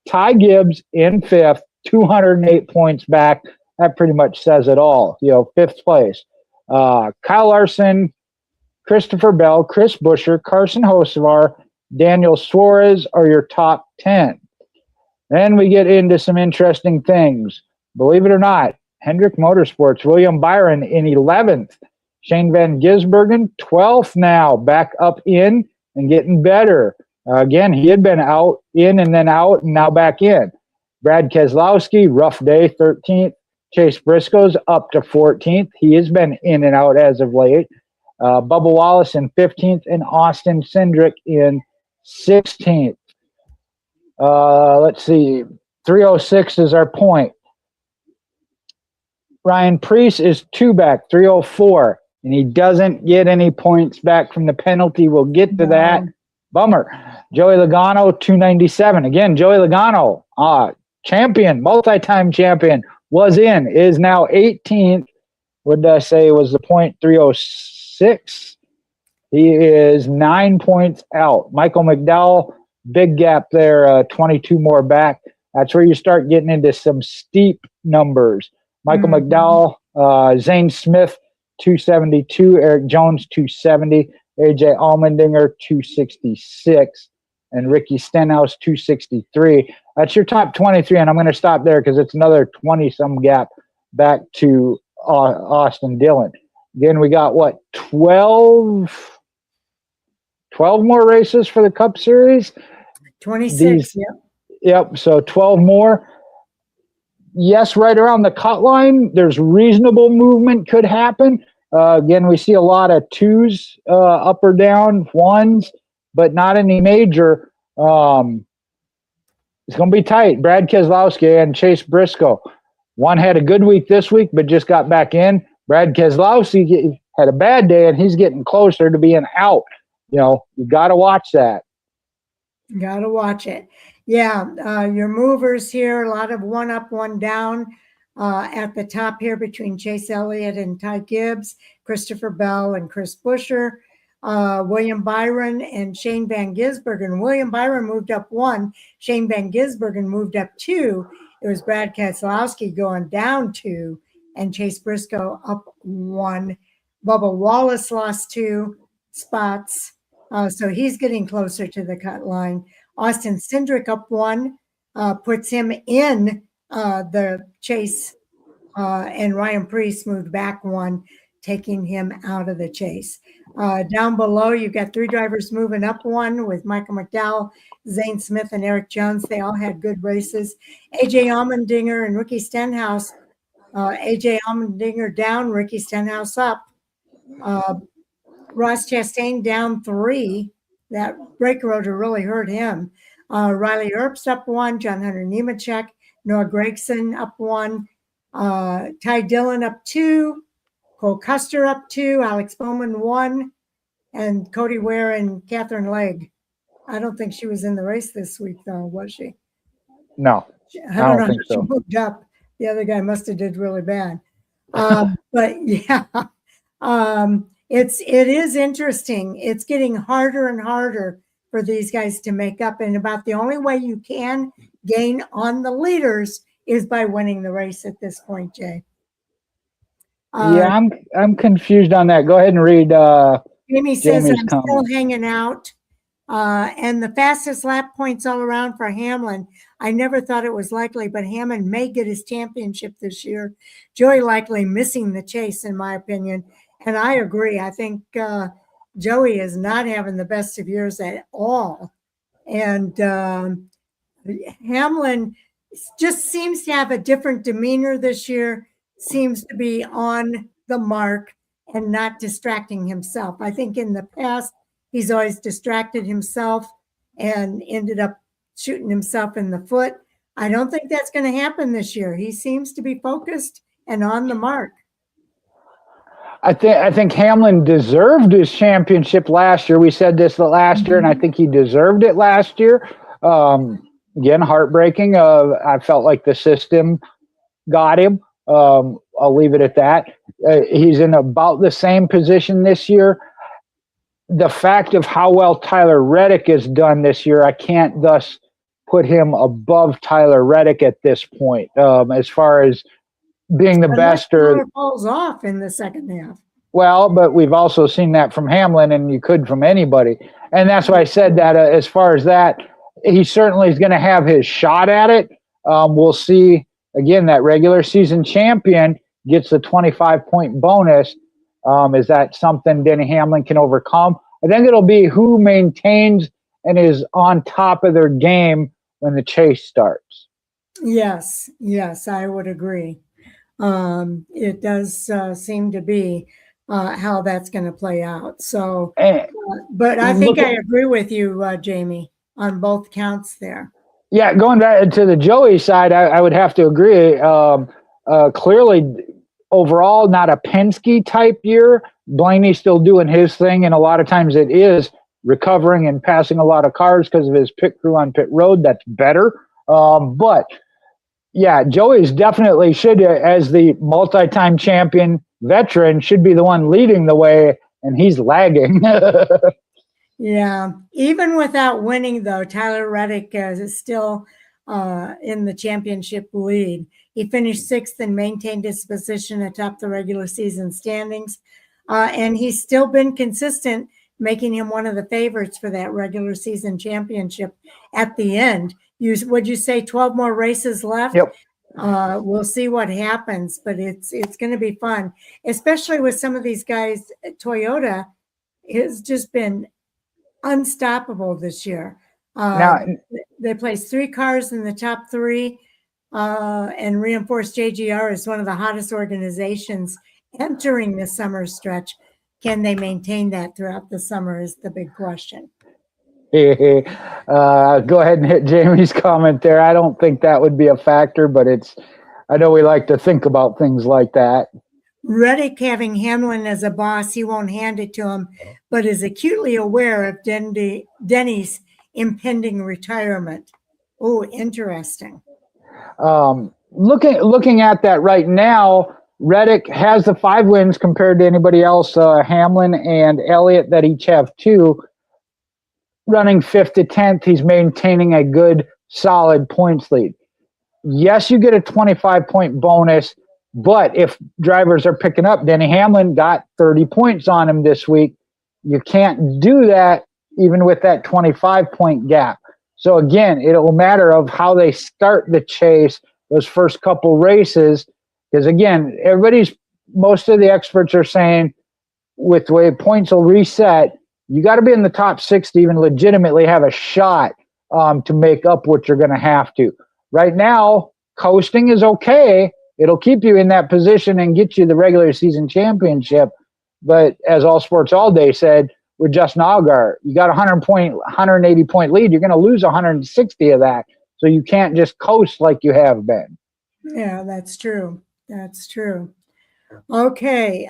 Ty Gibbs in fifth, 208 points back. That pretty much says it all. 5th place. Kyle Larson, Christopher Bell, Chris Buescher, Carson Hocevar, Daniel Suarez are your top 10. Then we get into some interesting things. Believe it or not, Hendrick Motorsports, William Byron in 11th. Shane Van Gisbergen, 12th now, back up in and getting better. Again, he had been out, in, and then out, and now back in. Brad Keselowski, rough day, 13th. Chase Briscoe's up to 14th. He has been in and out as of late. Bubba Wallace in 15th, and Austin Cindric in 16th. Let's see. 306 is our point. Ryan Preece is 2 back, 304, and he doesn't get any points back from the penalty. We'll get to that. Bummer. Joey Logano, 297. Again, Joey Logano, champion, multi-time champion, is now 18th. What did I say was the point? 306. He is 9 points out. Michael McDowell, big gap there, 22 more back. That's where you start getting into some steep numbers. Michael McDowell, Zane Smith, 272. Eric Jones, 270. AJ Allmendinger, 266. And Ricky Stenhouse, 263. That's your top 23, and I'm going to stop there because it's another 20-some gap back to Austin Dillon. Again, we got, 12 more races for the Cup Series? 26, yep. Yep, so 12 more. Yes, right around the cut line, there's reasonable movement could happen. Again, we see a lot of 2s up or down, 1s, but not any major. It's going to be tight. Brad Keselowski and Chase Briscoe. One had a good week this week, but just got back in. Brad Keselowski had a bad day, and he's getting closer to being out. You got to watch that. Got to watch it. Yeah, your movers here, a lot of one up, one down at the top here between Chase Elliott and Ty Gibbs, Christopher Bell and Chris Buescher, William Byron and Shane Van Gisbergen. William Byron moved up 1. Shane Van Gisbergen moved up 2. It was Brad Keselowski going down 2 and Chase Briscoe up 1. Bubba Wallace lost 2 spots. So he's getting closer to the cut line. Austin Cindric up 1, puts him in the chase, and Ryan Preece moved back 1, taking him out of the chase. Down below, you've got 3 drivers moving up 1 with Michael McDowell, Zane Smith, and Eric Jones. They all had good races. AJ Allmendinger and Ricky Stenhouse. AJ Allmendinger down, Ricky Stenhouse up. Ross Chastain down 3. That brake rotor really hurt him. Riley Earps up 1. John Hunter Nemechek. Noah Gragson up 1. Ty Dillon up 2. Cole Custer up 2. Alex Bowman 1. And Cody Ware and Catherine Legg. I don't think she was in the race this week, though, was she? No. I don't know think how so. she moved up. The other guy must have did really bad. But yeah. It is interesting. It's getting harder and harder for these guys to make up. And about the only way you can gain on the leaders is by winning the race at this point, Jay. Yeah, I'm confused on that. Go ahead and read. Jamie says, Jamie's I'm comment. still hanging out. And the fastest lap points all around for Hamlin. I never thought it was likely, but Hamlin may get his championship this year. Joey likely missing the chase, in my opinion. And I agree. I think Joey is not having the best of years at all. And Hamlin just seems to have a different demeanor this year, seems to be on the mark and not distracting himself. I think in the past, he's always distracted himself and ended up shooting himself in the foot. I don't think that's going to happen this year. He seems to be focused and on the mark. I think Hamlin deserved his championship last year. We said this last year, and I think he deserved it last year. Again, heartbreaking. I felt like the system got him. I'll leave it at that. He's in about the same position this year. The fact of how well Tyler Reddick has done this year, I can't thus put him above Tyler Reddick at this point, as far as being the best. Or falls off in the second half. Well, but we've also seen that from Hamlin, and you could from anybody. And that's why I said that as far as that, he certainly is going to have his shot at it. We'll see, again, that regular season champion gets a 25-point bonus. Is that something Denny Hamlin can overcome? I think it'll be who maintains and is on top of their game when the chase starts. Yes, I would agree. It does seem to be how that's going to play out. So, but I think I agree with you, Jamie, on both counts there. Yeah, going back to the Joey side, I would have to agree. Clearly, overall, not a Penske type year. Blaney's still doing his thing, and a lot of times it is recovering and passing a lot of cars because of his pit crew on pit road. That's better. But yeah, Joey's definitely should, as the multi-time champion veteran, should be the one leading the way, and he's lagging. Yeah, even without winning, though, Tyler Reddick is still in the championship lead. He finished 6th and maintained his position atop the regular season standings. And he's still been consistent, making him one of the favorites for that regular season championship at the end. Would you say 12 more races left? Yep. We'll see what happens, but it's going to be fun, especially with some of these guys. Toyota has just been unstoppable this year. They placed 3 cars in the top 3, and Reinforced JGR is one of the hottest organizations entering the summer stretch. Can they maintain that throughout the summer is the big question. Go ahead and hit Jamie's comment there. I don't think that would be a factor, but I know we like to think about things like that. Reddick, having Hamlin as a boss, he won't hand it to him, but is acutely aware of Denny's impending retirement. Oh, interesting. Looking at that right now, Reddick has the 5 wins compared to anybody else. Hamlin and Elliott that each have 2. Running 5th to 10th, he's maintaining a good, solid points lead. Yes, you get a 25-point bonus, but if drivers are picking up, Denny Hamlin got 30 points on him this week. You can't do that even with that 25-point gap. So again, it will matter of how they start the chase, those first couple races, because again, most of the experts are saying with the way points will reset, you got to be in the top 6 to even legitimately have a shot to make up what you're going to have to. Right now, coasting is okay. It'll keep you in that position and get you the regular season championship. But as All Sports All Day said, with Justin Allgaier, you got a 180-point lead. You're going to lose 160 of that. So you can't just coast like you have been. Yeah, that's true. Okay.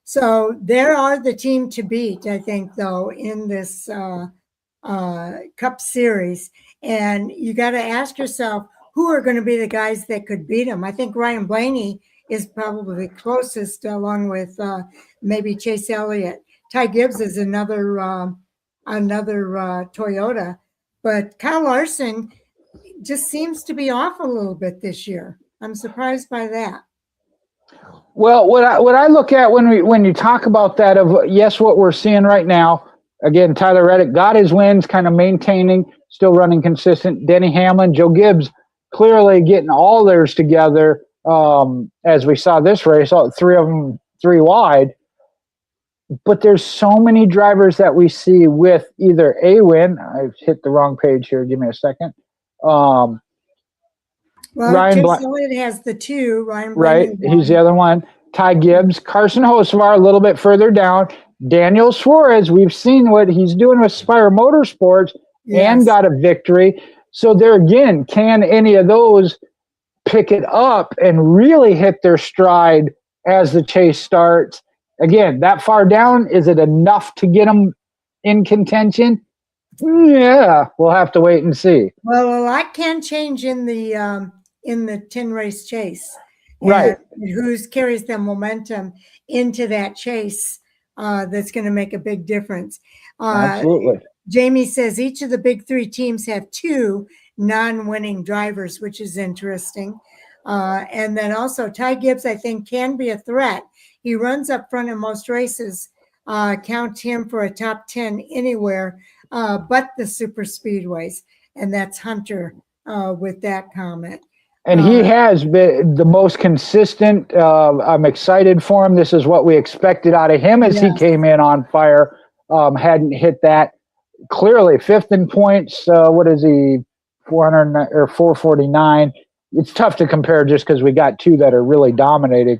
So there are the team to beat, I think, though, in this Cup Series. And you got to ask yourself, who are going to be the guys that could beat him? I think Ryan Blaney is probably closest, along with maybe Chase Elliott. Ty Gibbs is another Toyota. But Kyle Larson just seems to be off a little bit this year. I'm surprised by that. Well, what I look at when you talk about that yes, what we're seeing right now, again, Tyler Reddick got his wins, kind of maintaining, still running consistent. Denny Hamlin, Joe Gibbs, clearly getting all theirs together. As we saw this race, 3 of them 3 wide. But there's so many drivers that we see with either a win. I've hit the wrong page here. Give me a second. Well, Chase Elliott has the 2. Ryan right, he's the other one. Ty Gibbs, Carson Hocevar a little bit further down. Daniel Suarez, we've seen what he's doing with Spire Motorsports and got a victory. So there again, can any of those pick it up and really hit their stride as the chase starts? Again, that far down, is it enough to get them in contention? Yeah, we'll have to wait and see. Well, a lot can change in the 10-race chase. Right. Who carries the momentum into that chase that's going to make a big difference. Absolutely. Jamie says each of the big 3 teams have 2 non-winning drivers, which is interesting. And then also Ty Gibbs, I think, can be a threat He runs up front in most races. Count him for a top 10 anywhere but the super speedways. And that's Hunter with that comment. And he has been the most consistent. I'm excited for him. This is what we expected out of him as he came in on fire. Hadn't hit that. Clearly, fifth in points. What is he? 400 or 449. It's tough to compare just because we got two that are really dominating.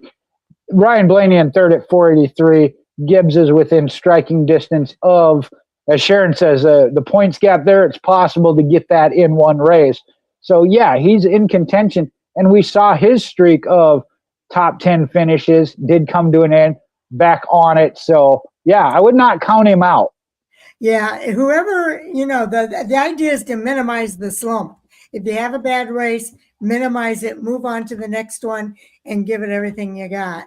Ryan Blaney in third at 483. Gibbs is within striking distance of, as Sharon says, the points gap there. It's possible to get that in one race. So, yeah, he's in contention. And we saw his streak of top 10 finishes did come to an end, back on it. So, yeah, I would not count him out. Yeah, whoever, the idea is to minimize the slump. If you have a bad race, minimize it, move on to the next one, and give it everything you got,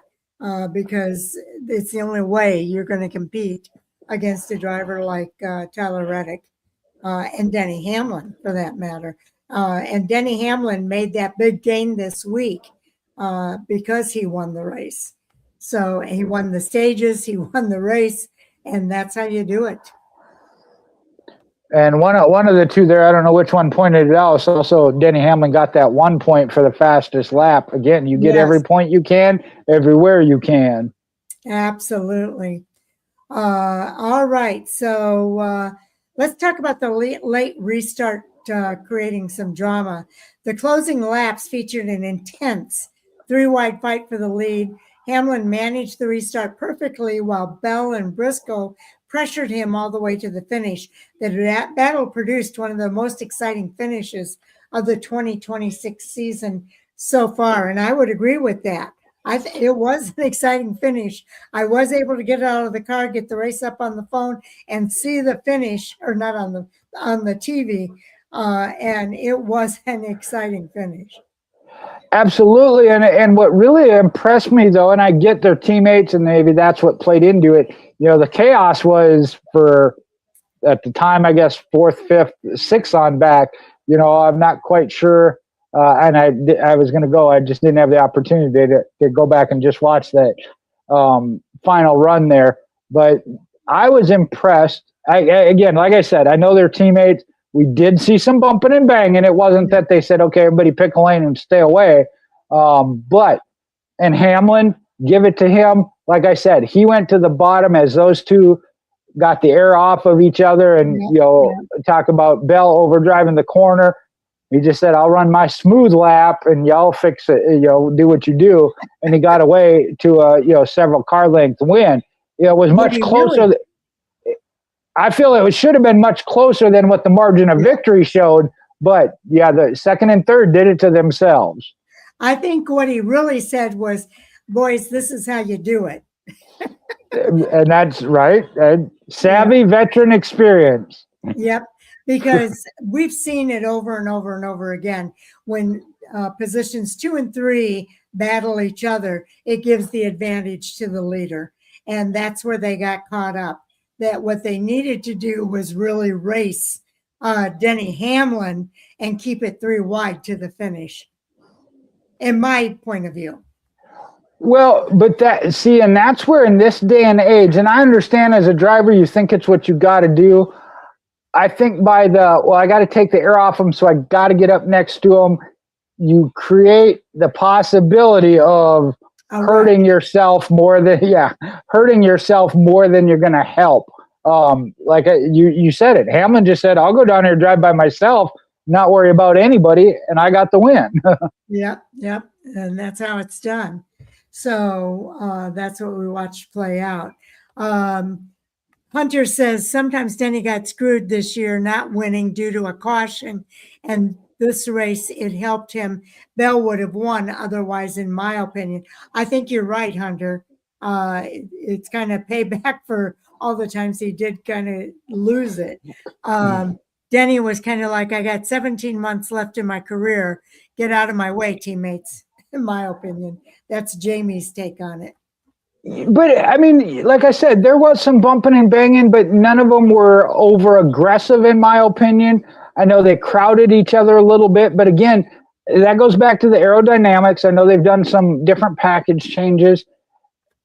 because it's the only way you're going to compete against a driver like Tyler Reddick and Denny Hamlin, for that matter. And Denny Hamlin made that big gain this week because he won the race. So he won the stages, he won the race, and that's how you do it. And one of the two there, I don't know which one pointed it out. So also, Denny Hamlin got that 1 point for the fastest lap. Again, you get every point you can, everywhere you can. Absolutely. All right. So let's talk about the late restart creating some drama. The closing laps featured an intense three-wide fight for the lead. Hamlin managed the restart perfectly while Bell and Briscoe pressured him all the way to the finish. That battle produced one of the most exciting finishes of the 2026 season so far, and I would agree with that. It was an exciting finish. I was able to get out of the car, get the race up on the phone, and see the finish, or not on the TV, and it was an exciting finish. Absolutely, and what really impressed me, though, and I get their teammates, and maybe that's what played into it. The chaos was for, at the time, I guess, fourth, fifth, sixth on back. I'm not quite sure. And I was going to go. I just didn't have the opportunity to go back and just watch that final run there. But I was impressed. Again, like I said, I know their teammates. We did see some bumping and banging. It wasn't that they said, okay, everybody pick a lane and stay away. And Hamlin, give it to him. Like I said, he went to the bottom as those two got the air off of each other and, talk about Bell overdriving the corner. He just said, I'll run my smooth lap and y'all fix it, do what you do. And he got away to a, several car length win. It was much closer. I feel it should have been much closer than what the margin of victory showed. But, the second and third did it to themselves. I think what he really said was, boys, this is how you do it. And that's right. Savvy veteran experience. Yep. Because we've seen it over and over and over again. When positions 2 and 3 battle each other, it gives the advantage to the leader. And that's where they got caught up. That what they needed to do was really race Denny Hamlin and keep it 3 wide to the finish, in my point of view. Well, but and that's where in this day and age, and I understand as a driver, you think it's what you got to do. I think I got to take the air off them, so I got to get up next to them. You create the possibility of hurting yourself more than you're going to help. Like you said it. Hamlin just said, I'll go down here and drive by myself, not worry about anybody, and I got the win. Yep. And that's how it's done. So that's what we watched play out. Hunter says sometimes Denny got screwed this year, not winning due to a caution. And this race, it helped him. Bell would have won otherwise, in my opinion. I think you're right, Hunter. It's kind of payback for all the times he did kind of lose it. Denny was kind of like, I got 17 months left in my career. Get out of my way, teammates, in my opinion. That's Jamie's take on it. But, I mean, like I said, there was some bumping and banging, but none of them were over aggressive, in my opinion. I know they crowded each other a little bit, but again, that goes back to the aerodynamics. I know they've done some different package changes.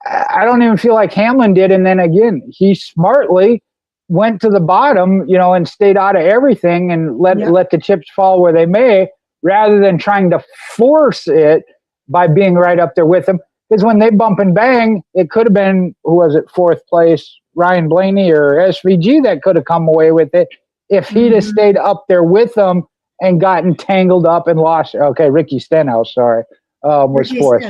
I don't even feel like Hamlin did. And then again, he smartly went to the bottom, and stayed out of everything and let the chips fall where they may, rather than trying to force it by being right up there with them. Because when they bump and bang, it could have been, who was it, fourth place, Ryan Blaney or SVG that could have come away with it if he'd have stayed up there with them and gotten tangled up and lost. Okay, Ricky Stenhouse, sorry, was fourth.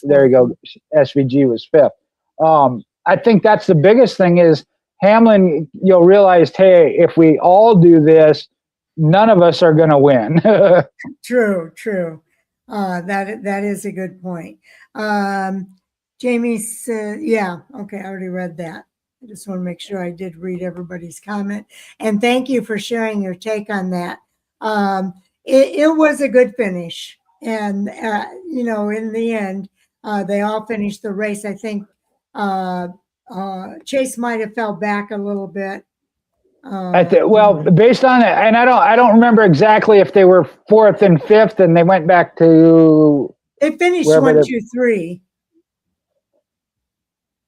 There you go. SVG was fifth. I think that's the biggest thing is Hamlin, realized, hey, if we all do this, none of us are going to win. True. That is a good point. Jamie said, yeah, okay, I already read that. I just want to make sure I did read everybody's comment. And thank you for sharing your take on that. It was a good finish. And, in the end, they all finished the race. I think Chase might have fell back a little bit. Based on it, and I don't remember exactly if they were fourth and fifth, and they went back to. They finished 1, 2, 3.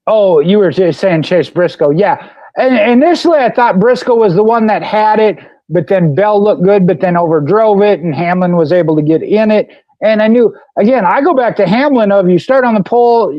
Oh, you were just saying Chase Briscoe, yeah. And initially, I thought Briscoe was the one that had it, but then Bell looked good, but then overdrove it, and Hamlin was able to get in it. And I knew, again, I go back to Hamlin of you start on the pole,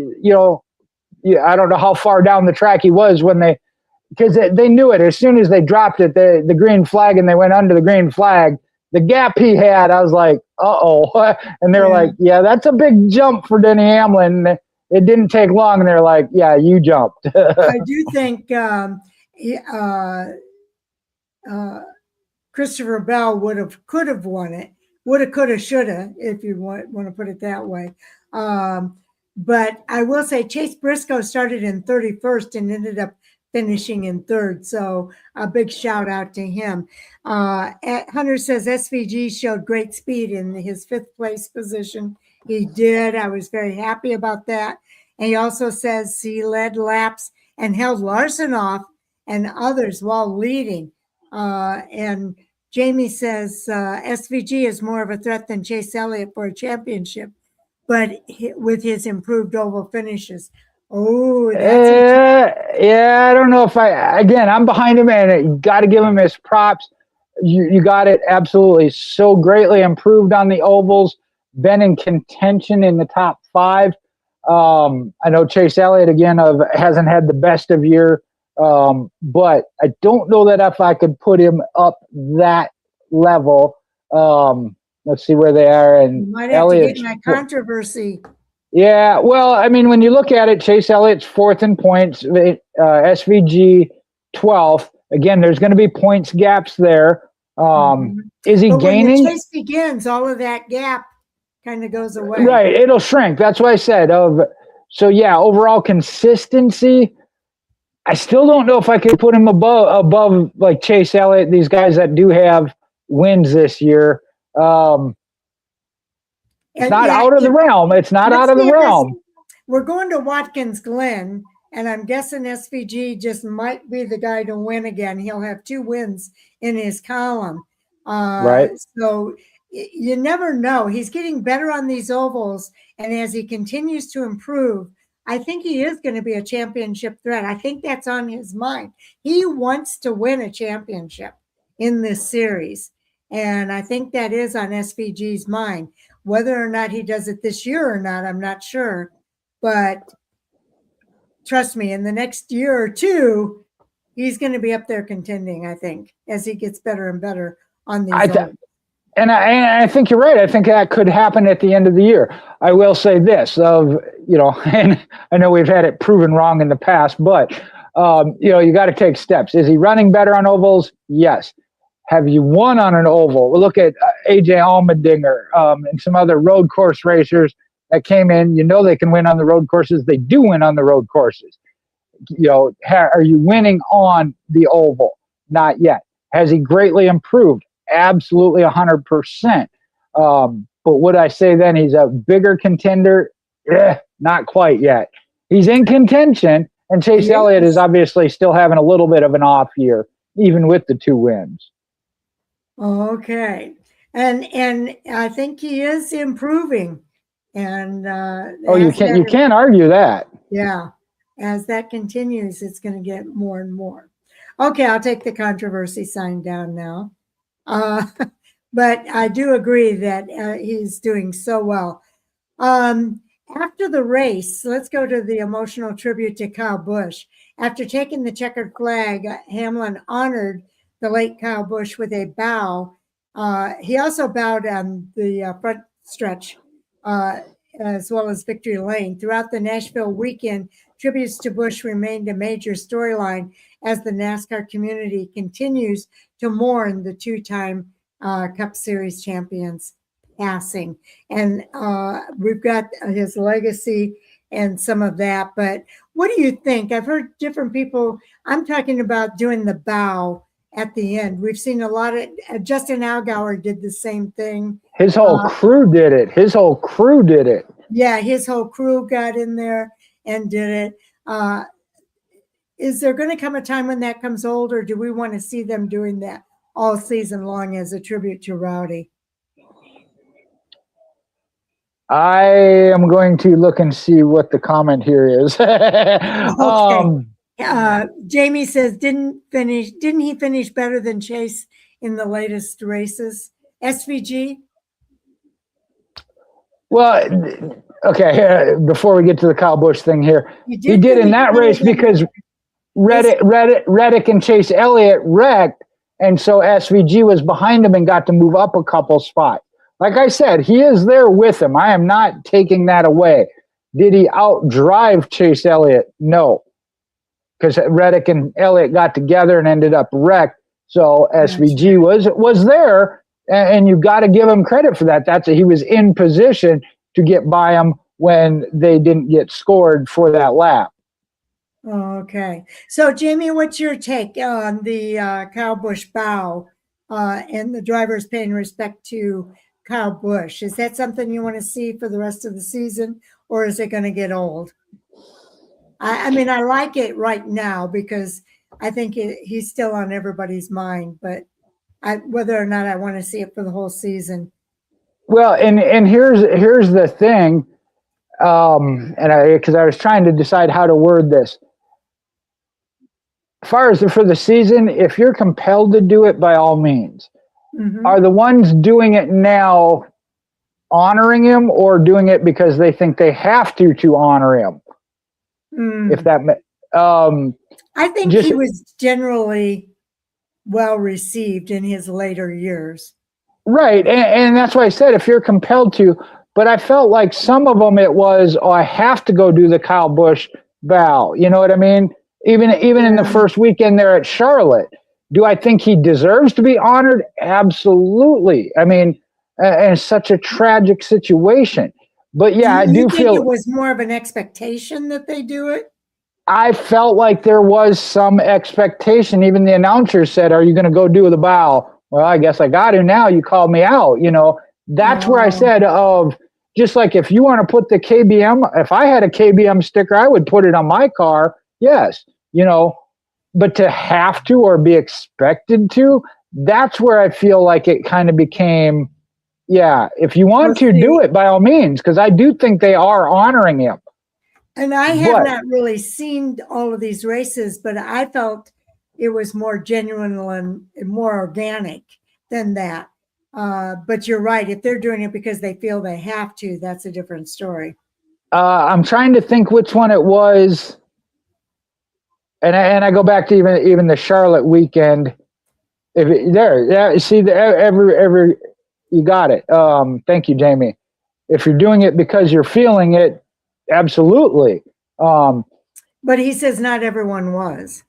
I don't know how far down the track he was because they knew it. As soon as they dropped it, the green flag, and they went under the green flag, the gap he had, I was like, uh-oh. And they're like, yeah, that's a big jump for Denny Hamlin. It didn't take long, and they're like, yeah, you jumped. I do think Christopher Bell could have won it. Woulda, coulda, shoulda, if you want to put it that way. But I will say Chase Briscoe started in 31st and ended up finishing in 3rd. So a big shout out to him. Hunter says SVG showed great speed in his 5th place position. He did. I was very happy about that. And he also says he led laps and held Larson off and others while leading. And Jamie says SVG is more of a threat than Chase Elliott for a championship, but with his improved oval finishes. Oh, yeah. I don't know if I'm behind him, and you got to give him his props. You got it absolutely so greatly improved on the ovals, been in contention in the top 5. I know Chase Elliott again hasn't had the best of year. But I don't know that if I could put him up that level. Let's see where they are. And you might have to get in that controversy. Yeah, well, I mean, when you look at it, Chase Elliott's 4th in points, SVG 12th. Again, there's going to be points gaps there. Is he gaining? When the chase begins, all of that gap kind of goes away. Right, it'll shrink. That's what I said. So yeah, overall consistency. I still don't know if I could put him above like Chase Elliott, these guys that do have wins this year. It's not out of the realm. It's not out of the realm. We're going to Watkins Glen, and I'm guessing SVG just might be the guy to win again. He'll have 2 wins in his column. Right. So you never know. He's getting better on these ovals, and as he continues to improve, I think he is going to be a championship threat. I think that's on his mind. He wants to win a championship in this series. And I think that is on SVG's mind. Whether or not he does it this year or not, I'm not sure. But trust me, in the next year or 2, he's going to be up there contending, I think, as he gets better and better on these ovals. And I think you're right. I think that could happen at the end of the year. I will say this, and I know we've had it proven wrong in the past, but, you got to take steps. Is he running better on ovals? Yes. Have you won on an oval? We'll look at AJ Allmendinger and some other road course racers that came in. They can win on the road courses. They do win on the road courses. Are you winning on the oval? Not yet. Has he greatly improved? Absolutely 100%. But would I say then he's a bigger contender? Not quite yet. He's in contention, and Chase Elliott is obviously still having a little bit of an off year, even with the 2 wins. Okay. And I think he is improving. And you can't argue that. Yeah. As that continues, it's going to get more and more. Okay, I'll take the controversy sign down now. Uh, but I do agree that he's doing so well. After the race, let's go to the emotional tribute to Kyle Busch. After taking the checkered flag, Hamlin honored the late Kyle Busch with a bow. He also bowed on the front stretch, as well as Victory Lane. Throughout the Nashville weekend, tributes to Busch remained a major storyline as the NASCAR community continues to mourn the two-time Cup Series champions passing. And we've got his legacy and some of that. But what do you think? I've heard different people. I'm talking about doing the bow at the end. We've seen a lot of Justin Allgaier did the same thing. His whole crew did it. Yeah, his whole crew got in there and did it. Is there going to come a time when that comes old, or do we want to see them doing that all season long as a tribute to Rowdy? I am going to look and see what the comment here is. Okay. Jamie says, didn't he finish better than Chase in the latest races? SVG? Well, okay. Before we get to the Kyle Busch thing here, he did in that race because Reddick and Chase Elliott wrecked, and so SVG was behind him and got to move up a couple spots. Like I said, he is there with him. I am not taking that away. Did he outdrive Chase Elliott? No, because Reddick and Elliott got together and ended up wrecked. So SVG was there, and you got to give him credit for that. He was in position to get by him when they didn't get scored for that lap. Okay. So, Jamie, what's your take on the Kyle Busch bow and the drivers paying respect to Kyle Busch? Is that something you want to see for the rest of the season, or is it going to get old? I mean, I like it right now because I think he's still on everybody's mind, but whether or not I want to see it for the whole season. Well, and here's the thing, because I was trying to decide how to word this. As far as for the season, if you're compelled to do it, by all means. Mm-hmm. Are the ones doing it now honoring him, or doing it because they think they have to honor him? If that, I think he was generally well received in his later years. Right, and that's why I said if you're compelled to. But I felt like some of them it was, I have to go do the Kyle Busch bow. You know what I mean? Even in the first weekend there at Charlotte. Do I think he deserves to be honored? Absolutely. I mean, and such a tragic situation. But yeah, I do feel it was more of an expectation that they do it. I felt like there was some expectation. Even the announcer said, "Are you going to go do the bow?" Well, I guess I got to now. You called me out. You know, that's where I said just like if you want to put the KBM, if I had a KBM sticker, I would put it on my car. Yes, you know. But to have to or be expected to, that's where I feel like it kind of became, if you want to do it, by all means, because I do think they are honoring him. And I have not really seen all of these races, but I felt it was more genuine and more organic than that. But you're right. If they're doing it because they feel they have to, that's a different story. I'm trying to think which one it was. And I go back to even the Charlotte weekend. Every you got it. Thank you, Jamie. If you're doing it because you're feeling it, absolutely. But he says not everyone was.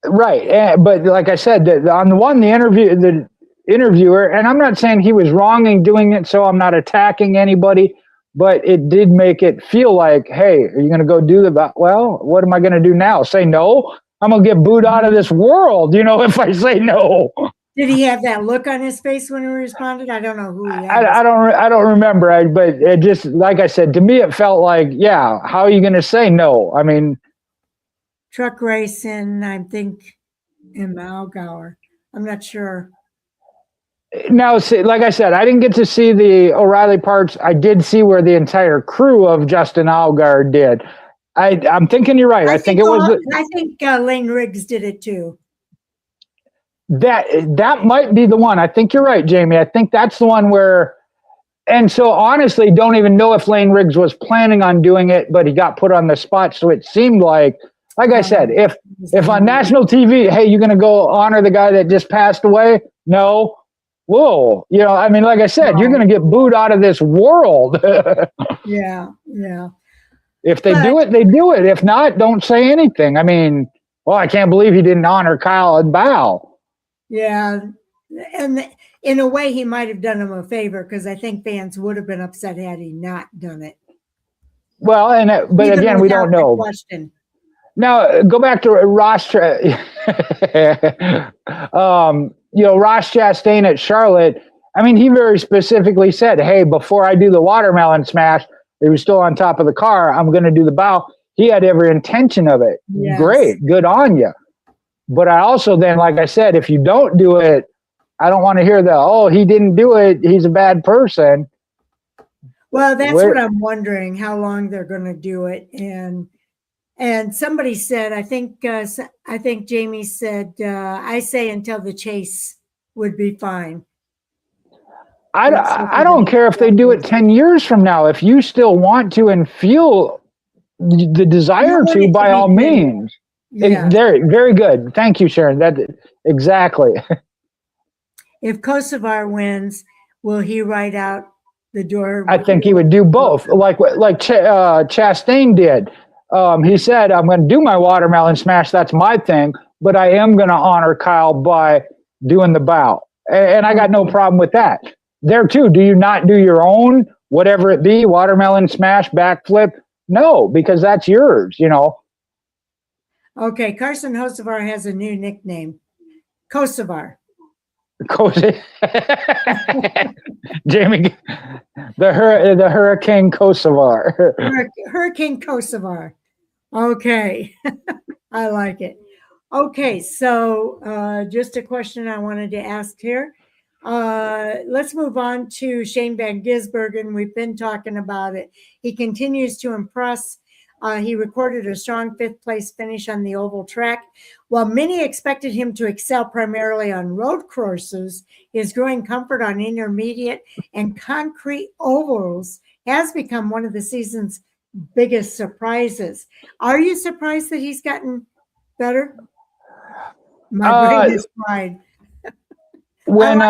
Right, but like I said, on the interviewer, and I'm not saying he was wrong in doing it, so I'm not attacking anybody. But it did make it feel like, hey, are you going to go do well, what am I going to do now? Say no? I'm going to get booed out of this world, if I say no. Did he have that look on his face when he responded? I don't know who he had. I don't remember. But it just, like I said, to me, it felt like, how are you going to say no? I mean. Truck racing, I think, in Allgaier. I'm not sure. Now, see, like I said, I didn't get to see the O'Reilly parts. I did see where the entire crew of Justin Allgaier did. I'm thinking you're right. I think it was. I think Lane Riggs did it too. That might be the one. I think you're right, Jamie. I think that's the one where. And so honestly, don't even know if Lane Riggs was planning on doing it, but he got put on the spot. So it seemed like I said, if on national TV, hey, you're going to go honor the guy that just passed away? No. Whoa. You know, I mean, like I said, you're going to get booed out of this world. Yeah. If they do it, they do it. If not, don't say anything. I mean, well, I can't believe he didn't honor Kyle and bow. Yeah. And in a way, he might have done him a favor because I think fans would have been upset had he not done it. Well, but even again, we don't know. Question. Now, go back to Ross. Ross Chastain at Charlotte. I mean, he very specifically said, "Hey, before I do the watermelon smash, he was still on top of the car. I'm going to do the bow." He had every intention of it. Yes. Great, good on you. But I also then, like I said, if you don't do it, I don't want to hear he didn't do it, he's a bad person. Well, that's what I'm wondering, how long they're going to do it. And somebody said, I think Jamie said, I say until the chase would be fine. I don't care if they do it 10 years from now. If you still want to and feel the desire to, by all means. Yeah. Very, very good. Thank you, Sharon. That exactly. If Kosovar wins, will he ride out the door? I think he would do both, like Chastain did. He said, "I'm going to do my watermelon smash. That's my thing, but I am going to honor Kyle by doing the bow." And I got no problem with that. There too, do you not do your own, whatever it be, watermelon smash, backflip? No, because that's yours, you know. Okay, Carson Hocevar has a new nickname, Kosovar. Jamie, the Hurricane Kosovar. Hurricane Kosovar. Okay, I like it. Okay, so just a question I wanted to ask here. Let's move on to Shane Van Gisbergen. We've been talking about it. He continues to impress. He recorded a strong 5th place finish on the oval track. While many expected him to excel primarily on road courses, his growing comfort on intermediate and concrete ovals has become one of the season's biggest surprises. Are you surprised that he's gotten better? My brain is fried. When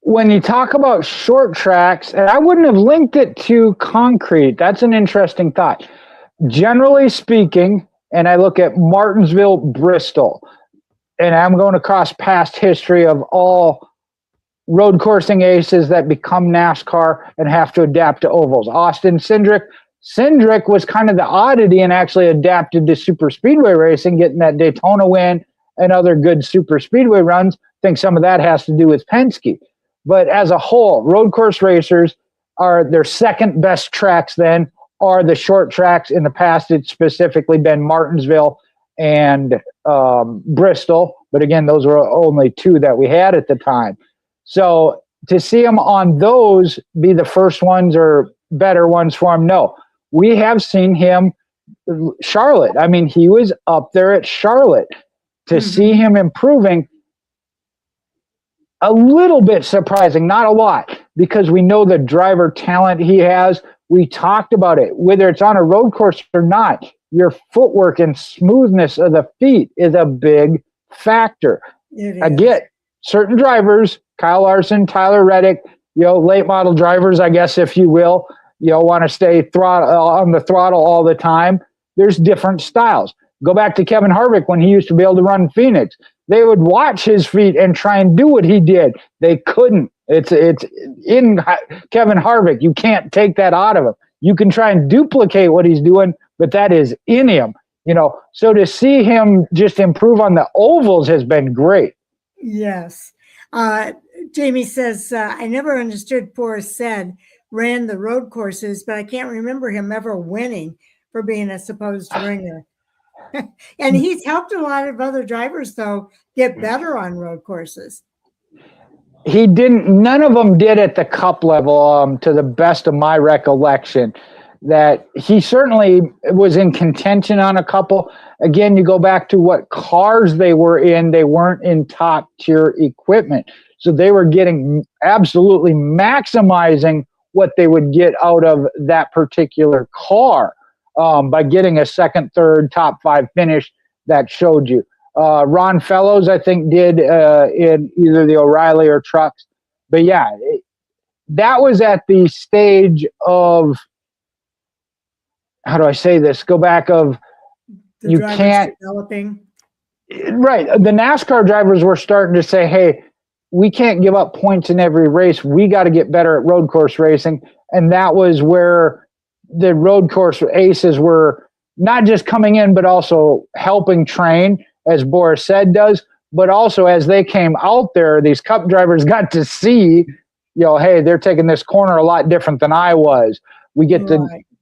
when you talk about short tracks, and I wouldn't have linked it to concrete. That's an interesting thought. Generally speaking, and I look at Martinsville, Bristol, and I'm going across past history of all road coursing aces that become NASCAR and have to adapt to ovals. Austin Cindric. Cindric was kind of the oddity and actually adapted to super speedway racing, getting that Daytona win and other good super speedway runs. I think some of that has to do with Penske. But as a whole, road course racers are their second best tracks then are the short tracks. In the past, it's specifically been Martinsville and Bristol. But again, those were only two that we had at the time. So to see him on those be the first ones or better ones for him, no. We have seen him, Charlotte. I mean, he was up there at Charlotte. To see him improving, a little bit surprising, not a lot, because we know the driver talent he has. We talked about it, whether it's on a road course or not. Your footwork and smoothness of the feet is a big factor. I get certain drivers, Kyle Larson, Tyler Reddick, late model drivers, I guess, if you will, want to stay on the throttle all the time. There's different styles. Go back to Kevin Harvick when he used to be able to run Phoenix. They would watch his feet and try and do what he did. They couldn't. It's in Kevin Harvick. You can't take that out of him. You can try and duplicate what he's doing, but that is in him. So to see him just improve on the ovals has been great. Yes. Jamie says, I never understood Forrest said ran the road courses, but I can't remember him ever winning for being a supposed ringer. And he's helped a lot of other drivers, though, get better on road courses. He didn't. None of them did at the cup level, to the best of my recollection. that he certainly was in contention on a couple. Again, you go back to what cars they were in. They weren't in top tier equipment. So they were getting absolutely maximizing what they would get out of that particular car by getting a second, third, top 5 finish that showed you. Ron Fellows, I think, did in either the O'Reilly or trucks. But yeah, that was at the stage of, how do I say this? Go back of, The you drivers can't. developing. Right. The NASCAR drivers were starting to say, hey, we can't give up points in every race. We got to get better at road course racing. And that was where the road course aces were not just coming in, but also helping train, as Boris said does. But also as they came out there, these cup drivers got to see, hey, they're taking this corner a lot different than I was. We get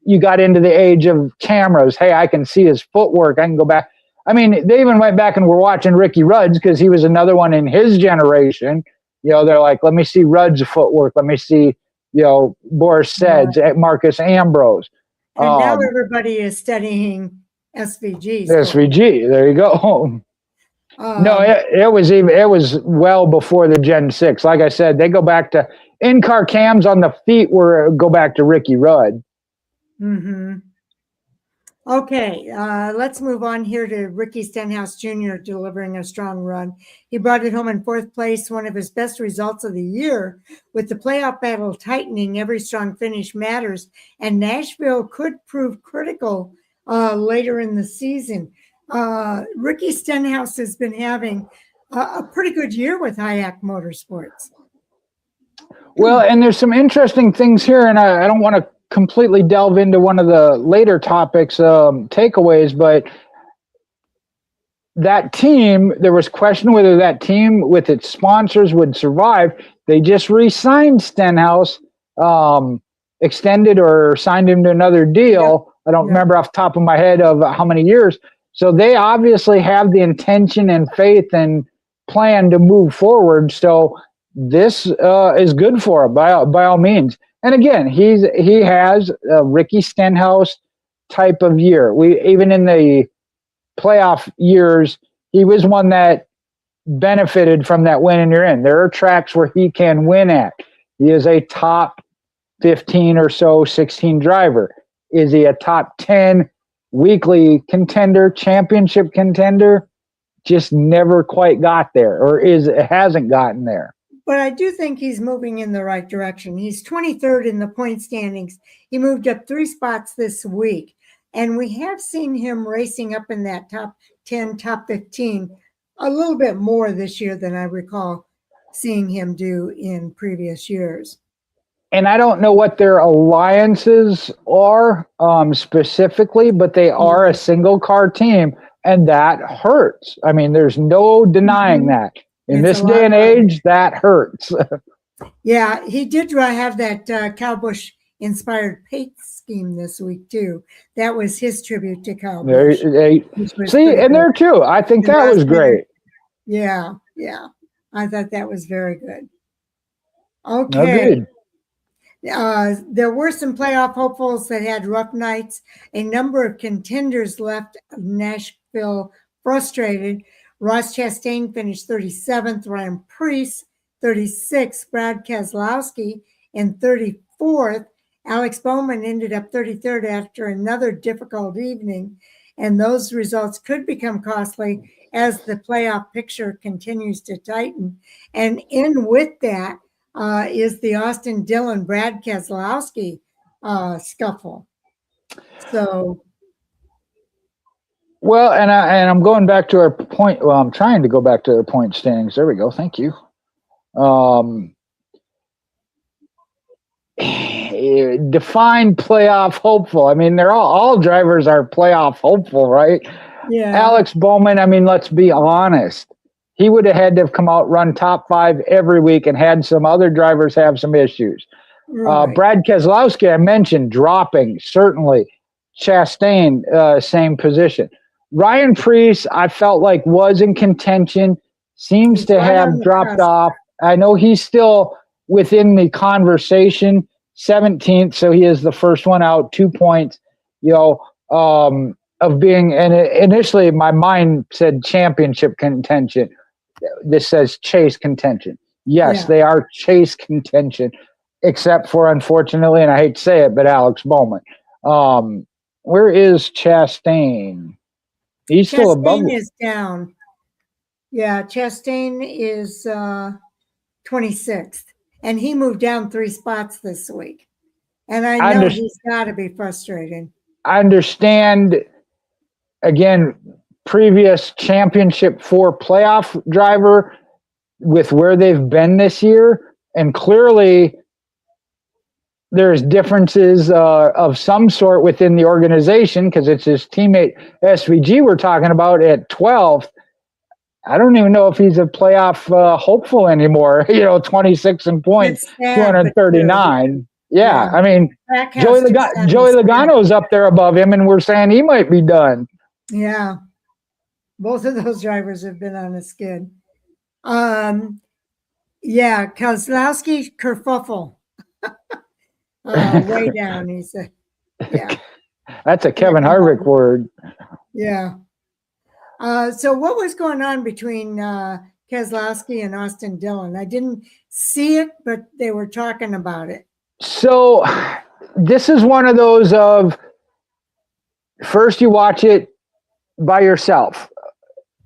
you got into the age of cameras. Hey, I can see his footwork. I can go back. I mean, they even went back and were watching Ricky Rudd's because he was another one in his generation. They're like, let me see Rudd's footwork. Let me see, Boris Sed's, Marcus Ambrose. And now everybody is studying SVG. SVG, there you go. No, it was well before the Gen 6. Like I said, they go back to in-car cams on the feet go back to Ricky Rudd. Mm-hmm. Okay, let's move on here to Ricky Stenhouse Jr. delivering a strong run. He brought it home in 4th place, one of his best results of the year. With the playoff battle tightening, every strong finish matters, and Nashville could prove critical later in the season. Ricky Stenhouse has been having a pretty good year with Hayek Motorsports. Well, and there's some interesting things here, and I don't want to completely delve into one of the later topics, takeaways, but that team, there was question whether that team with its sponsors would survive. They just re-signed Stenhouse, extended or signed him to another deal. I don't remember off the top of my head of how many years. So they obviously have the intention and faith and plan to move forward. So this is good for him by all means. And again, he has a Ricky Stenhouse type of year. Even in the playoff years, he was one that benefited from that win and you're in. There are tracks where he can win at. He is a top 15 or so, 16 driver. Is he a top 10 weekly contender, championship contender? Just never quite got there, or hasn't gotten there. But I do think he's moving in the right direction. He's 23rd in the point standings. He moved up 3 spots this week. And we have seen him racing up in that top 10, top 15 a little bit more this year than I recall seeing him do in previous years. And I don't know what their alliances are specifically, but they are a single car team, and that hurts. I mean, there's no denying that. In this day and age, that hurts. Yeah, he did have that Kyle Busch-inspired paint scheme this week, too. That was his tribute to Kyle Busch. See, and there, too. I think that was great. Yeah. I thought that was very good. Okay. There were some playoff hopefuls that had rough nights. A number of contenders left Nashville frustrated. Ross Chastain finished 37th, Ryan Preece 36th, Brad Keselowski in 34th. Alex Bowman ended up 33rd after another difficult evening, and those results could become costly as the playoff picture continues to tighten. And in with that is the Austin Dillon, Brad Keselowski scuffle. So... Well, and I'm going back to our point. Well, I'm trying to go back to our point standings. There we go. Thank you. Define playoff hopeful. I mean, they're all drivers are playoff hopeful, right? Yeah. Alex Bowman, I mean, let's be honest. He would have had to have come out, run top 5 every week, and had some other drivers have some issues. Right. Brad Keselowski, I mentioned, dropping, certainly. Chastain, same position. Ryan Preece, I felt like was in contention, seems to have dropped off. I know he's still within the conversation, 17th, so he is the first one out, 2 points, of being, and initially my mind said championship contention. This says chase contention. Yes, They are chase contention, except for, unfortunately, and I hate to say it, but Alex Bowman. Where is Chastain? He's still above. Chastain is down. Yeah, Chastain is 26th, and he moved down 3 spots this week. And I know he's got to be frustrated. I understand, again, previous championship 4 playoff driver with where they've been this year, and clearly there's differences of some sort within the organization, because it's his teammate SVG we're talking about at 12th. I don't even know if he's a playoff hopeful anymore. 26 in points, 239. Yeah, I mean, Joey Logano's up there above him, and we're saying he might be done. Yeah, both of those drivers have been on a skid. Yeah, Kozlowski kerfuffle. Way down, he said. Yeah. That's a Kevin Harvick word. Yeah. So what was going on between Keselowski and Austin Dillon? I didn't see it, but they were talking about it. So this is one of those of, first you watch it by yourself.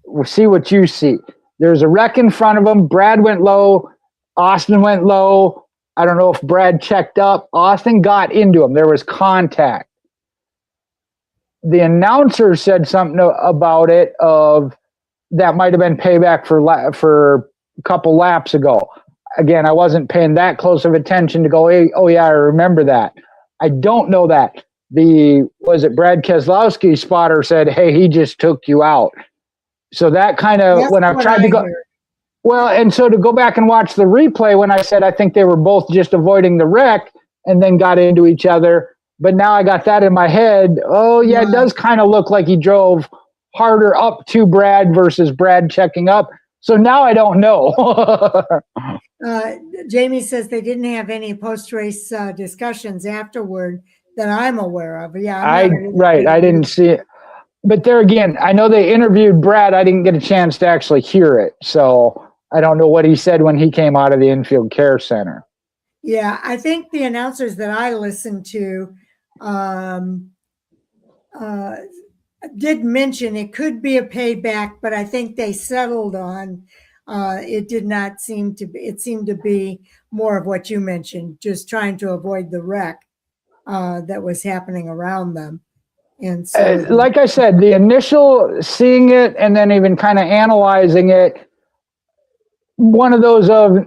We'll see what you see. There's a wreck in front of him. Brad went low. Austin went low. I don't know if Brad checked up. Austin got into him. There was contact. The announcer said something about it of that might have been payback for a couple laps ago. Again, I wasn't paying that close of attention to go, hey, oh yeah, I remember that. I don't know that. Was it Brad Keselowski's spotter said, hey, he just took you out. So that kind of, when I've tried to go, well, and so to go back and watch the replay, when I said I think they were both just avoiding the wreck and then got into each other, but now I got that in my head. Oh yeah, it does kind of look like he drove harder up to Brad versus Brad checking up. So now I don't know. Jamie says they didn't have any post-race discussions afterward that I'm aware of. Yeah, I didn't see it. But there again, I know they interviewed Brad. I didn't get a chance to actually hear it. So I don't know what he said when he came out of the infield care center. Yeah, I think the announcers that I listened to did mention it could be a payback, but I think they settled on it did not seem to be, it seemed to be more of what you mentioned, just trying to avoid the wreck that was happening around them. And so, like I said, the initial seeing it and then even kind of analyzing it, one of those of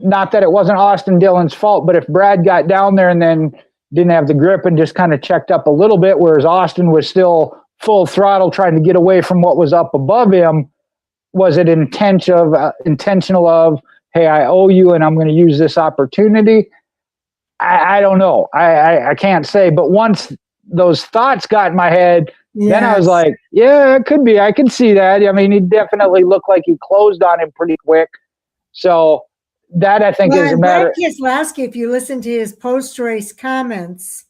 not that it wasn't Austin Dillon's fault, but if Brad got down there and then didn't have the grip and just kind of checked up a little bit, whereas Austin was still full throttle trying to get away from what was up above him, was it intentional of, hey, I owe you and I'm going to use this opportunity? I don't know. I can't say. But once those thoughts got in my head, then I was like, yeah, it could be. I could see that. I mean, he definitely looked like he closed on him pretty quick. So that I think is a matter. Keselowski, if you listen to his post-race comments,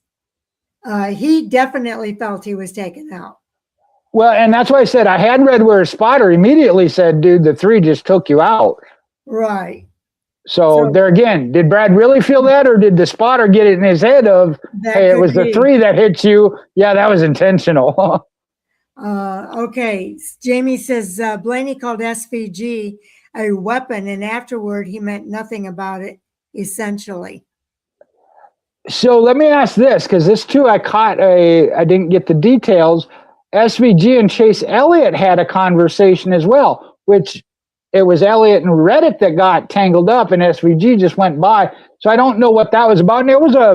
he definitely felt he was taken out. Well, and that's why I said I had read where his spotter immediately said, dude, the 3 just took you out. Right. So there again, did Brad really feel that, or did the spotter get it in his head of, hey, it was the 3 that hit you? Yeah, that was intentional. Okay. Jamie says Blaney called SVG a weapon, and afterward he meant nothing about it, essentially. So let me ask this, because this too, I didn't get the details. SVG and Chase Elliott had a conversation as well, which it was Elliott and Reddick that got tangled up, and SVG just went by. So I don't know what that was about. And it was a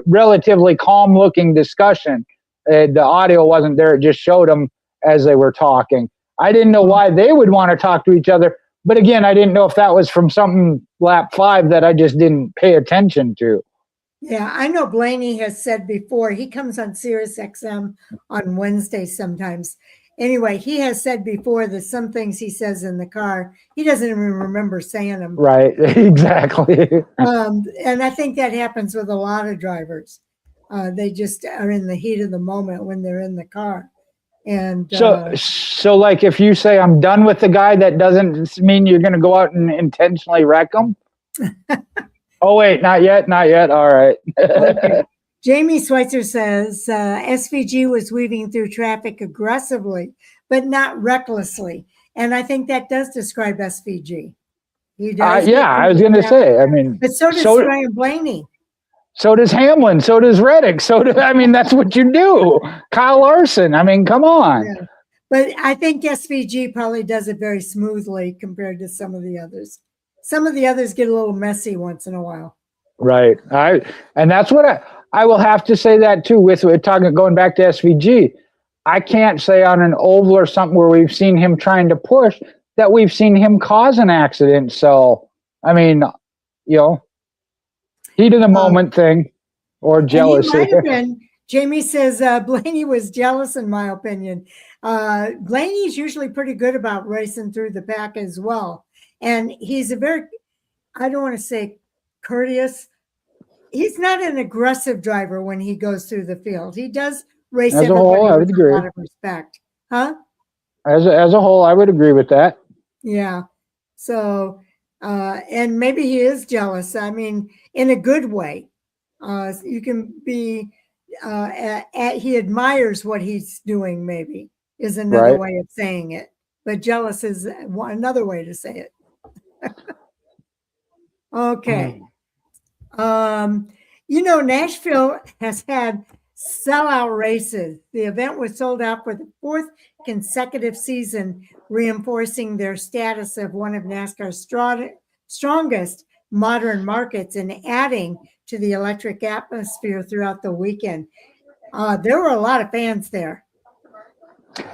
relatively calm-looking discussion. The audio wasn't there. It just showed them as they were talking. I didn't know why they would want to talk to each other. But again, I didn't know if that was from something lap 5 that I just didn't pay attention to. Yeah, I know Blaney has said before, he comes on Sirius XM on Wednesday sometimes, anyway, he has said before that some things he says in the car, he doesn't even remember saying them. Right, exactly. And I think that happens with a lot of drivers. They just are in the heat of the moment when they're in the car. And so like if you say I'm done with the guy, that doesn't mean you're going to go out and intentionally wreck him. Oh wait, not yet. All right. Okay. Jamie Schweitzer says SVG was weaving through traffic aggressively, but not recklessly. And I think that does describe SVG. He does. Yeah, I was going to say. I mean, but so does Ryan Blaney. So does Hamlin. So does Reddick. I mean, that's what you do. Kyle Larson. I mean, come on. Yeah. But I think SVG probably does it very smoothly compared to some of the others. Some of the others get a little messy once in a while. Right. And that's what I will have to say that too with talking, going back to SVG. I can't say on an oval or something where we've seen him trying to push that we've seen him cause an accident. So, I mean, you know, heat of the moment thing or jealousy. Might have been. Jamie says Blaney was jealous, in my opinion. Blaney's usually pretty good about racing through the pack as well. And he's a very, I don't want to say courteous. He's not an aggressive driver when he goes through the field. He does race as a whole, I would agree. A lot of respect. Huh? As a whole, I would agree with that. Yeah. So, and maybe he is jealous. I mean, in a good way. You can be, he admires what he's doing, maybe, is another way of saying it. But jealous is another way to say it. Okay. You know, Nashville has had sellout races. The event was sold out for the 4th consecutive season, reinforcing their status of one of NASCAR's strongest modern markets and adding to the electric atmosphere throughout the weekend. There were a lot of fans there.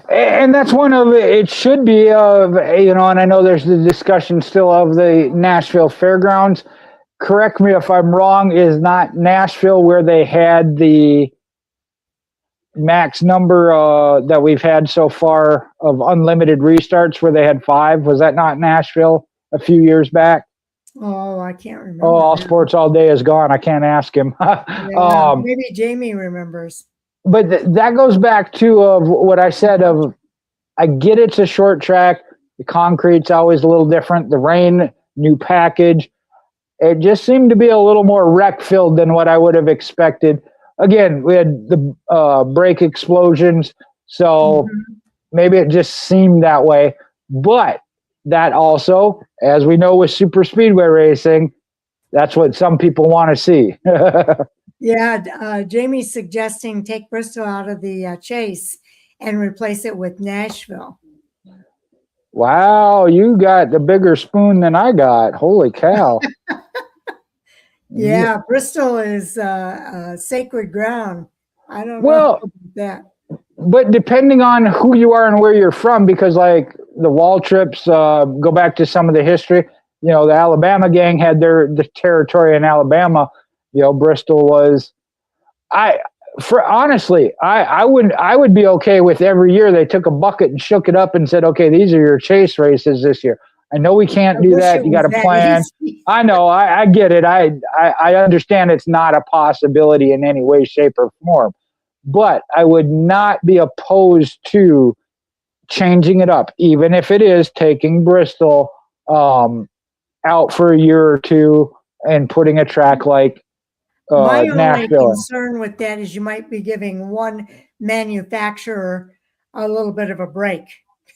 And that's one of it should be of, you know, and I know there's the discussion still of the Nashville Fairgrounds. Correct me if I'm wrong, is not Nashville where they had the max number that we've had so far of unlimited restarts where they had 5? Was that not Nashville a few years back? Oh, I can't remember. Oh, All Sports All Day is gone. I can't ask him. Yeah, maybe Jamie remembers. But that goes back to what I said of, I get it's a short track. The concrete's always a little different. The rain, new package. It just seemed to be a little more wreck-filled than what I would have expected. Again, we had the brake explosions, so maybe it just seemed that way. But that also, as we know with superspeedway racing, that's what some people want to see. Yeah, Jamie's suggesting take Bristol out of the chase and replace it with Nashville. Wow, you got the bigger spoon than I got. Holy cow. Yeah, Bristol is sacred ground. I don't know about that. But depending on who you are and where you're from, because like the wall trips, go back to some of the history, you know, the Alabama gang had the territory in Alabama. You know, Bristol was, honestly, I would be okay with every year they took a bucket and shook it up and said, okay, these are your chase races this year. I know we can't do that. You got to plan. I know. I get it. I understand it's not a possibility in any way, shape, or form. But I would not be opposed to changing it up, even if it is taking Bristol out for a year or two and putting a track like My only Nashville. concern with that is you might be giving one manufacturer a little bit of a break.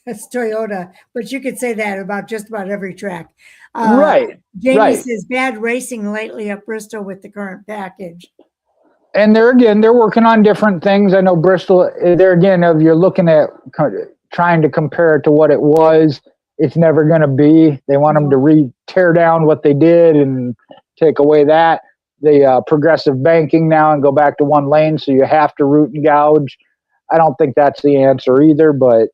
It's Toyota, but you could say that about just about every track. Right. Jamie says bad racing lately at Bristol with the current package. And they're working on different things. I know Bristol, there again, if you're looking at trying to compare it to what it was, it's never going to be. They want them to tear down what they did and take away that. The progressive banking now and go back to one lane, so you have to root and gouge. I don't think that's the answer either, but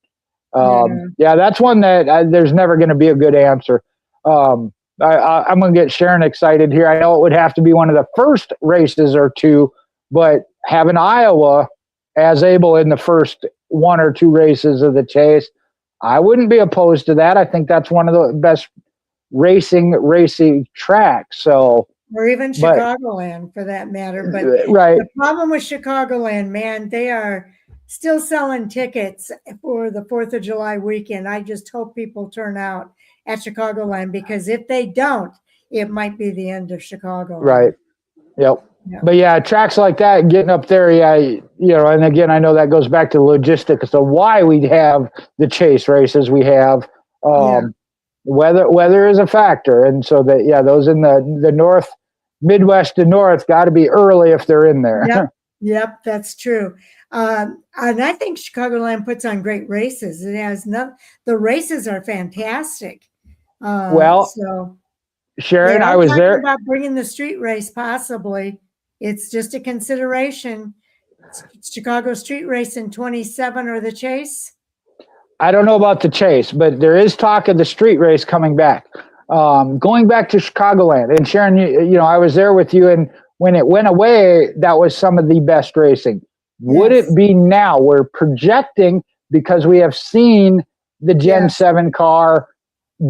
yeah, that's one that there's never going to be a good answer. I'm going to get Sharon excited here. I know it would have to be one of the first races or two, but having Iowa as able in the first 1 or 2 races of the Chase, I wouldn't be opposed to that. I think that's one of the best racing tracks. So, or even Chicagoland for that matter. But right. The problem with Chicagoland, man, they are still selling tickets for the 4th of July weekend. I just hope people turn out at Chicagoland, because if they don't, it might be the end of Chicago. Right. Yep. Yeah. But yeah, tracks like that, getting up there, and again, I know that goes back to logistics of why we have the Chase races we have. Weather is a factor, and so those in the north, Midwest to north, got to be early if they're in there. Yep, that's true. And I think Chicagoland puts on great races. It has the races are fantastic. So Sharon, I was there about bringing the street race. Possibly, it's just a consideration. Chicago street race in 27 or the Chase. I don't know about the Chase, but there is talk of the street race coming back. Going back to Chicagoland, and Sharon, I was there with you, and when it went away, that was some of the best racing. Yes. Would it be now? We're projecting, because we have seen the Gen 7 car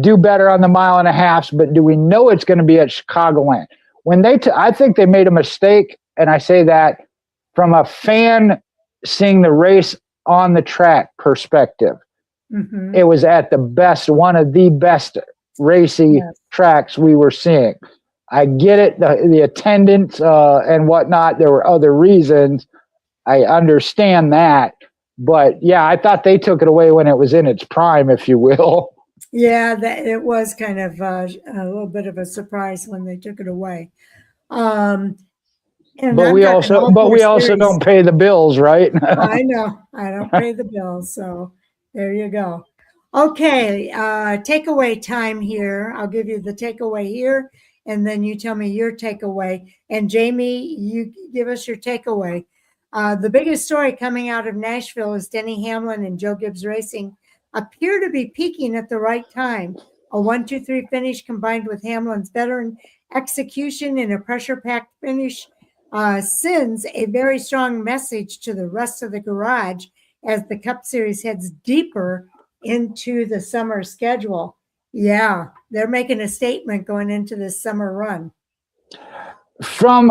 do better on the 1.5 miles, but do we know it's going to be at Chicagoland? When I think they made a mistake, and I say that from a fan seeing the race on the track perspective. Mm-hmm. It was at the best, one of the best racy tracks we were seeing. I get it, the attendance and whatnot. There were other reasons. I understand that. But yeah, I thought they took it away when it was in its prime, if you will. Yeah, it was kind of a little bit of a surprise when they took it away. But we also don't pay the bills, right? I know. I don't pay the bills. So there you go. Okay. Takeaway time here. I'll give you the takeaway here, and then you tell me your takeaway. And Jamie, you give us your takeaway. The biggest story coming out of Nashville is Denny Hamlin and Joe Gibbs Racing appear to be peaking at the right time. A 1-2-3 finish combined with Hamlin's veteran execution in a pressure-packed finish sends a very strong message to the rest of the garage as the Cup Series heads deeper into the summer schedule. Yeah, they're making a statement going into this summer run. From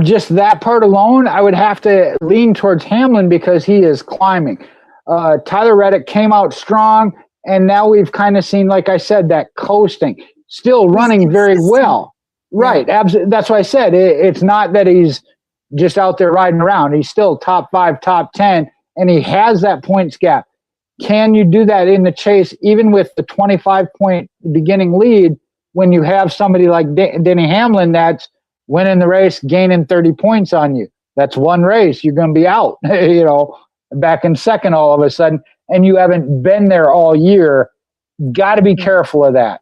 just that part alone, I would have to lean towards Hamlin because he is climbing. Tyler Reddick came out strong, and now we've kind of seen, like I said, that coasting. Still running very well. Right. Absolutely. That's why I said it's not that he's just out there riding around. He's still top 5, top 10, and he has that points gap. Can you do that in the Chase, even with the 25-point beginning lead, when you have somebody like Denny Hamlin that's winning the race, gaining 30 points on you? That's one race. You're going to be out, back in second all of a sudden, and you haven't been there all year. Got to be careful of that.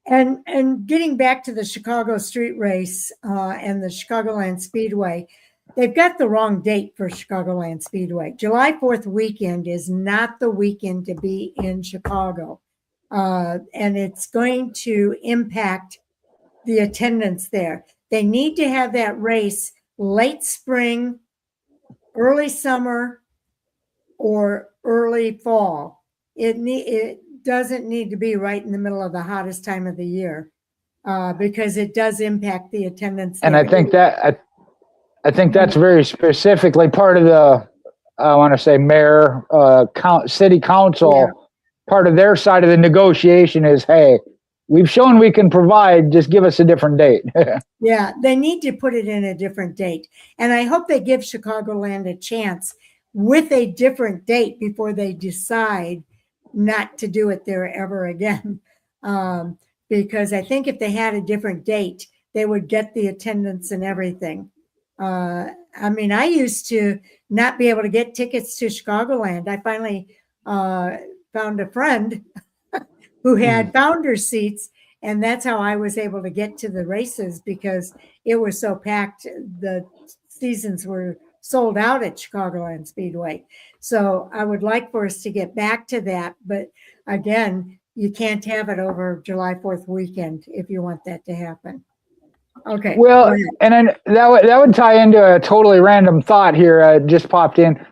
And getting back to the Chicago street race and the Chicagoland Speedway, they've got the wrong date for Chicagoland Speedway. July 4th weekend is not the weekend to be in Chicago. And it's going to impact the attendance there. They need to have that race late spring, early summer, or early fall. It doesn't need to be right in the middle of the hottest time of the year because it does impact the attendance. And I think that's very specifically part of the, I want to say, mayor, city council, part of their side of the negotiation is, hey, we've shown we can provide, just give us a different date. Yeah, they need to put it in a different date. And I hope they give Chicagoland a chance with a different date before they decide not to do it there ever again. Because I think if they had a different date, they would get the attendance and everything. I mean, I used to not be able to get tickets to Chicagoland. I finally found a friend who had founder seats, and that's how I was able to get to the races because it was so packed. The seasons were sold out at Chicagoland Speedway. So I would like for us to get back to that. But again, you can't have it over July 4th weekend if you want that to happen. Okay. Well, and then that would tie into a totally random thought here. Just popped in.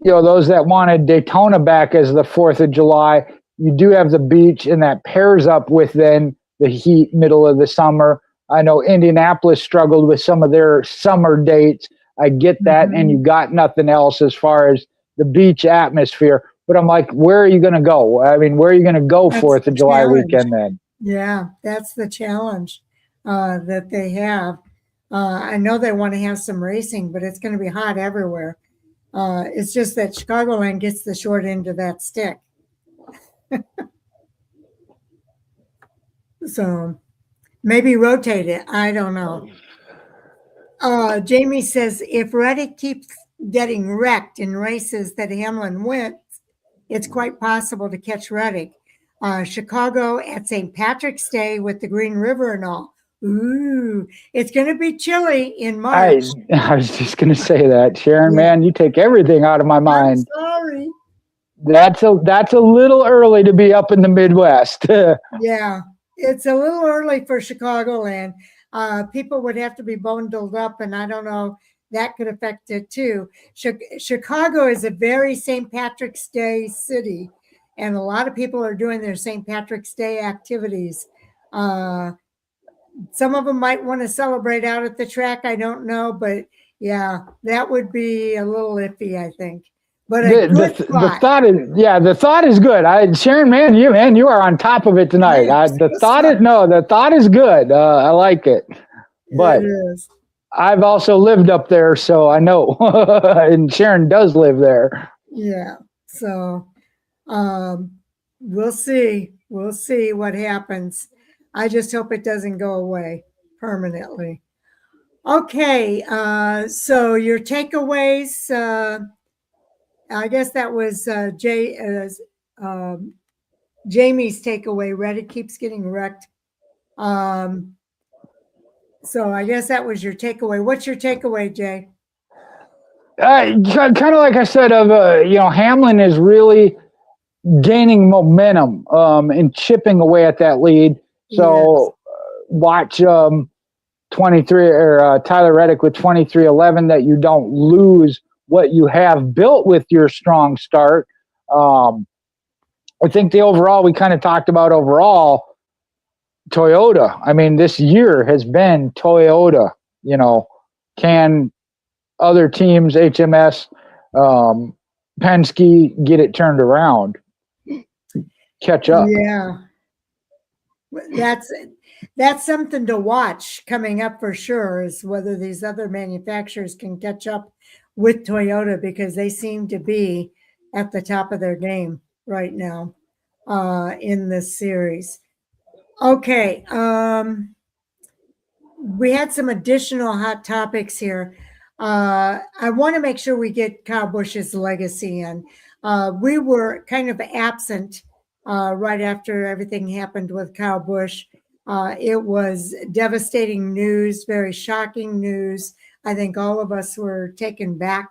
those that wanted Daytona back as the 4th of July, you do have the beach, and that pairs up with then the heat middle of the summer. I know Indianapolis struggled with some of their summer dates. I get that, and you got nothing else as far as the beach atmosphere. But I'm like, where are you going to go? I mean, where are you going to go 4th of July weekend then? Yeah, that's the challenge that they have. I know they want to have some racing, but it's going to be hot everywhere. It's just that Chicagoland gets the short end of that stick. So maybe rotate it. I don't know. Jamie says, if Reddick keeps getting wrecked in races that Hamlin wins, it's quite possible to catch Reddick. Chicago at St. Patrick's Day with the Green River and all. Ooh, it's going to be chilly in March. I was just going to say that, Sharon. Yeah. Man, you take everything out of my mind. I'm sorry. That's a little early to be up in the Midwest. Yeah, it's a little early for Chicagoland. People would have to be bundled up, and I don't know, that could affect it too. Chicago is a very St. Patrick's Day city, and a lot of people are doing their St. Patrick's Day activities. Some of them might want to celebrate out at the track. I don't know, but yeah, that would be a little iffy, I think. But the thought is good. Sharon, you are on top of it tonight. The thought is good. I like it. But it is. I've also lived up there, so I know. And Sharon does live there. Yeah. So we'll see. We'll see what happens. I just hope it doesn't go away permanently. Okay. So your takeaways, I guess that was Jamie's takeaway. Reddick keeps getting wrecked. So I guess that was your takeaway. What's your takeaway, Jay? Kind of like I said, Hamlin is really gaining momentum and chipping away at that lead. So watch 23 or Tyler Reddick with 23:11, that you don't lose what you have built with your strong start. I think we kind of talked about overall Toyota. I mean, this year has been Toyota. Can other teams, HMS, Penske, get it turned around? Catch up. Yeah. That's something to watch coming up for sure, is whether these other manufacturers can catch up with Toyota, because they seem to be at the top of their game right now in this series. Okay. We had some additional hot topics here. I want to make sure we get Kyle Busch's legacy in. We were kind of absent right after everything happened with Kyle Busch. It was devastating news, very shocking news. I think all of us were taken back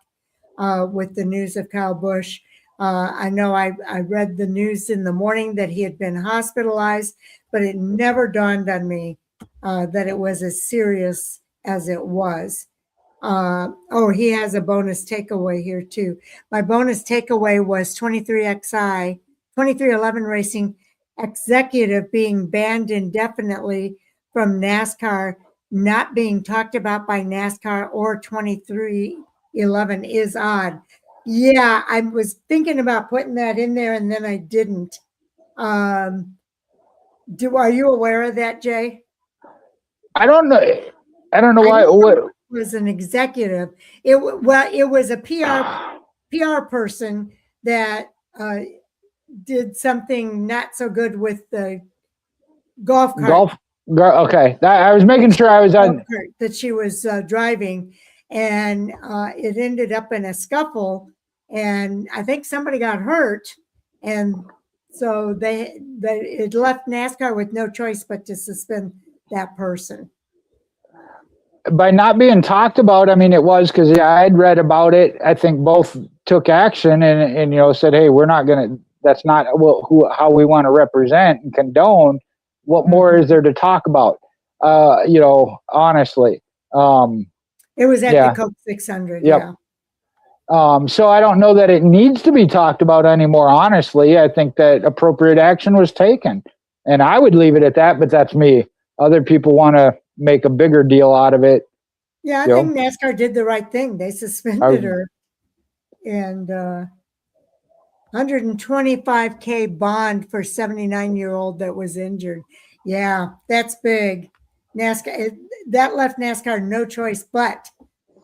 with the news of Kyle Busch. I know I read the news in the morning that he had been hospitalized, but it never dawned on me that it was as serious as it was. He has a bonus takeaway here too. My bonus takeaway was 2311 Racing executive being banned indefinitely from NASCAR, not being talked about by NASCAR or 2311 is odd. Yeah, I was thinking about putting that in there, and then I didn't. Are you aware of that, Jay? I don't know why. What was an executive? It was a PR person that did something not so good with the golf cart. Okay, I was making sure I was on that she was driving, and it ended up in a scuffle, and I think somebody got hurt, and so it left NASCAR with no choice but to suspend that person. By not being talked about, I mean, it was because I had read about it. I think both took action and said, hey, we're not going to. That's not how we want to represent and condone. What more is there to talk about? Honestly. It was at the Coke 600. Yep. Yeah. So I don't know that it needs to be talked about anymore. Honestly, I think that appropriate action was taken, and I would leave it at that. But that's me. Other people want to make a bigger deal out of it. Yeah, I You think know, NASCAR did the right thing. They suspended her, and 125K bond for 79-year-old that was injured. Yeah, that's big. That left NASCAR no choice but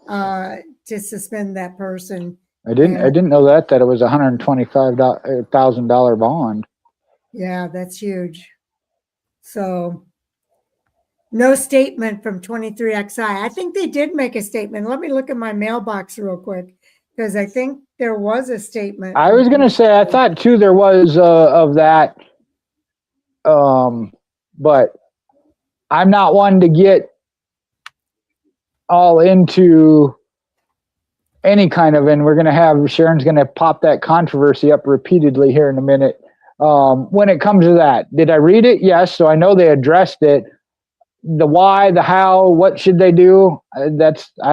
to suspend that person. I didn't know that it was $125,000 bond. Yeah, that's huge. So no statement from 23XI. I think they did make a statement. Let me look at my mailbox real quick because I think there was a statement. I was going to say, I thought too there was of that, but I'm not one to get all into any kind of, and we're going to have, Sharon's going to pop that controversy up repeatedly here in a minute. When it comes to that, did I read it? Yes. So I know they addressed it. The why, the how, what should they do? I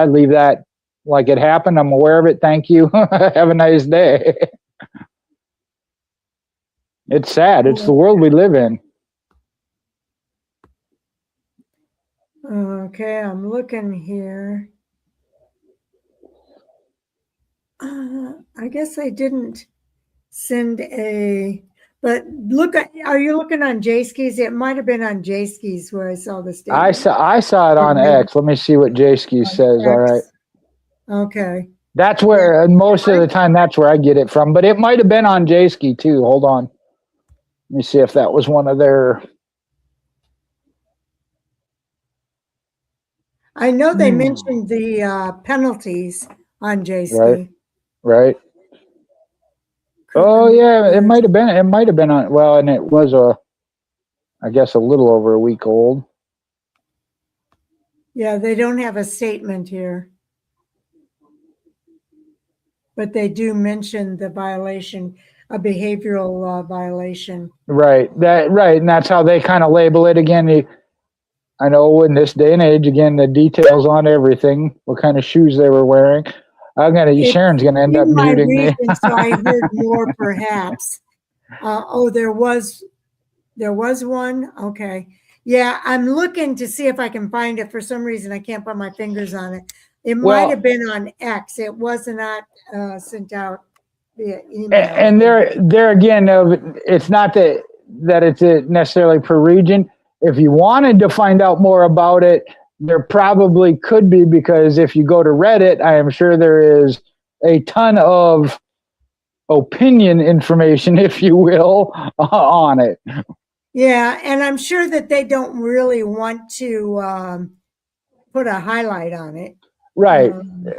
leave that like it happened. I'm aware of it. Thank you. Have a nice day. It's sad. It's the world we live in. Okay, I'm looking here. I guess I didn't send but are you looking on Jayski's? It might have been on Jayski's where I saw the statement. I saw it on X. Let me see what Jayski says. All right. Okay. That's where, most of the time, that's where I get it from. But it might have been on Jayski too. Hold on. Let me see if that was one of their. I know they mentioned the penalties on Jayski. Right. Oh yeah, it might have been. It might have been on. Well, and it was I guess a little over a week old. Yeah, they don't have a statement here, but they do mention the violation, a behavioral violation. Right. And that's how they kind of label it. Again, I know in this day and age, again, the details on everything, what kind of shoes they were wearing. Sharon's gonna end up muting me. So I heard more, perhaps. There was one. Okay, yeah, I'm looking to see if I can find it. For some reason, I can't put my fingers on it. It might have been on X. It was not sent out via email. And there again, it's not that it's necessarily per region. If you wanted to find out more about it, there probably could be, because if you go to Reddit, I am sure there is a ton of opinion information, if you will, on it. Yeah, and I'm sure that they don't really want to put a highlight on it. Right.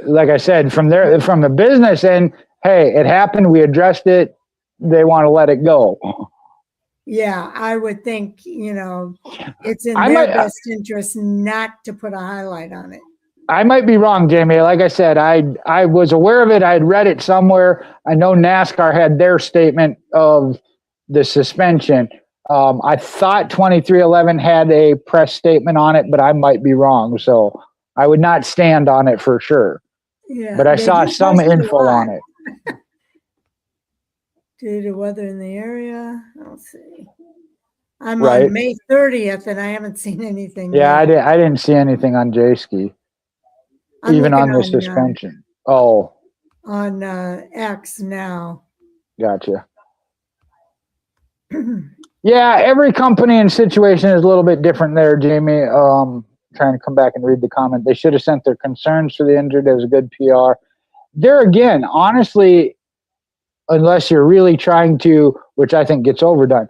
Like I said, from the business end, hey, it happened, we addressed it, they want to let it go. Yeah, I would think, it's in their best interest not to put a highlight on it. I might be wrong, Jamie. Like I said, I was aware of it. I'd read it somewhere. I know NASCAR had their statement of the suspension. I thought 2311 had a press statement on it, but I might be wrong. So I would not stand on it for sure. Yeah, but I saw some info on it. Due to weather in the area, let's see. I'm on May 30th, and I haven't seen anything. Yeah, yet. I didn't see anything on Jayski, even on the suspension. On X now. Gotcha. Yeah, every company and situation is a little bit different there, Jamie. Trying to come back and read the comment. They should have sent their concerns for the injured as a good PR. There again, honestly, unless you're really trying to, which I think gets overdone,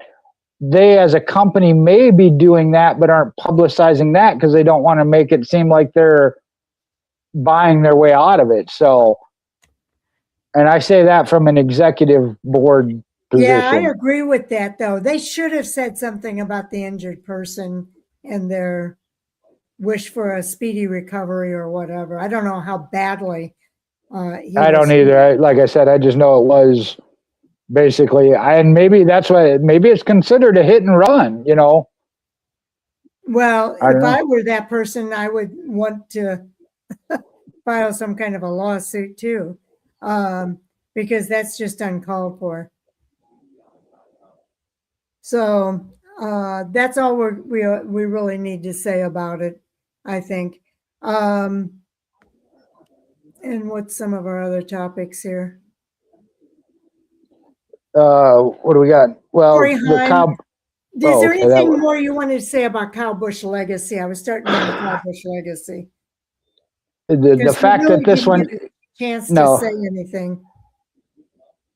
they as a company may be doing that but aren't publicizing that because they don't want to make it seem like they're buying their way out of it. So, and I say that from an executive board position. Yeah, I agree with that, though. They should have said something about the injured person and their wish for a speedy recovery or whatever. I don't know how badly. I don't either. Like I said, I just know it was basically, and maybe that's why, maybe it's considered a hit and run, Well, if I were that person, I would want to file some kind of a lawsuit too. because that's just uncalled for. So that's all we really need to say about it, I think. And what's some of our other topics here? What do we got? Well, Corey the Heim. Cow. Is there okay, anything more you wanted to say about Kyle Busch legacy? I was starting on the Kyle Busch legacy. The fact that this one, chance no, to say anything.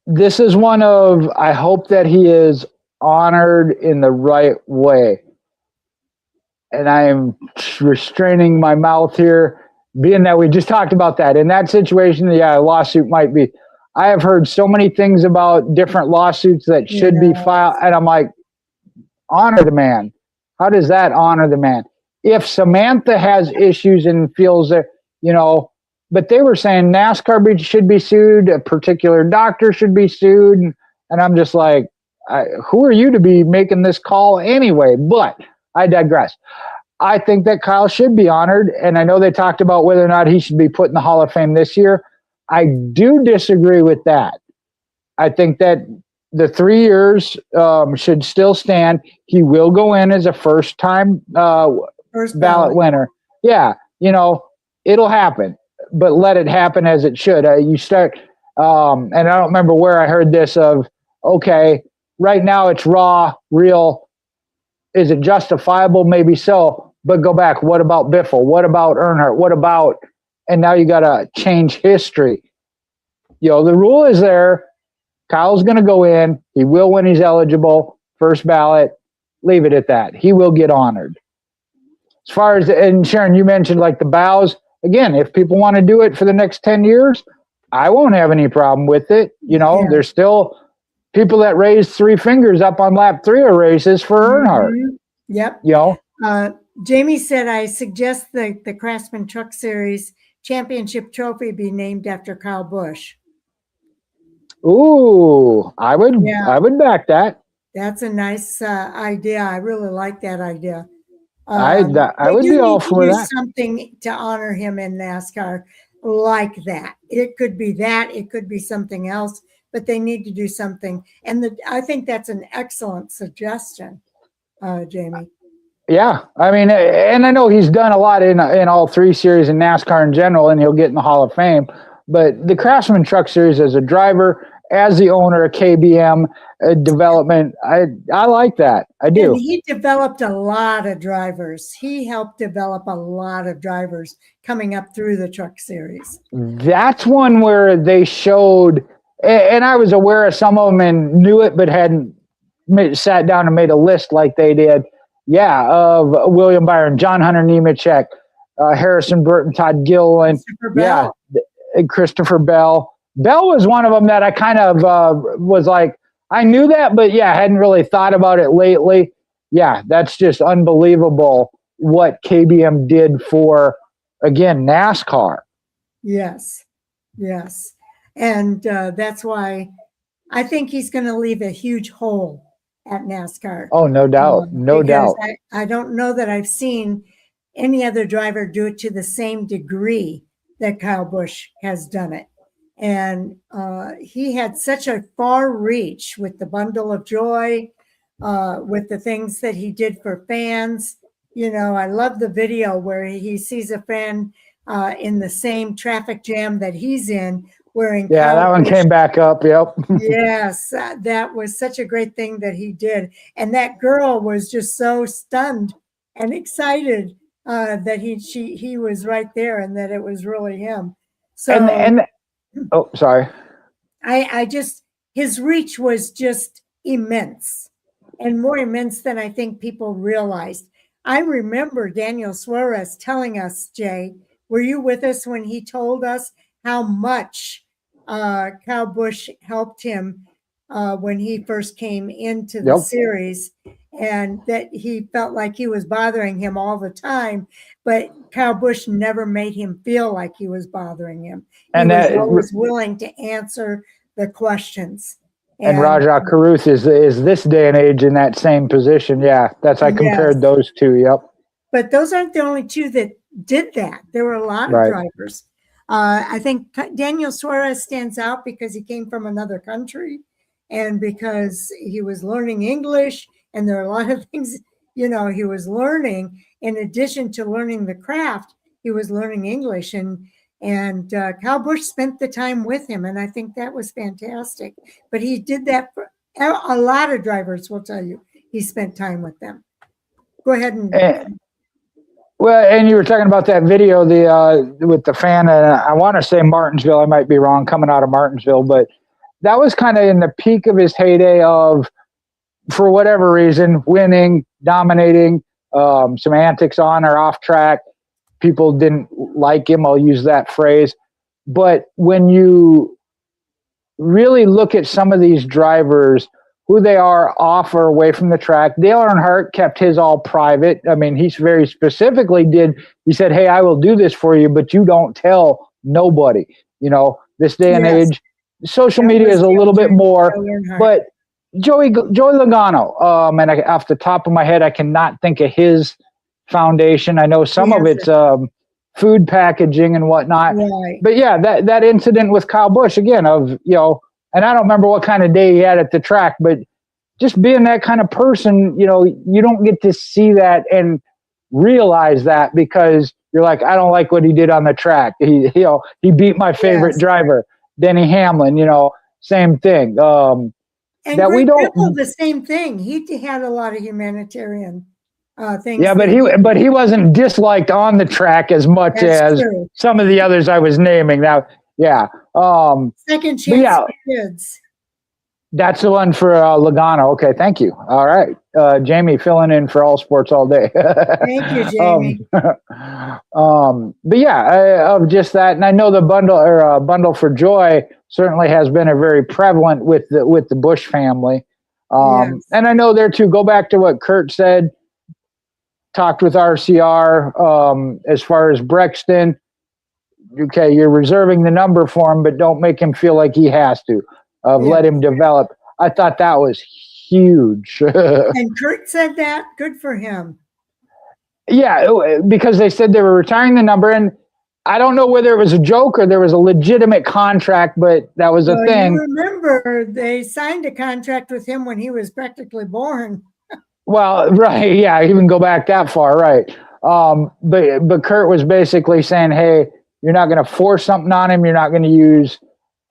This is one of, I hope that he is honored in the right way. And I am restraining my mouth here, being that we just talked about that. In that situation, yeah, a lawsuit might be. I have heard so many things about different lawsuits that should be filed, and I'm like, honor the man. How does that honor the man? If Samantha has issues and feels that, but they were saying NASCAR should be sued, a particular doctor should be sued, and I'm just like, who are you to be making this call anyway? But I digress. I think that Kyle should be honored, and I know they talked about whether or not he should be put in the Hall of Fame this year. I do disagree with that. I think that the 3 years should still stand. He will go in as a first-time ballot winner. Yeah, it'll happen, but let it happen as it should. You start, and I don't remember where I heard this of, okay, right now it's raw, real. Is it justifiable? Maybe so, but go back. What about Biffle? What about Earnhardt? What about, and now you got to change history. The rule is there. Kyle's going to go in. He will when he's eligible. First ballot. Leave it at that. He will get honored. As far as, and Sharon, you mentioned like the bows. Again, if people want to do it for the next 10 years, I won't have any problem with it. There's still people that raise 3 fingers up on lap 3 of races for Earnhardt. Yep. Jamie said, I suggest the Craftsman Truck Series championship trophy be named after Kyle Busch. Ooh, I would back that. That's a nice idea. I really like that idea. I would be all for that. Something to honor him in NASCAR like that. It could be that. It could be something else. But they need to do something. And I think that's an excellent suggestion, Jamie. Yeah. I mean, and I know he's done a lot in all 3 series in NASCAR in general, and he'll get in the Hall of Fame. But the Craftsman Truck Series as a driver, as the owner of KBM development, I like that. I do. And he developed a lot of drivers. He helped develop a lot of drivers coming up through the Truck Series. That's one where they showed, and I was aware of some of them and knew it, but hadn't sat down and made a list like they did. Yeah, of William Byron, John Hunter Nemechek, Harrison Burton, Todd Gilliland. Yeah, Christopher Bell. Bell was one of them that I kind of was like, I knew that, but yeah, I hadn't really thought about it lately. Yeah, that's just unbelievable what KBM did for, again, NASCAR. Yes. And that's why I think he's going to leave a huge hole at NASCAR. Oh, no doubt. No doubt. I don't know that I've seen any other driver do it to the same degree that Kyle Busch has done it. And he had such a far reach with the bundle of joy, with the things that he did for fans. I love the video where he sees a fan in the same traffic jam that he's in wearing. Yeah, that one came back up. Yep. Yes, that was such a great thing that he did. And that girl was just so stunned and excited that he was right there and that it was really him. So oh, sorry. His reach was just immense and more immense than I think people realized. I remember Daniel Suarez telling us, Jay, were you with us when he told us how much Kyle Busch helped him when he first came into the series, and that he felt like he was bothering him all the time, but Kyle Busch never made him feel like he was bothering him. He was always willing to answer the questions. And Rajah Caruth is this day and age in that same position. Yeah, I compared those two. Yep. But those aren't the only two that did that. There were a lot of drivers. I think Daniel Suarez stands out because he came from another country and because he was learning English. And there are a lot of things, he was learning. In addition to learning the craft, he was learning English. And Kyle Busch spent the time with him. And I think that was fantastic. But he did that for a lot of drivers, will tell you. He spent time with them. Go ahead and. Well, and you were talking about that video, with the fan, and I want to say Martinsville. I might be wrong, coming out of Martinsville, but that was kind of in the peak of his heyday of, for whatever reason, winning, dominating, some antics on or off track. People didn't like him. I'll use that phrase. But when you really look at some of these drivers, who they are off or away from the track, Dale Earnhardt kept his all private. I mean, he very specifically he said, hey, I will do this for you, but you don't tell nobody. This day and age, social media is a little bit more, but Joey Logano, and off the top of my head, I cannot think of his foundation. I know some of it's food packaging and whatnot. Right. But yeah, that incident with Kyle Busch, again, and I don't remember what kind of day he had at the track, but just being that kind of person, you don't get to see that and realize that because you're like, I don't like what he did on the track. He beat my favorite driver, Denny Hamlin, same thing. And that we don't the same thing. He had a lot of humanitarian things. Yeah, but he wasn't disliked on the track as much as some of the others I was naming. Now, yeah. Second chance for kids. That's the one for Logano. Okay, thank you. All right. Jamie filling in for All Sports All Day. Thank you, Jamie. But yeah, of just that, and I know the bundle for joy certainly has been a very prevalent with the Busch family. And I know there too, go back to what Kurt said, talked with RCR as far as Brexton. Okay, you're reserving the number for him, but don't make him feel like he has to. Let him develop. I thought that was huge. And Kurt said that. Good for him. Yeah, because they said they were retiring the number, and I don't know whether it was a joke or there was a legitimate contract, but that was a thing. You remember they signed a contract with him when he was practically born. Well, right, yeah, even go back that far, right? But Kurt was basically saying, hey, you're not going to force something on him. You're not going to use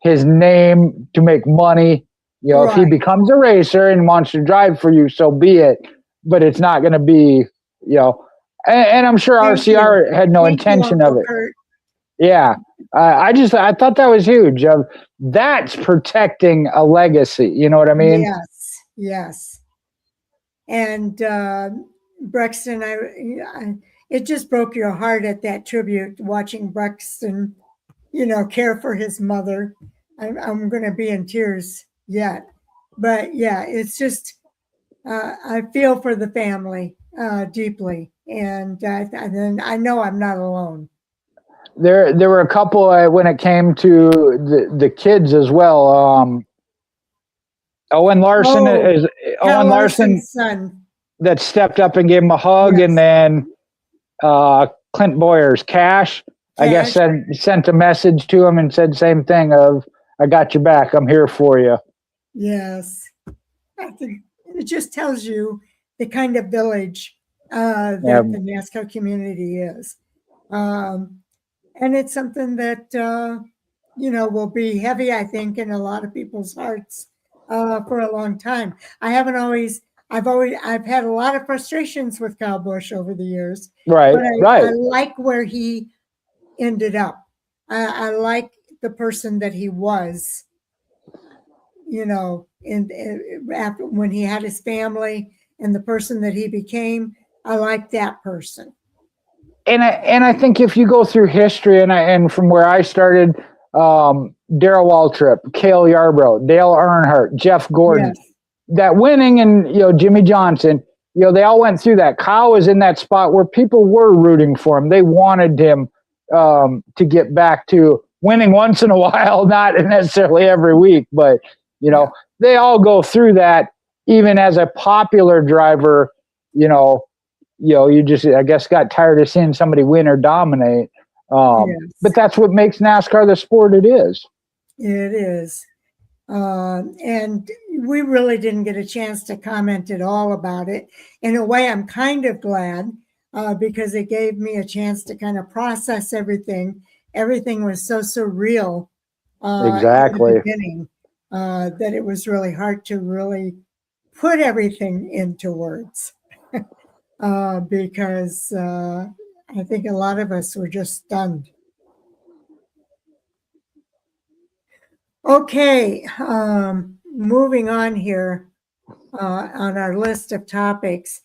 his name to make money. If he becomes a racer and wants to drive for you, so be it. But it's not going to be, and I'm sure RCR had no intention of it. Kurt. Yeah. I thought that was huge. That's protecting a legacy. You know what I mean? Yes. And Brexton, it just broke your heart at that tribute, watching Brexton, care for his mother. I'm going to be in tears yet. But yeah, it's just, I feel for the family deeply. And I know I'm not alone. There were a couple when it came to the kids as well. Owen Larson Owen Larson's son that stepped up and gave him a hug, and then Clint Boyer's Cash, I guess sent a message to him and said same thing of, I got your back, I'm here for you. Yes. I think it just tells you the kind of village that the NASCAR community is. And it's something that, will be heavy, I think, in a lot of people's hearts for a long time. I've had a lot of frustrations with Kyle Busch over the years. Right, but I like where he ended up. I like the person that he was, after when he had his family, and the person that he became. I like that person. And I think if you go through history, and from where I started, Darrell Waltrip, Cale Yarbrough, Dale Earnhardt, Jeff Gordon, that winning, and Jimmy Johnson, they all went through that. Kyle was in that spot where people were rooting for him. They wanted him to get back to winning once in a while, not necessarily every week, but they all go through that. Even as a popular driver, you just, I guess, got tired of seeing somebody win or dominate. Yes, But that's what makes NASCAR the sport it is. it is. And we really didn't get a chance to comment at all about it. In a way, I'm kind of glad because it gave me a chance to kind of process everything. Everything was so surreal Exactly. in the beginning that it was really hard to really put everything into words because I think a lot of us were just stunned. Okay, moving on here on our list of topics.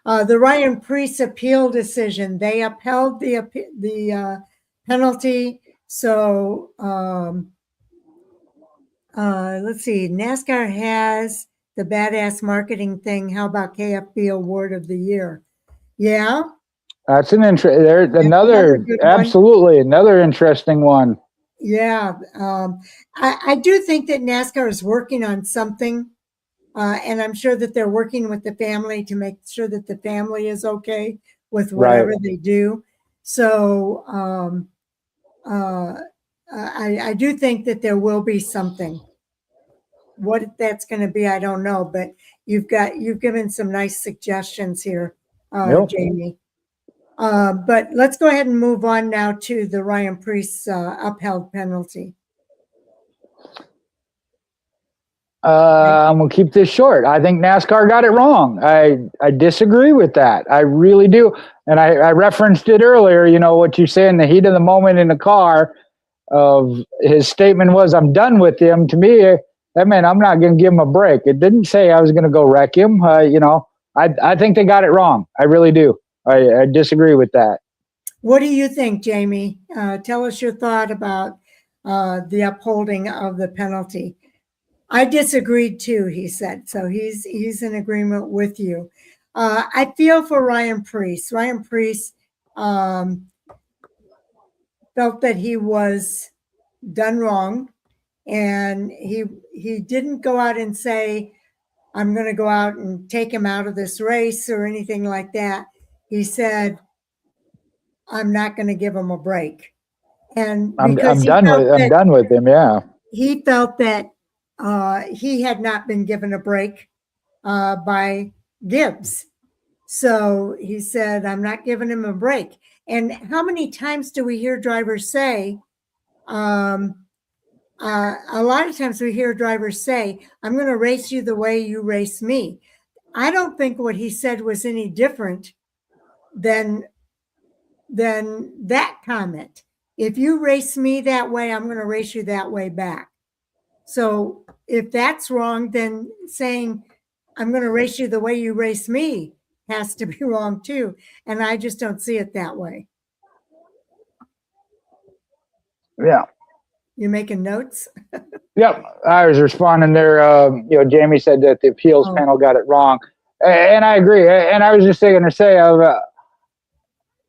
The Ryan Preece appeal decision, they upheld the penalty. So let's see, NASCAR has the badass marketing thing. How about KFB Award of the Year? Yeah. That's an another good one. absolutely another interesting one. Yeah. I do think that NASCAR is working on something. And I'm sure that they're working with the family to make sure that the family is okay with whatever they do. So I do think that there will be something. What that's going to be, I don't know. But you've given some nice suggestions here, Yep. Jamie. But let's go ahead and move on now to the Ryan Preece upheld penalty. I'm gonna keep this short. I think NASCAR got it wrong. I disagree with that. I really do. And I referenced it earlier. You know what you say in the heat of the moment in the car. Of his statement was, "I'm done with him." To me, that meant I'm not going to give him a break. It didn't say I was going to go wreck him. I think they got it wrong. I really do. I disagree with that. What do you think, Jamie? Tell us your thought about the upholding of the penalty. I disagreed too, he said. So he's in agreement with you. I feel for Ryan Preece. Ryan Preece felt that he was done wrong, and he didn't go out and say, "I'm going to go out and take him out of this race" or anything like that. He said, "I'm not going to give him a break." And I'm because done with him. Yeah. He felt that he had not been given a break by Gibbs. So he said, "I'm not giving him a break." And how many times do we hear drivers say, a lot of times we hear drivers say, "I'm going to race you the way you race me." I don't think what he said was any different than that comment. If you race me that way, I'm going to race you that way back. So if that's wrong, then saying, "I'm going to race you the way you race me" has to be wrong too. And I just don't see it that way. Yeah. You making notes? Yep. I was responding there. Jamie said that the appeals panel got it wrong. And I agree. And I was just going to say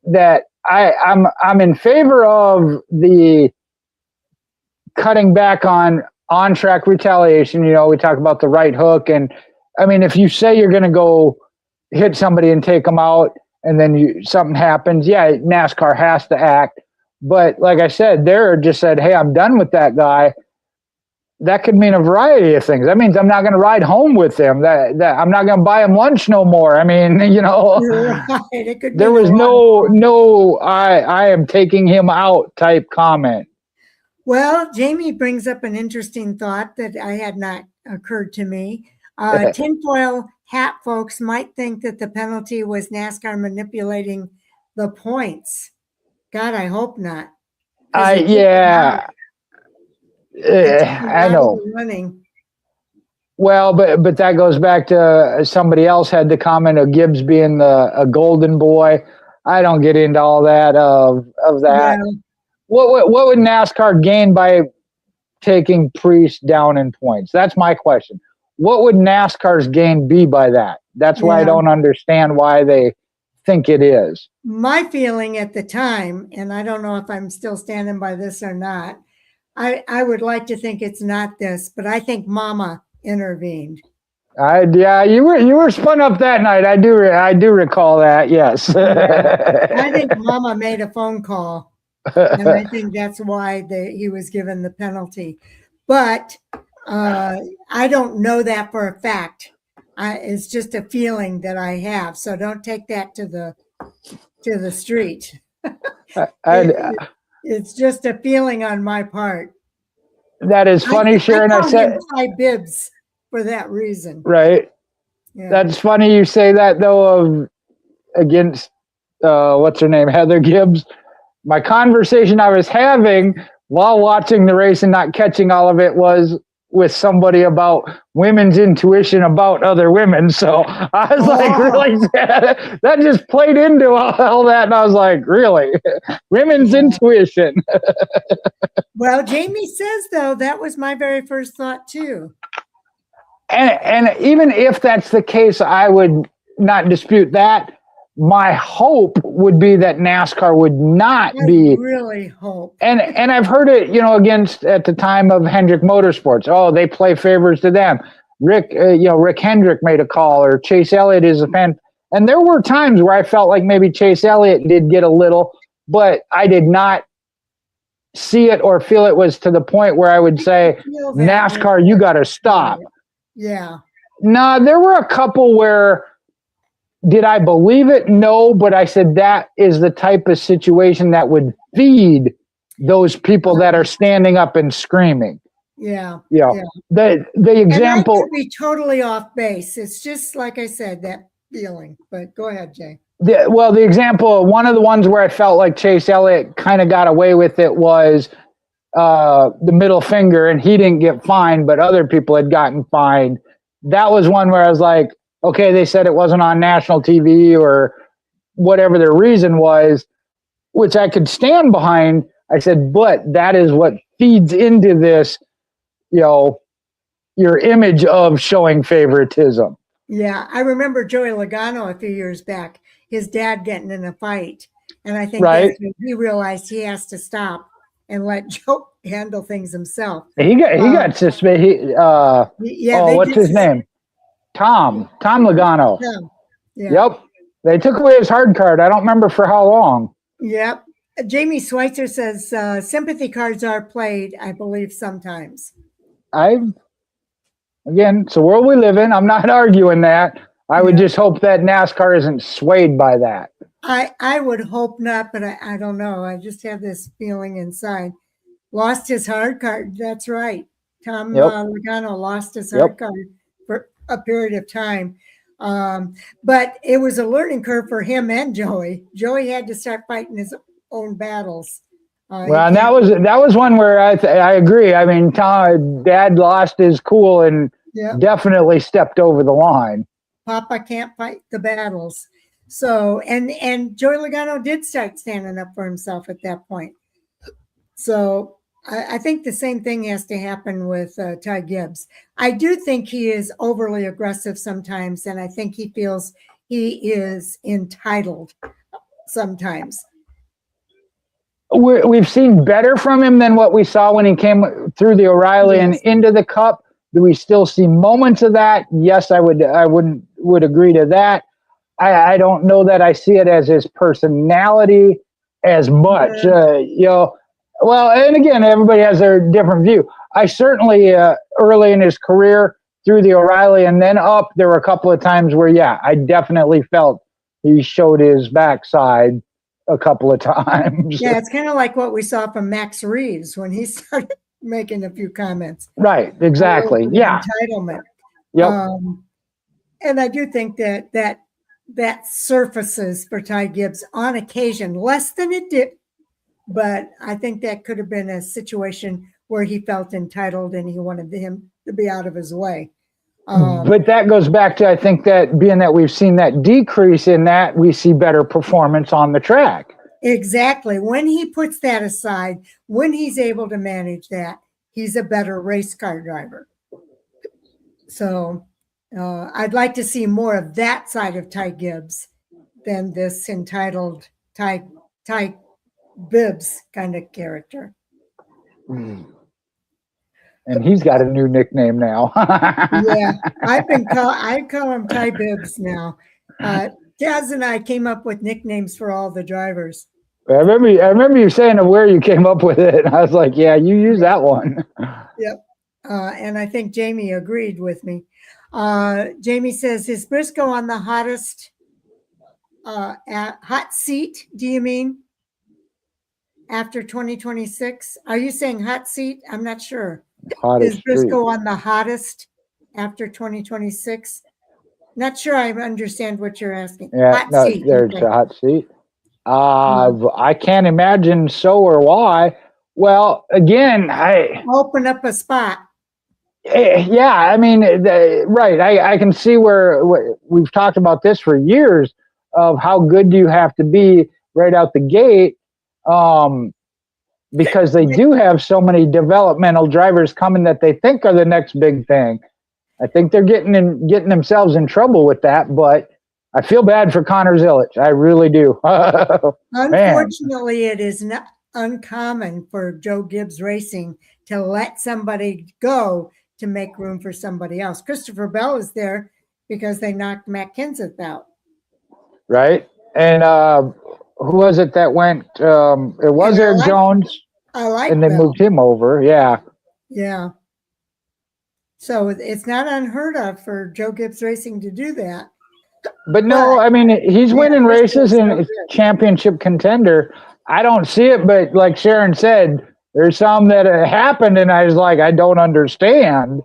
that I'm in favor of the cutting back on track retaliation. We talk about the right hook, and I mean, if you say you're going to go hit somebody and take them out, and then something happens, yeah, NASCAR has to act. But like I said, they're just said, "Hey, I'm done with that guy." That could mean a variety of things. That means I'm not going to ride home with them. That I'm not going to buy him lunch no more. I mean, Right. It could there was no, I am taking him out type comment. Well, Jamie brings up an interesting thought that I had not occurred to me. Tinfoil hat folks might think that the penalty was NASCAR manipulating the points. God, I hope not. Yeah. I know. Running. Well, but that goes back to somebody else had the comment of Gibbs being a golden boy. I don't get into all that of that. Yeah. What would NASCAR gain by taking Preece down in points? That's my question. What would NASCAR's gain be by that? That's why I don't understand why they think it is. My feeling at the time, and I don't know if I'm still standing by this or not, I would like to think it's not this, but I think Mama intervened. You were spun up that night. I do recall that. Yes. I think Mama made a phone call. And I think that's why he was given the penalty. But I don't know that for a fact. It's just a feeling that I have. So don't take that to the street. It's just a feeling on my part. That is funny, Sharon. I call him Ty Bibbs for that reason. Right. Yeah. That's funny you say that, though, against, what's her name, Heather Gibbs. My conversation I was having while watching the race and not catching all of it was with somebody about women's intuition about other women. So I was like, really? That just played into all that. And I was like, really? Women's intuition. Well, Jamie says, though, that was my very first thought, too. And even if that's the case, I would not dispute that. My hope would be that NASCAR would not be. Really hope. And I've heard it, against at the time of Hendrick Motorsports. Oh, they play favors to them. Rick Hendrick made a call, or Chase Elliott is a fan. And there were times where I felt like maybe Chase Elliott did get a little, but I did not see it or feel it was to the point where I would say, NASCAR, you got to stop. Yeah. No, there were a couple where, did I believe it? No, but I said that is the type of situation that would feed those people that are standing up and screaming. Yeah. Yeah. The example. And I could be totally off base. It's just like I said, that feeling. But go ahead, Jay. The example, one of the ones where I felt like Chase Elliott kind of got away with it was the middle finger, and he didn't get fined, but other people had gotten fined. That was one where I was like, okay, they said it wasn't on national TV or whatever their reason was, which I could stand behind. I said, but that is what feeds into this, your image of showing favoritism. Yeah, I remember Joey Logano a few years back, his dad getting in a fight. And I think he realized he has to stop and let Joe handle things himself. He got suspended. What's his name? Tom Logano. Yeah. Yep. They took away his hard card. I don't remember for how long. Yep. Jamie Schweitzer says sympathy cards are played, I believe, sometimes. Again, it's the world we live in. I'm not arguing that. I would just hope that NASCAR isn't swayed by that. I would hope not, but I don't know. I just have this feeling inside. Lost his hard card. That's right. Tom Logano lost his hard card for a period of time. But it was a learning curve for him and Joey. Joey had to start fighting his own battles. And that was one where I agree. I mean, Dad lost his cool and definitely stepped over the line. Papa can't fight the battles. So, and Joey Logano did start standing up for himself at that point. So I think the same thing has to happen with Ty Gibbs. I do think he is overly aggressive sometimes, and I think he feels he is entitled sometimes. We've seen better from him than what we saw when he came through the O'Reilly and into the Cup. Do we still see moments of that? Yes, I would agree to that. I don't know that I see it as his personality as much. Well, and again, everybody has their different view. I certainly, early in his career, through the O'Reilly and then up, there were a couple of times where, I definitely felt he showed his backside a couple of times. Yeah, it's kind of like what we saw from Max Reeves when he started making a few comments. Right, exactly. Entitlement. Yep. And I do think that surfaces for Ty Gibbs on occasion, less than it did. But I think that could have been a situation where he felt entitled and he wanted him to be out of his way. But that goes back to, I think, that being that we've seen that decrease in that, we see better performance on the track. Exactly. When he puts that aside, when he's able to manage that, he's a better race car driver. So I'd like to see more of that side of Ty Gibbs than this entitled Ty Bibbs kind of character. And he's got a new nickname now. Yeah, I call him Ty Bibbs now. Jazz and I came up with nicknames for all the drivers. I remember you saying of where you came up with it. I was like, yeah, you use that one. Yep. And I think Jamie agreed with me. Jamie says, is Briscoe on the hottest hot seat? Do you mean after 2026? Are you saying hot seat? I'm not sure. Hottest Is street. Briscoe on the hottest after 2026? Not sure I understand what you're asking. Yeah, Hot no, seat. there's Okay. a hot seat. I can't imagine so or why. Well, again, Open up a spot. yeah, I mean, right. I can see where we've talked about this for years of how good do you have to be right out the gate, because they do have so many developmental drivers coming that they think are the next big thing. I think they're getting themselves in trouble with that, but I feel bad for Connor Zilic. I really do. Man. Unfortunately, it is not uncommon for Joe Gibbs Racing to let somebody go to make room for somebody else. Christopher Bell is there because they knocked Matt Kenseth out. Right. And who was it that went? It was Eric Jones. I like and they Bell. moved him over. Yeah. Yeah. So it's not unheard of for Joe Gibbs Racing to do that. But no, I mean, he's winning races and it's championship contender. I don't see it, but like Sharon said, there's some that happened, and I was like, I don't understand.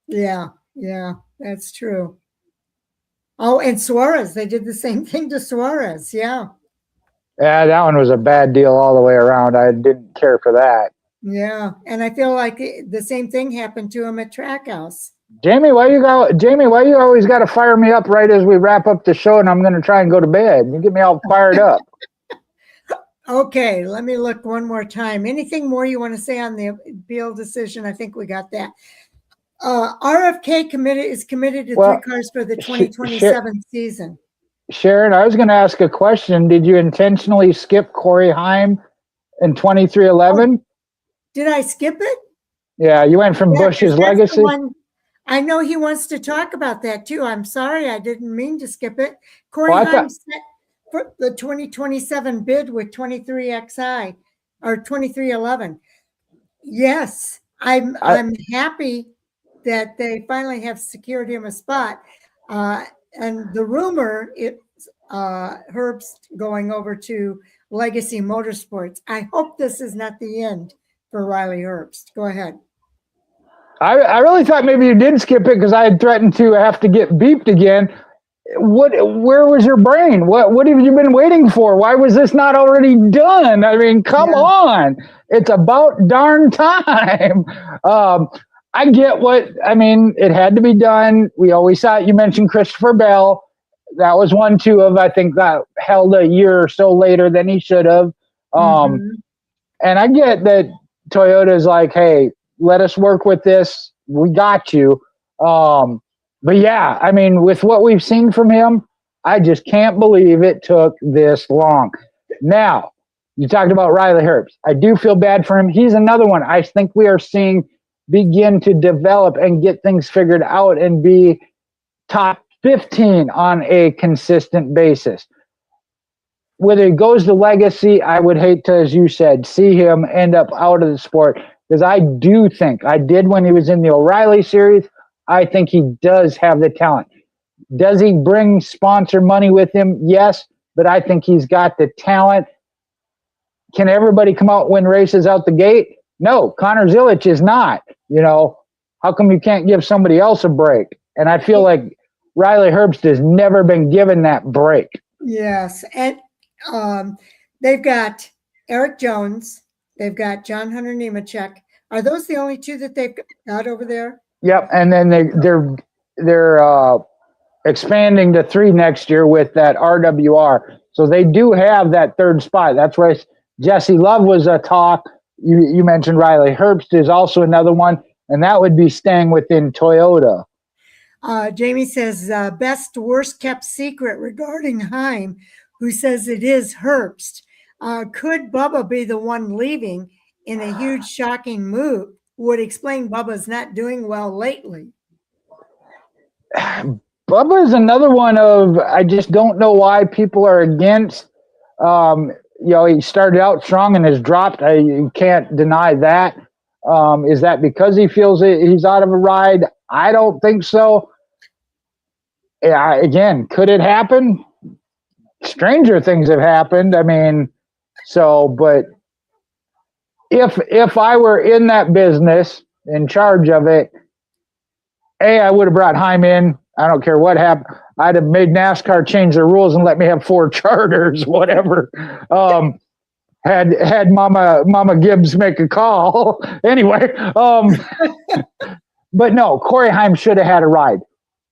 Yeah, that's true. Oh, and Suarez, they did the same thing to Suarez. Yeah. Yeah, that one was a bad deal all the way around. I didn't care for that. Yeah, and I feel like the same thing happened to him at Trackhouse. Jamie, why you always got to fire me up right as we wrap up the show, and I'm going to try and go to bed. You get me all fired up. Okay, let me look one more time. Anything more you want to say on the appeal decision? I think we got that. RFK is committed to 3 cars for the 2027 season. Sharon, I was going to ask a question. Did you intentionally skip Corey Haim in 2311? Did I skip it? Yeah, you went from Bush's legacy. I know he wants to talk about that too. I'm sorry, I didn't mean to skip it. Corey Haim set for the 2027 bid with 23XI or 2311. Yes, I'm happy that they finally have secured him a spot. And the rumor is Herbst going over to Legacy Motorsports. I hope this is not the end for Riley Herbst. Go ahead. I really thought maybe you did skip it because I had threatened to have to get beeped again. Where was your brain? What have you been waiting for? Why was this not already done? I mean, come on. It's about darn time. I get it had to be done. We always saw it. You mentioned Christopher Bell. That was one, too, of, I think, that held a year or so later than he should have. And I get that Toyota's like, hey, let us work with this. We got you. But yeah, I mean, with what we've seen from him, I just can't believe it took this long. Now, you talked about Riley Herbst. I do feel bad for him. He's another one I think we are seeing begin to develop and get things figured out and be top 15 on a consistent basis. Whether he goes to Legacy, I would hate to, as you said, see him end up out of the sport. Because I do think, I did when he was in the O'Reilly series, I think he does have the talent. Does he bring sponsor money with him? Yes, but I think he's got the talent. Can everybody come out win races out the gate? No, Connor Zilic is not. How come you can't give somebody else a break? And I feel like Riley Herbst has never been given that break. Yes, and they've got Eric Jones. They've got John Hunter Nemechek. Are those the only two that they've got over there? Yep, and then they're expanding to 3 next year with that RWR. So they do have that third spot. That's why Jesse Love was a talk. You mentioned Riley Herbst is also another one, and that would be staying within Toyota. Jamie says, best worst kept secret regarding Haim, who says it is Herbst. Could Bubba be the one leaving in a huge shocking move? Would explain Bubba's not doing well lately. Bubba is another one of, I just don't know why people are against. he started out strong and has dropped. You can't deny that. Is that because he feels he's out of a ride? I don't think so. Yeah, again, could it happen? Stranger things have happened. I mean, but if I were in that business, in charge of it, I would have brought Heim in. I don't care what happened. I'd have made NASCAR change their rules and let me have 4 charters, whatever. Had Mama Gibbs make a call. Anyway, but no, Corey Heim should have had a ride.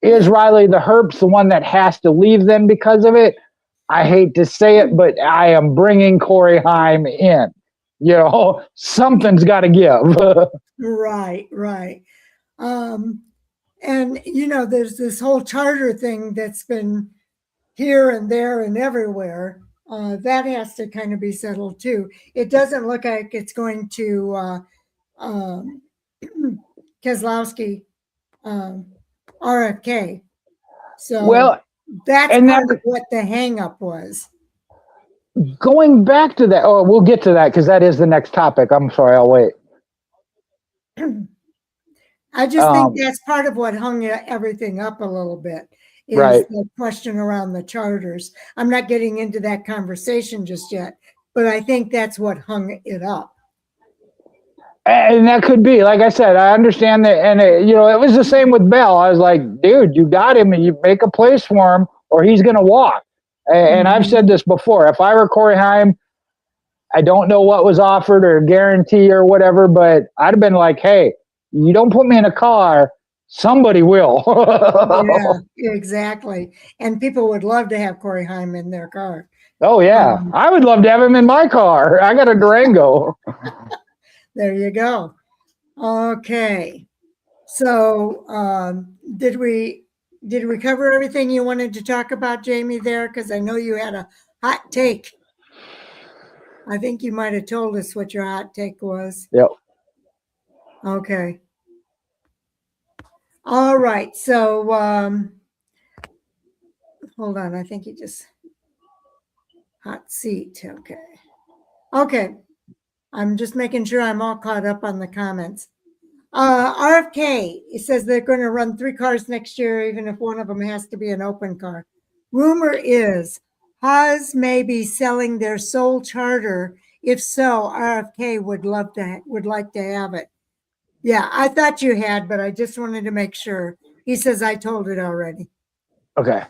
Is Riley the Herps the one that has to leave then because of it? I hate to say it, but I am bringing Corey Heim in. Something's got to give. Right. And, there's this whole charter thing that's been here and there and everywhere. That has to kind of be settled too. It doesn't look like it's going to Keselowski, RFK. So that's part of what the hang up was. Going back to that, we'll get to that because that is the next topic. I'm sorry, I'll wait. I just think that's part of what hung everything up a little bit, is the question around the charters. I'm not getting into that conversation just yet, but I think that's what hung it up. And that could be, like I said, I understand that. And, it was the same with Bell. I was like, dude, you got him. You make a place for him or he's going to walk. And I've said this before. If I were Corey Heim, I don't know what was offered or guarantee or whatever, but I'd have been like, hey, you don't put me in a car, somebody will. Yeah, exactly. And people would love to have Corey Heim in their car. Oh, yeah. I would love to have him in my car. I got a Durango. There you go. Okay. So did we cover everything you wanted to talk about, Jamie, there? Because I know you had a hot take. I think you might have told us what your hot take was. Yep. Okay. All right. So hold on. I think you just hot seat. Okay. I'm just making sure I'm all caught up on the comments. RFK, it says they're going to run 3 cars next year, even if one of them has to be an open car. Rumor is Haas may be selling their sole charter. If so, RFK would like to have it. Yeah, I thought you had, but I just wanted to make sure. He says I told it already. Okay.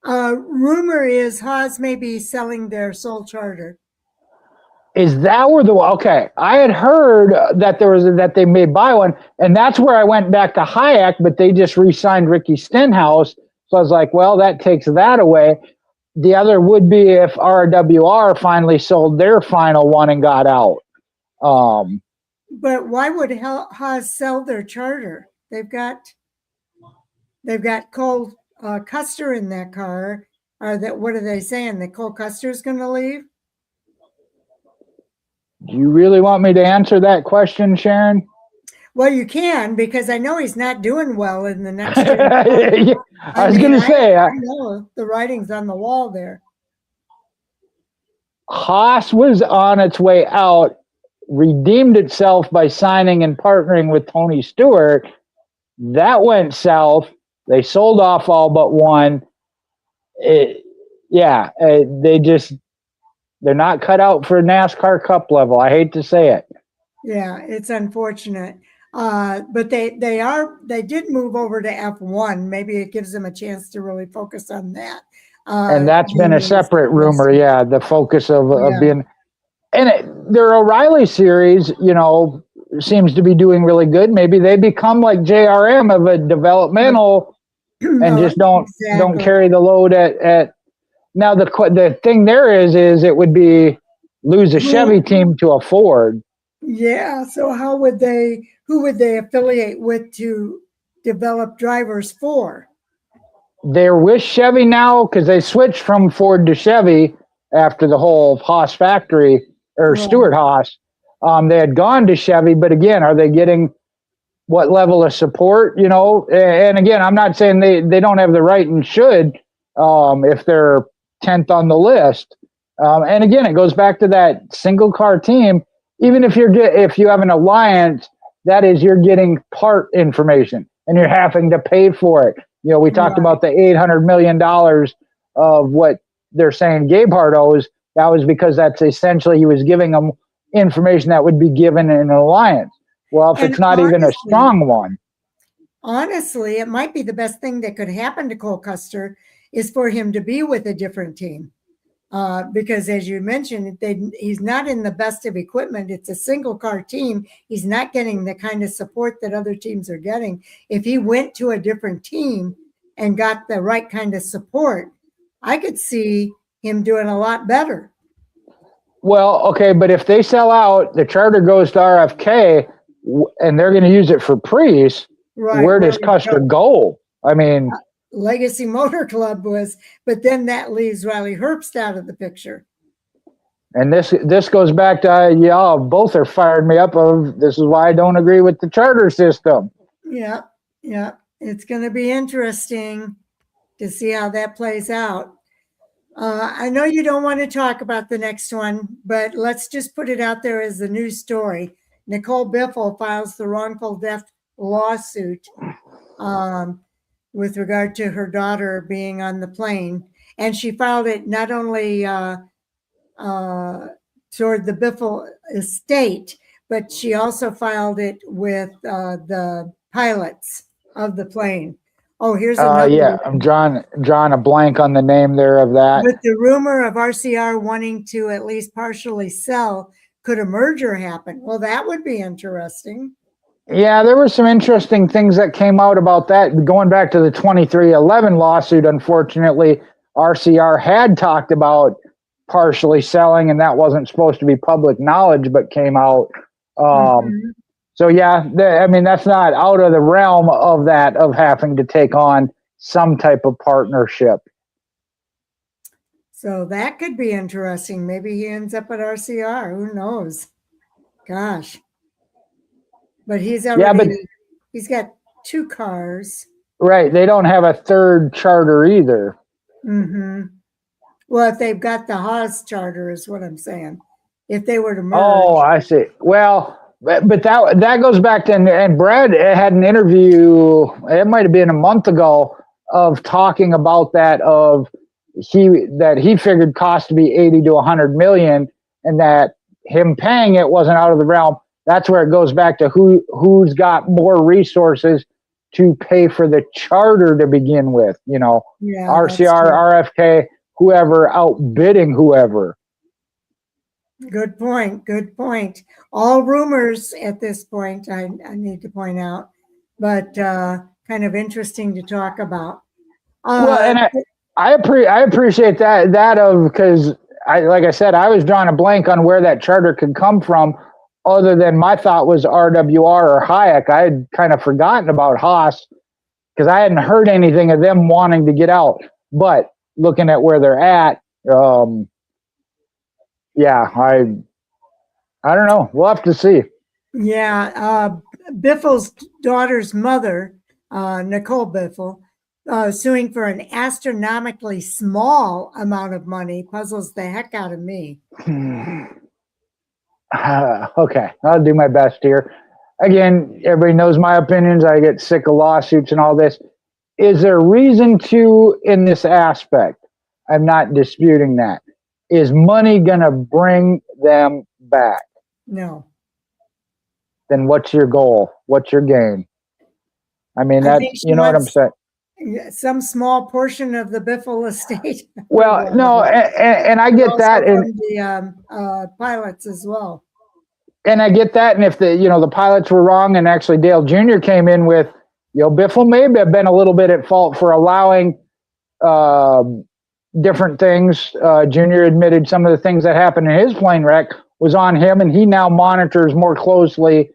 Rumor is Haas may be selling their sole charter. Is that where okay? I had heard that they may buy one, and that's where I went back to Hayek, but they just re-signed Ricky Stenhouse. So I was like, well, that takes that away. The other would be if RWR finally sold their final one and got out. But why would Haas sell their charter? They've got Cole Custer in that car. What are they saying? That Cole Custer's going to leave? Do you really want me to answer that question, Sharon? Well, you can, because I know he's not doing well in the next year. Yeah, I was going to say. I know the writing's on the wall there. Haas was on its way out, redeemed itself by signing and partnering with Tony Stewart. That went south. They sold off all but one. They're not cut out for NASCAR Cup level. I hate to say it. Yeah, it's unfortunate. But they did move over to F1. Maybe it gives them a chance to really focus on that. And that's been a separate rumor. Yeah, the focus of being, and their O'Reilly series, seems to be doing really good. Maybe they become like JRM of a developmental and just don't carry the load at. Now the thing there is it would be lose a Chevy team to a Ford. Yeah. So who would they affiliate with to develop drivers for? They're with Chevy now because they switched from Ford to Chevy after the whole Haas factory or Stewart Haas. They had gone to Chevy, but again, are they getting what level of support? And again, I'm not saying they don't have the right and should if they're 10th on the list. And again, it goes back to that single car team. Even if you have an alliance, that is, you're getting part information and you're having to pay for it. You know, we talked about the $800 million of what they're saying Gabehart owes. That was because that's essentially he was giving them information that would be given in an alliance. Well, if it's not even a strong one. Honestly, it might be the best thing that could happen to Cole Custer is for him to be with a different team. Because as you mentioned, he's not in the best of equipment. It's a single car team. He's not getting the kind of support that other teams are getting. If he went to a different team and got the right kind of support, I could see him doing a lot better. Well, okay, but if they sell out, the charter goes to RFK, and they're going to use it for Priest, where does Custer go? I mean... Legacy Motor Club was, but then that leaves Riley Herbst out of the picture. And this goes back to y'all both are fired me up of this is why I don't agree with the charter system. Yeah, it's going to be interesting to see how that plays out. I know you don't want to talk about the next one, but let's just put it out there as the news story. Nicole Biffle files the wrongful death lawsuit with regard to her daughter being on the plane. And she filed it not only toward the Biffle estate, but she also filed it with the pilots of the plane. Oh, here's another one. I'm drawing a blank on the name there of that. With the rumor of RCR wanting to at least partially sell, could a merger happen? Well, that would be interesting. Yeah, there were some interesting things that came out about that. Going back to the 2311 lawsuit, unfortunately, RCR had talked about partially selling, and that wasn't supposed to be public knowledge, but came out. So, yeah, I mean, that's not out of the realm of that, of having to take on some type of partnership. So that could be interesting. Maybe he ends up at RCR. Who knows? Gosh. But he's already, he's got 2 cars. Right. They don't have a third charter either. Well, if they've got the Haas charter is what I'm saying. If they were to merge. Oh, I see. Well, but that goes back to, and Brad had an interview, it might have been a month ago, of talking about that, of that he figured cost to be 80 to 100 million, and that him paying it wasn't out of the realm. That's where it goes back to who's got more resources to pay for the charter to begin with, you know, RCR, RFK, whoever outbidding whoever. Good point. Good point. All rumors at this point, I need to point out, but kind of interesting to talk about. Well, and I appreciate that because like I said, I was drawing a blank on where that charter could come from. Other than my thought was RWR or Hayek. I had kind of forgotten about Haas because I hadn't heard anything of them wanting to get out. But looking at where they're at, yeah, I don't know. We'll have to see. Yeah, Biffle's daughter's mother, Nicole Biffle, suing for an astronomically small amount of money puzzles the heck out of me. Okay, I'll do my best here. Again, everybody knows my opinions. I get sick of lawsuits and all this. Is there reason to in this aspect? I'm not disputing that. Is money going to bring them back? No. Then what's your goal? What's your game? I mean, you know what I'm saying? Some small portion of the Biffle estate. Well, no, and I get that, and the pilots as well. And I get that, and if the pilots were wrong, and actually Dale Jr. came in with, Biffle may have been a little bit at fault for allowing different things. Jr. admitted some of the things that happened in his plane wreck was on him, and he now monitors more closely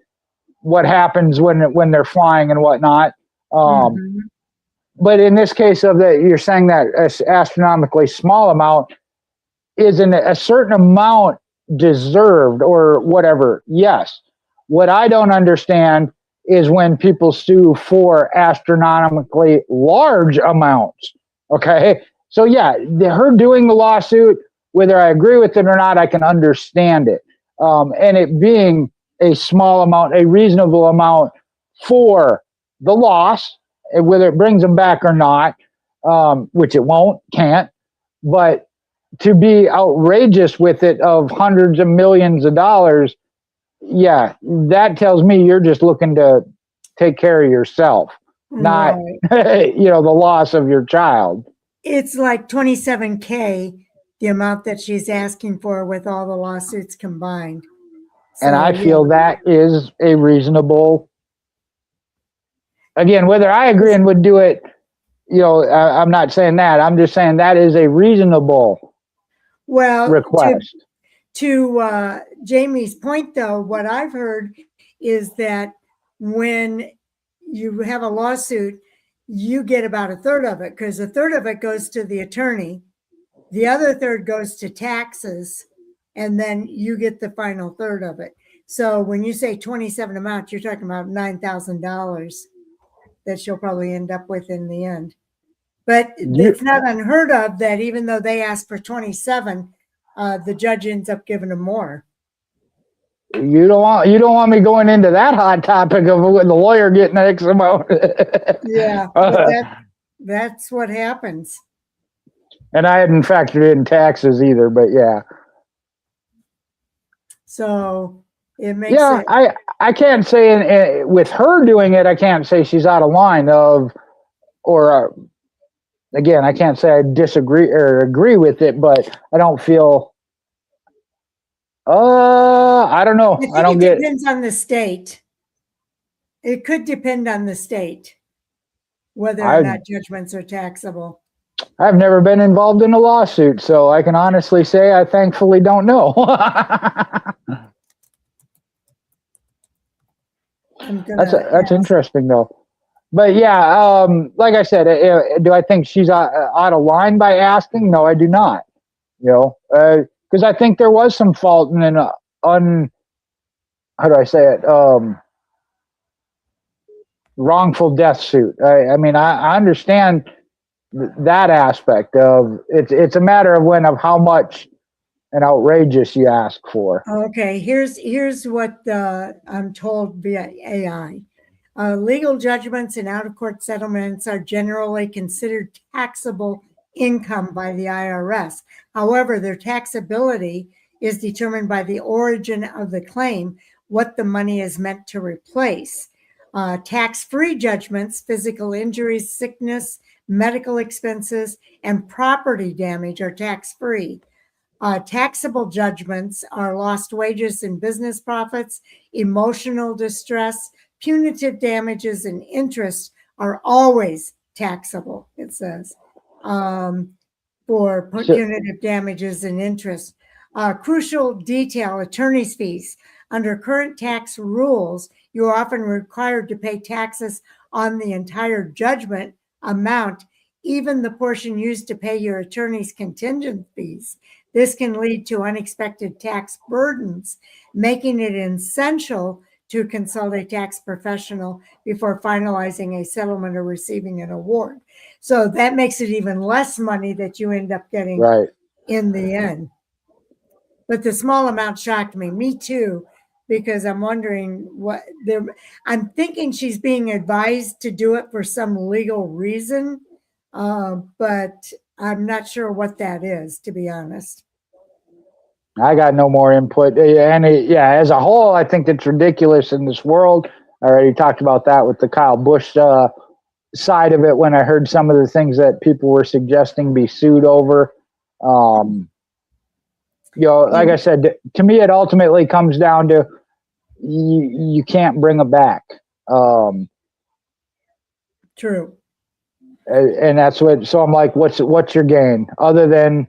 what happens when they're flying and whatnot. But in this case you're saying that astronomically small amount, isn't a certain amount deserved or whatever? Yes. What I don't understand is when people sue for astronomically large amounts. Okay. So yeah, her doing the lawsuit, whether I agree with it or not, I can understand it. And it being a small amount, a reasonable amount for the loss, whether it brings them back or not, which it won't, can't, but to be outrageous with it of hundreds of millions of dollars, yeah, that tells me you're just looking to take care of yourself, not, Right. the loss of your child. It's like 27K, the amount that she's asking for with all the lawsuits combined. And So, I feel that is a reasonable, again, whether I agree and would do it, I'm not saying that. I'm just saying that is a reasonable request. To Jamie's point, though, what I've heard is that when you have a lawsuit, you get about a third of it, because a third of it goes to the attorney, the other third goes to taxes, and then you get the final third of it. So when you say 27 amount, you're talking about $9,000 that she'll probably end up with in the end. But it's not unheard of that even though they asked for 27, the judge ends up giving them more. You don't want me going into that hot topic of the lawyer getting X amount. Yeah, but that's what happens. And I hadn't factored in taxes either, but yeah. So it makes it. I can't say with her doing it, I can't say she's out of line again, I can't say I disagree or agree with it, but I don't feel. I don't know. I don't get. It depends on the state. It could depend on the state whether or not judgments are taxable. I've never been involved in a lawsuit, so I can honestly say I thankfully don't know. That's interesting though. But yeah, like I said, do I think she's out of line by asking? No, I do not. Because I think there was some fault in an how do I say it? Wrongful death suit. I mean, I understand that aspect of it's a matter of how much and outrageous you ask for. Okay, here's what I'm told via AI. Legal judgments and out-of-court settlements are generally considered taxable income by the IRS. However, their taxability is determined by the origin of the claim, what the money is meant to replace. Tax-free judgments, physical injuries, sickness, medical expenses, and property damage are tax-free. Taxable judgments are lost wages and business profits, emotional distress, punitive damages, and interest are always taxable, it says, for punitive damages and interest. Crucial detail, attorney's fees. Under current tax rules, you are often required to pay taxes on the entire judgment amount, even the portion used to pay your attorney's contingent fees. This can lead to unexpected tax burdens, making it essential to consult a tax professional before finalizing a settlement or receiving an award. So that makes it even less money that you end up getting in the end. But the small amount shocked me. Me too, because I'm wondering I'm thinking she's being advised to do it for some legal reason, but I'm not sure what that is, to be honest. I got no more input. And as a whole, I think it's ridiculous in this world. I already talked about that with the Kyle Busch side of it when I heard some of the things that people were suggesting be sued over. Like I said, to me, it ultimately comes down to you can't bring them back. True. And that's so I'm like, what's your gain other than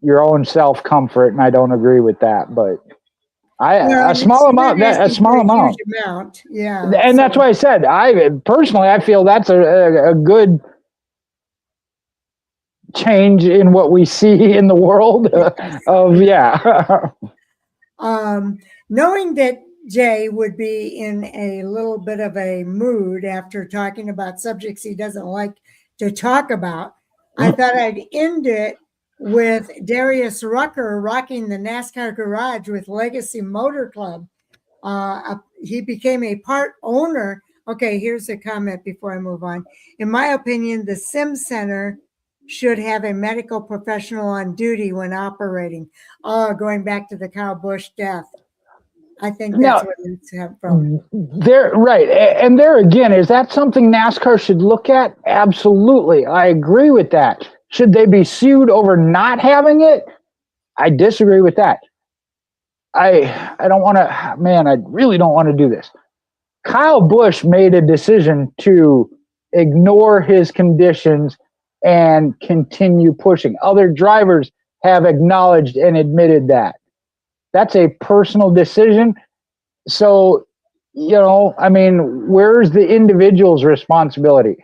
your own self-comfort? And I don't agree with that, but a small amount. Yeah. And that's why I said, I feel that's a good change in what we see in the world knowing that Jay would be in a little bit of a mood after talking about subjects he doesn't like to talk about, I thought I'd end it with Darius Rucker rocking the NASCAR garage with Legacy Motor Club. He became a part owner. Okay, here's a comment before I move on. In my opinion, the Sim Center should have a medical professional on duty when operating. Going back to the Kyle Busch death. I think that's what it's from. There, right. And there again, is that something NASCAR should look at? Absolutely. I agree with that. Should they be sued over not having it? I disagree with that. I don't want to, man, I really don't want to do this. Kyle Busch made a decision to ignore his conditions and continue pushing. Other drivers have acknowledged and admitted that. That's a personal decision. So, I mean, where's the individual's responsibility?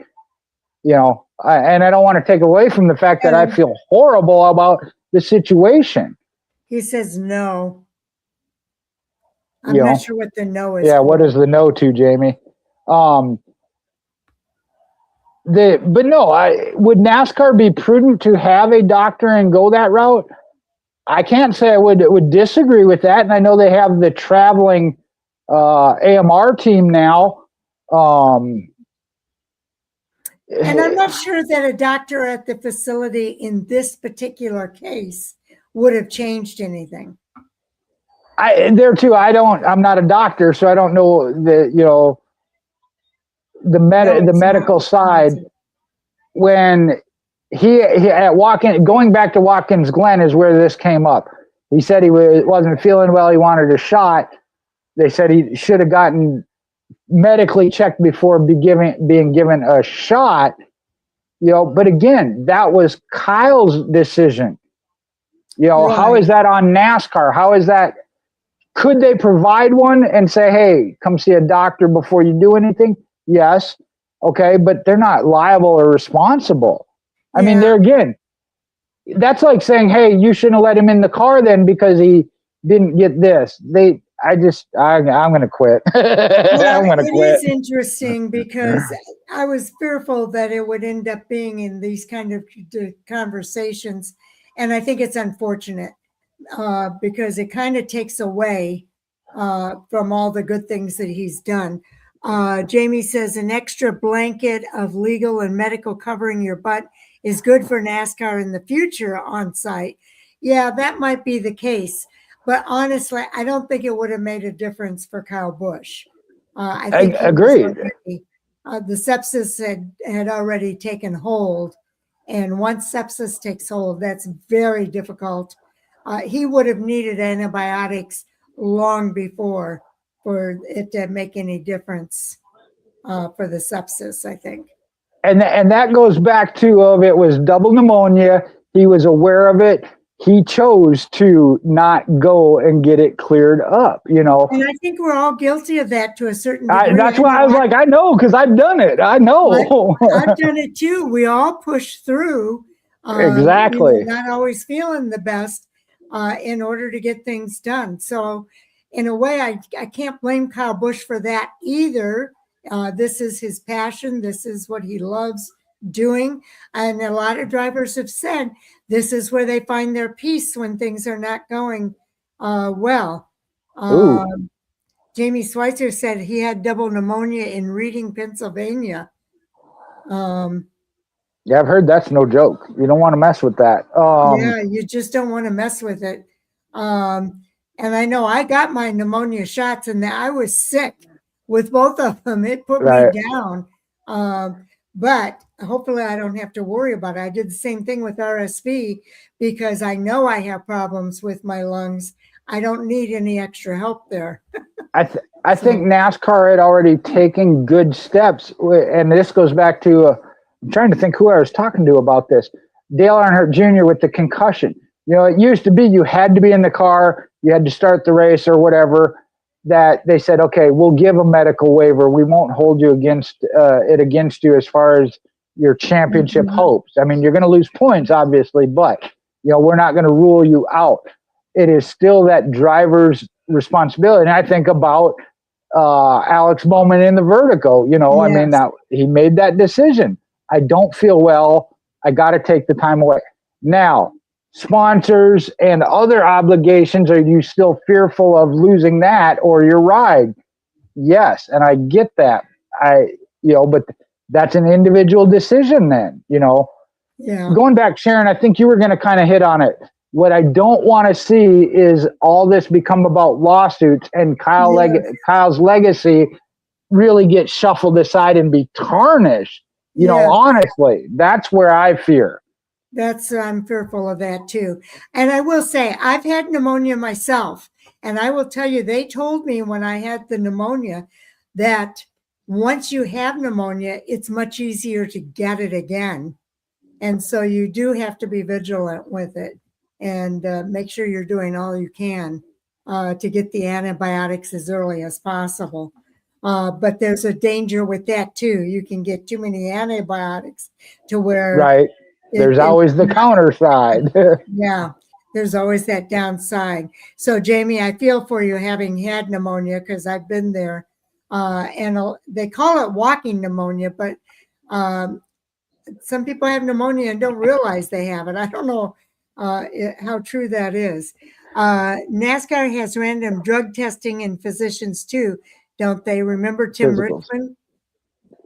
And I don't want to take away from the fact that I feel horrible about the situation. He says no. I'm not sure what the no is. Yeah, for. What is the no to, Jamie? But no, would NASCAR be prudent to have a doctor and go that route? I can't say I would disagree with that. And I know they have the traveling AMR team now. And I'm not sure that a doctor at the facility in this particular case would have changed anything. I'm not a doctor, so I don't know the medical side. When he at going back to Watkins Glen is where this came up. He said he wasn't feeling well. He wanted a shot. They said he should have gotten medically checked before being given a shot. But again, that was Kyle's decision. Right. How is that on NASCAR? How is that? Could they provide one and say, hey, come see a doctor before you do anything? Yes. Okay. But they're not liable or responsible. I mean, there again, that's like saying, hey, you shouldn't have let him in the car then because he didn't get this. I'm going to quit. I'm going to quit. It is interesting because I was fearful that it would end up being in these kind of conversations. And I think it's unfortunate because it kind of takes away from all the good things that he's done. Jamie says an extra blanket of legal and medical covering your butt is good for NASCAR in the future on site. Yeah, that might be the case. But honestly, I don't think it would have made a difference for Kyle Busch. I think agreed. The sepsis had already taken hold. And once sepsis takes hold, that's very difficult. He would have needed antibiotics long before for it to make any difference for the sepsis, I think. And that goes back to it was double pneumonia. He was aware of it. He chose to not go and get it cleared up, And I think we're all guilty of that to a certain degree. That's why I was like, I know, because I've done it. I know. I've done it too. We all push through. Exactly. Not always feeling the best in order to get things done. So in a way, I can't blame Kyle Busch for that either. This is his passion. This is what he loves doing. And a lot of drivers have said this is where they find their peace when things are not going well. Jamie Schweitzer said he had double pneumonia in Reading, Pennsylvania. Yeah, I've heard that's no joke. You don't want to mess with that. Yeah, you just don't want to mess with it. And I know I got my pneumonia shots and I was sick with both of them. It put me down. But hopefully I don't have to worry about it. I did the same thing with RSV because I know I have problems with my lungs. I don't need any extra help there. I think NASCAR had already taken good steps. And this goes back to, I'm trying to think who I was talking to about this. Dale Earnhardt Jr. with the concussion. It used to be you had to be in the car, you had to start the race or whatever, that they said, okay, we'll give a medical waiver. We won't hold you against you as far as your championship hopes. I mean, you're going to lose points, obviously, but we're not going to rule you out. It is still that driver's responsibility. And I think about Alex Bowman in the Vertigo. Yes. I mean, he made that decision. I don't feel well. I got to take the time away. Now, sponsors and other obligations? Are you still fearful of losing that or your ride? Yes, and I get that. But that's an individual decision then, Yeah. Going back, Sharon, I think you were going to kind of hit on it. What I don't want to see is all this become about lawsuits and Kyle's legacy really get shuffled aside and be tarnished. Honestly, that's where I fear. I'm fearful of that too. And I will say, I've had pneumonia myself. And I will tell you, they told me when I had the pneumonia that once you have pneumonia, it's much easier to get it again. And so you do have to be vigilant with it and make sure you're doing all you can to get the antibiotics as early as possible. But there's a danger with that too. You can get too many antibiotics to where right. There's always the counter side. Yeah, there's always that downside. So Jamie, I feel for you having had pneumonia because I've been there. And they call it walking pneumonia, but some people have pneumonia and don't realize they have it. I don't know how true that is. NASCAR has random drug testing in physicians too, don't they? Remember Tim Physicals. Richmond?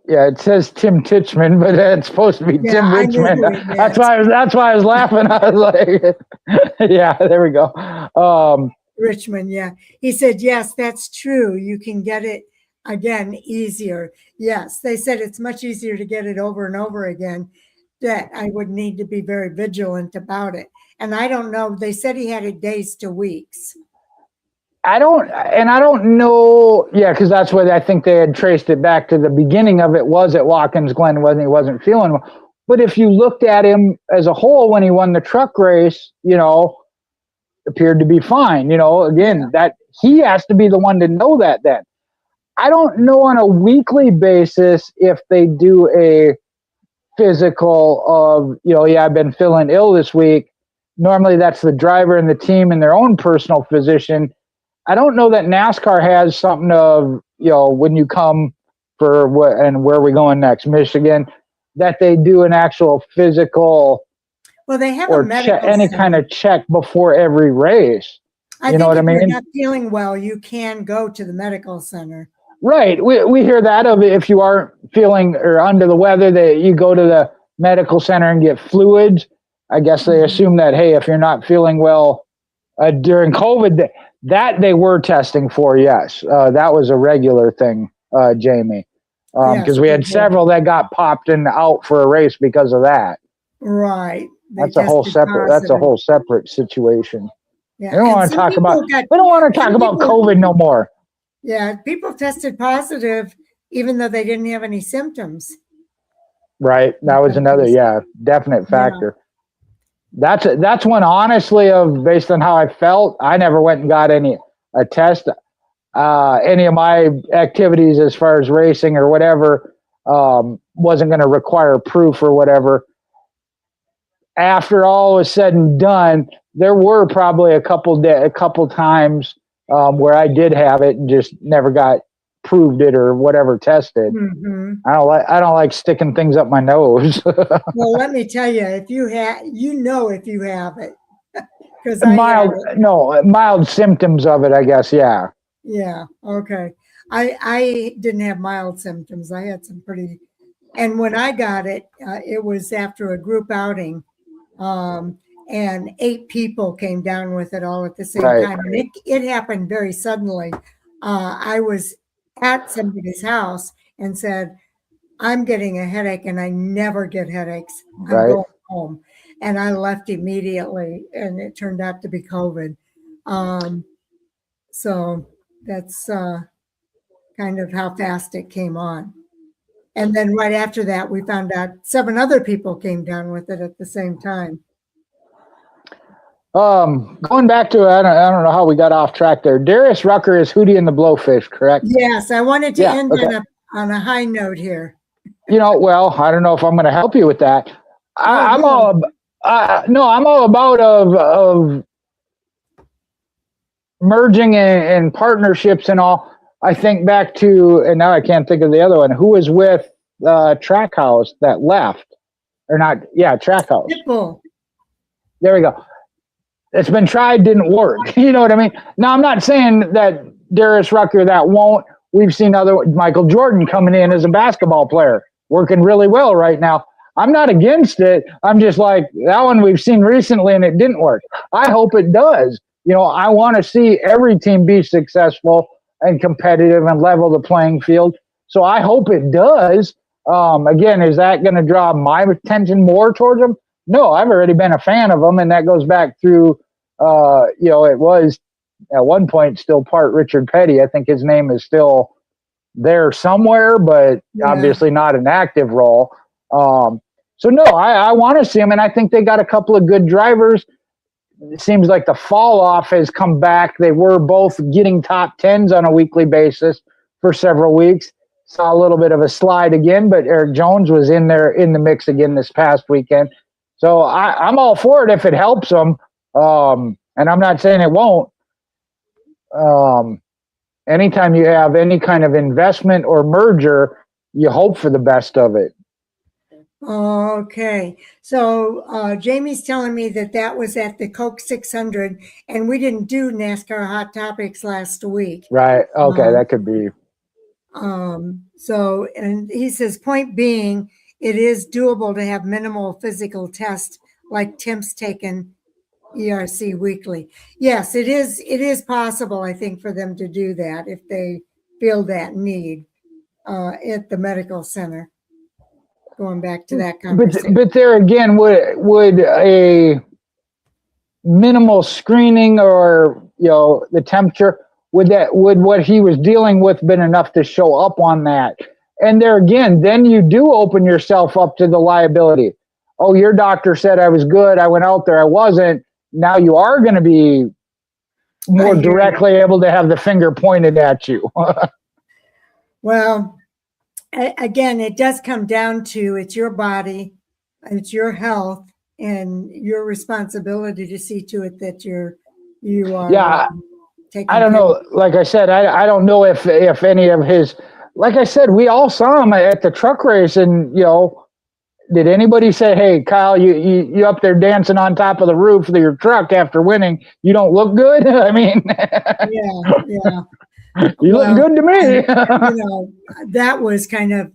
Yeah, it says Tim Titchman, but it's supposed to be Tim Richmond. That's why I was laughing. I was like, yeah, there we go. Richmond, yeah. He said, yes, that's true. You can get it again easier. Yes, they said it's much easier to get it over and over again, that I would need to be very vigilant about it. And I don't know, they said he had it days to weeks. I don't know. Yeah, because that's what I think they had traced it back to. The beginning of it was at Watkins Glen when he wasn't feeling well. But if you looked at him as a whole when he won the truck race, appeared to be fine. Again, that he has to be the one to know that then. I don't know on a weekly basis if they do a physical of, I've been feeling ill this week. Normally that's the driver and the team and their own personal physician. I don't know that NASCAR has something of, when you come for where are we going next, Michigan, that they do an actual physical. Well, they have a medical any kind of check before every race. You know what I mean? If you're not feeling well, you can go to the medical center. Right. We hear that of if you aren't feeling or under the weather, that you go to the medical center and get fluids. I guess they assume that, hey, if you're not feeling well during COVID, that they were testing for, yes. That was a regular thing, Jamie, because we had several that got popped and out for a race because of that. Right. That's a whole separate situation. Yeah. We don't want to talk about COVID no more. Yeah, people tested positive even though they didn't have any symptoms. Right. That was another, definite factor. Yeah. That's one, honestly, based on how I felt, I never went and got a test. Any of my activities as far as racing or whatever wasn't going to require proof or whatever. After all was said and done, there were probably a couple times where I did have it and just never got proved it or whatever tested. Mm-hmm. I don't like sticking things up my nose. Well, let me tell you, if you have it, because mild symptoms of it, I guess. Yeah. Yeah. Okay. I didn't have mild symptoms. I had some pretty, and when I got it, it was after a group outing. And 8 people came down with it all at the same time. And it happened very suddenly. I was at somebody's house and said, I'm getting a headache and I never get headaches. I'm going home. And I left immediately and it turned out to be COVID. So that's kind of how fast it came on. And then right after that, we found out 7 other people came down with it at the same time. Going back to, I don't know how we got off track there. Darius Rucker is Hootie and the Blowfish, correct? Yes, I wanted to end on a high note here. Well, I don't know if I'm going to help you with that. I'm all about of merging and partnerships and all. I think back to, and now I can't think of the other one, who was with Trackhouse that left, or not? Yeah, Trackhouse. Pitbull. There we go. it's been tried, didn't work. You know what I mean? Now, I'm not saying that Darius Rucker that won't. We've seen Michael Jordan coming in as a basketball player, working really well right now. I'm not against it. I'm just like, that one we've seen recently and it didn't work. I hope it does. You know, I want to see every team be successful and competitive and level the playing field. So I hope it does. Again, is that going to draw my attention more towards them? No, I've already been a fan of them, and that goes back through, it was at one point still part Richard Petty. I think his name is still there somewhere, but obviously not an active role. So no, I want to see them, and I think they got a couple of good drivers. It seems like the fall off has come back. They were both getting top 10s on a weekly basis for several weeks. Saw a little bit of a slide again, but Eric Jones was in there in the mix again this past weekend. So I'm all for it if it helps them. And I'm not saying it won't. Anytime you have any kind of investment or merger, you hope for the best of it. Okay. So Jamie's telling me that was at the Coke 600, and we didn't do NASCAR Hot Topics last week. Right. Okay, that could be. So, and he says, point being, it is doable to have minimal physical tests like Tim's taken ERC weekly. Yes, it is possible, I think, for them to do that if they feel that need at the medical center. Going back to that conversation. But there again, would a minimal screening or, the temperature, would what he was dealing with been enough to show up on that? And there again, then you do open yourself up to the liability. Oh, your doctor said I was good. I went out there. I wasn't. Now you are going to be more directly able to have the finger pointed at you. Well, again, it does come down to it's your body, it's your health, and your responsibility to see to it that you are. Yeah, I don't know. Like I said, I don't know if any of his. Like I said, we all saw him at the truck race, and did anybody say, "Hey, Kyle, you up there dancing on top of the roof of your truck after winning? You don't look good." I mean, yeah. You look good to me. That was kind of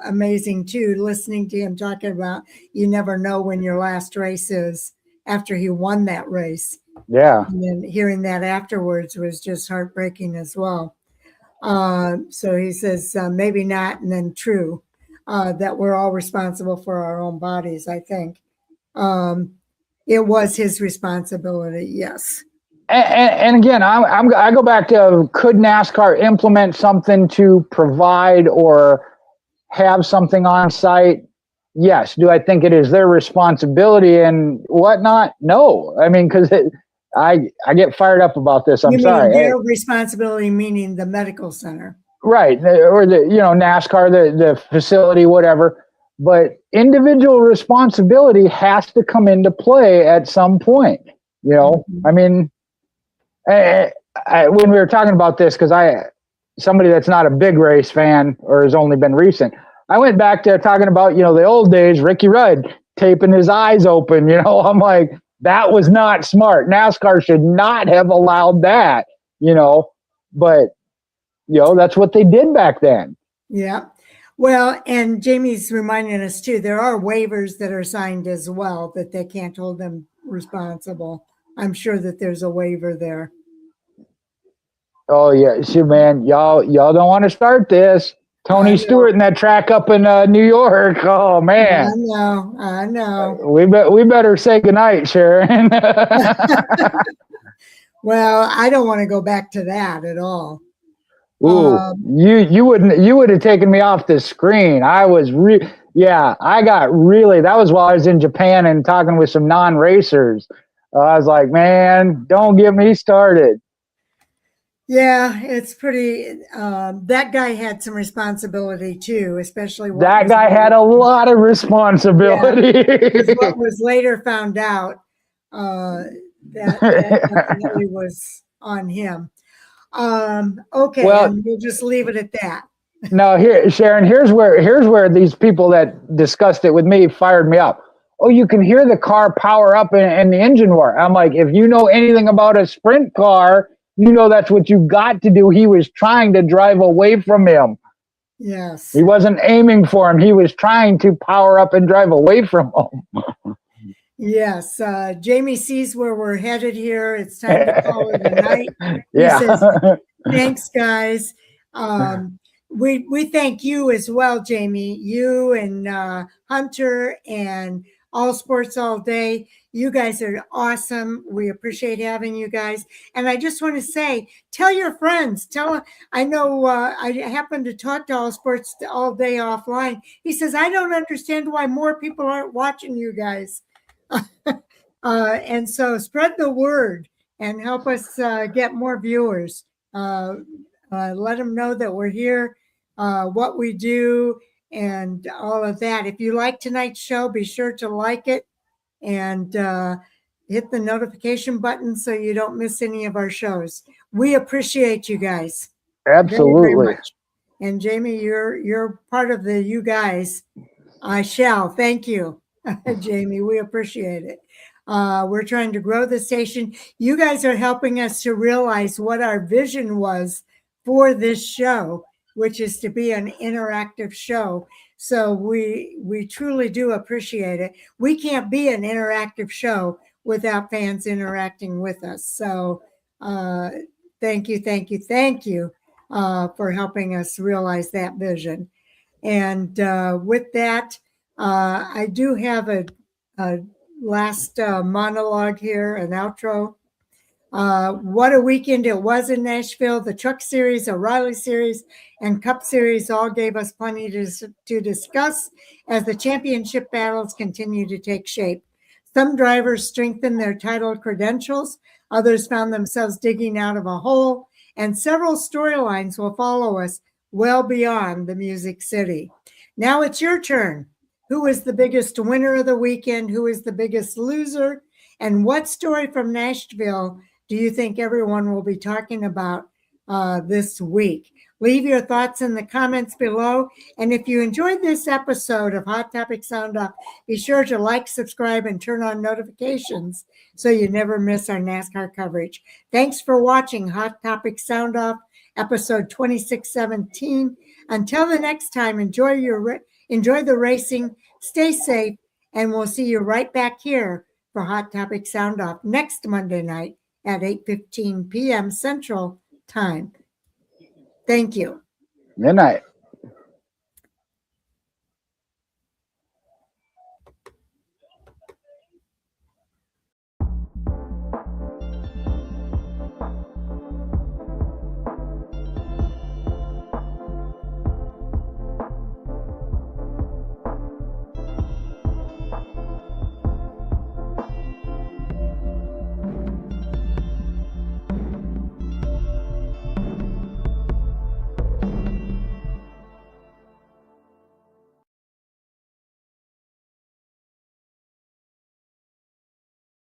amazing too, listening to him talking about you never know when your last race is after he won that race. Yeah. And then hearing that afterwards was just heartbreaking as well. So he says, maybe not, and then true, that we're all responsible for our own bodies, I think. It was his responsibility, yes. And again, I go back to, could NASCAR implement something to provide or have something on site? Yes. Do I think it is their responsibility and whatnot? No. I mean, because I get fired up about this. I'm sorry. Their responsibility, meaning the medical center. Right. Or the NASCAR, the facility, whatever. But individual responsibility has to come into play at some point. Mm-hmm. I mean, when we were talking about this, because somebody that's not a big race fan or has only been recent, I went back to talking about, the old days, Ricky Rudd taping his eyes open, I'm like, that was not smart. NASCAR should not have allowed that, but, that's what they did back then. Yeah. Well, and Jamie's reminding us too, there are waivers that are signed as well that they can't hold them responsible. I'm sure that there's a waiver there. Oh yeah, see, man, y'all don't want to start this. Tony Stewart in that track up in New York. Oh man, I know. We better say goodnight, Sharon. Well, I don't want to go back to that at all. Ooh, you would have taken me off the screen. I was I got really. That was while I was in Japan and talking with some non-racers. I was like, man, don't get me started. Yeah, it's pretty. That guy had some responsibility too, especially. That guy had a lot of responsibility. Yeah, what was later found out that definitely was on him. Okay, well, we'll just leave it at that. No, here, Sharon. Here's where these people that discussed it with me fired me up. oh, you can hear the car power up and the engine roar. I'm like, if you know anything about a sprint car, you know that's what you got to do. He was trying to drive away from him. Yes. He wasn't aiming for him. He was trying to power up and drive away from him. Yes. Jamie sees where we're headed here. It's time to call it a night. He Yeah. says, thanks, guys. We thank you as well, Jamie. You and Hunter and All Sports All Day. You guys are awesome. We appreciate having you guys. And I just want to say, tell your friends. I know I happened to talk to All Sports All Day offline. He says, I don't understand why more people aren't watching you guys. And so spread the word and help us get more viewers. Let them know that we're here, what we do, and all of that. If you like tonight's show, be sure to like it and hit the notification button so you don't miss any of our shows. We appreciate you guys. Absolutely. Very, very much. And Jamie, you're part of the you guys. I shall. Thank you, Jamie. We appreciate it. We're trying to grow the station. You guys are helping us to realize what our vision was for this show, which is to be an interactive show. So we truly do appreciate it. We can't be an interactive show without fans interacting with us. So thank you for helping us realize that vision. And with that, I do have a last monologue here, an outro. What a weekend it was in Nashville. The Truck Series, O'Reilly Series, and Cup Series all gave us plenty to discuss as the championship battles continue to take shape. Some drivers strengthened their title credentials. Others found themselves digging out of a hole, and several storylines will follow us well beyond the Music City. Now it's your turn. Who is the biggest winner of the weekend? Who is the biggest loser? And what story from Nashville do you think everyone will be talking about this week? Leave your thoughts in the comments below. And if you enjoyed this episode of Hot Topic Sound Off, be sure to like, subscribe, and turn on notifications so you never miss our NASCAR coverage. Thanks for watching Hot Topic Sound Off, episode 2617. Until the next time, enjoy the racing, stay safe, and we'll see you right back here for Hot Topic Sound Off next Monday night at 8:15 p.m. Central Time. Thank you. Good night.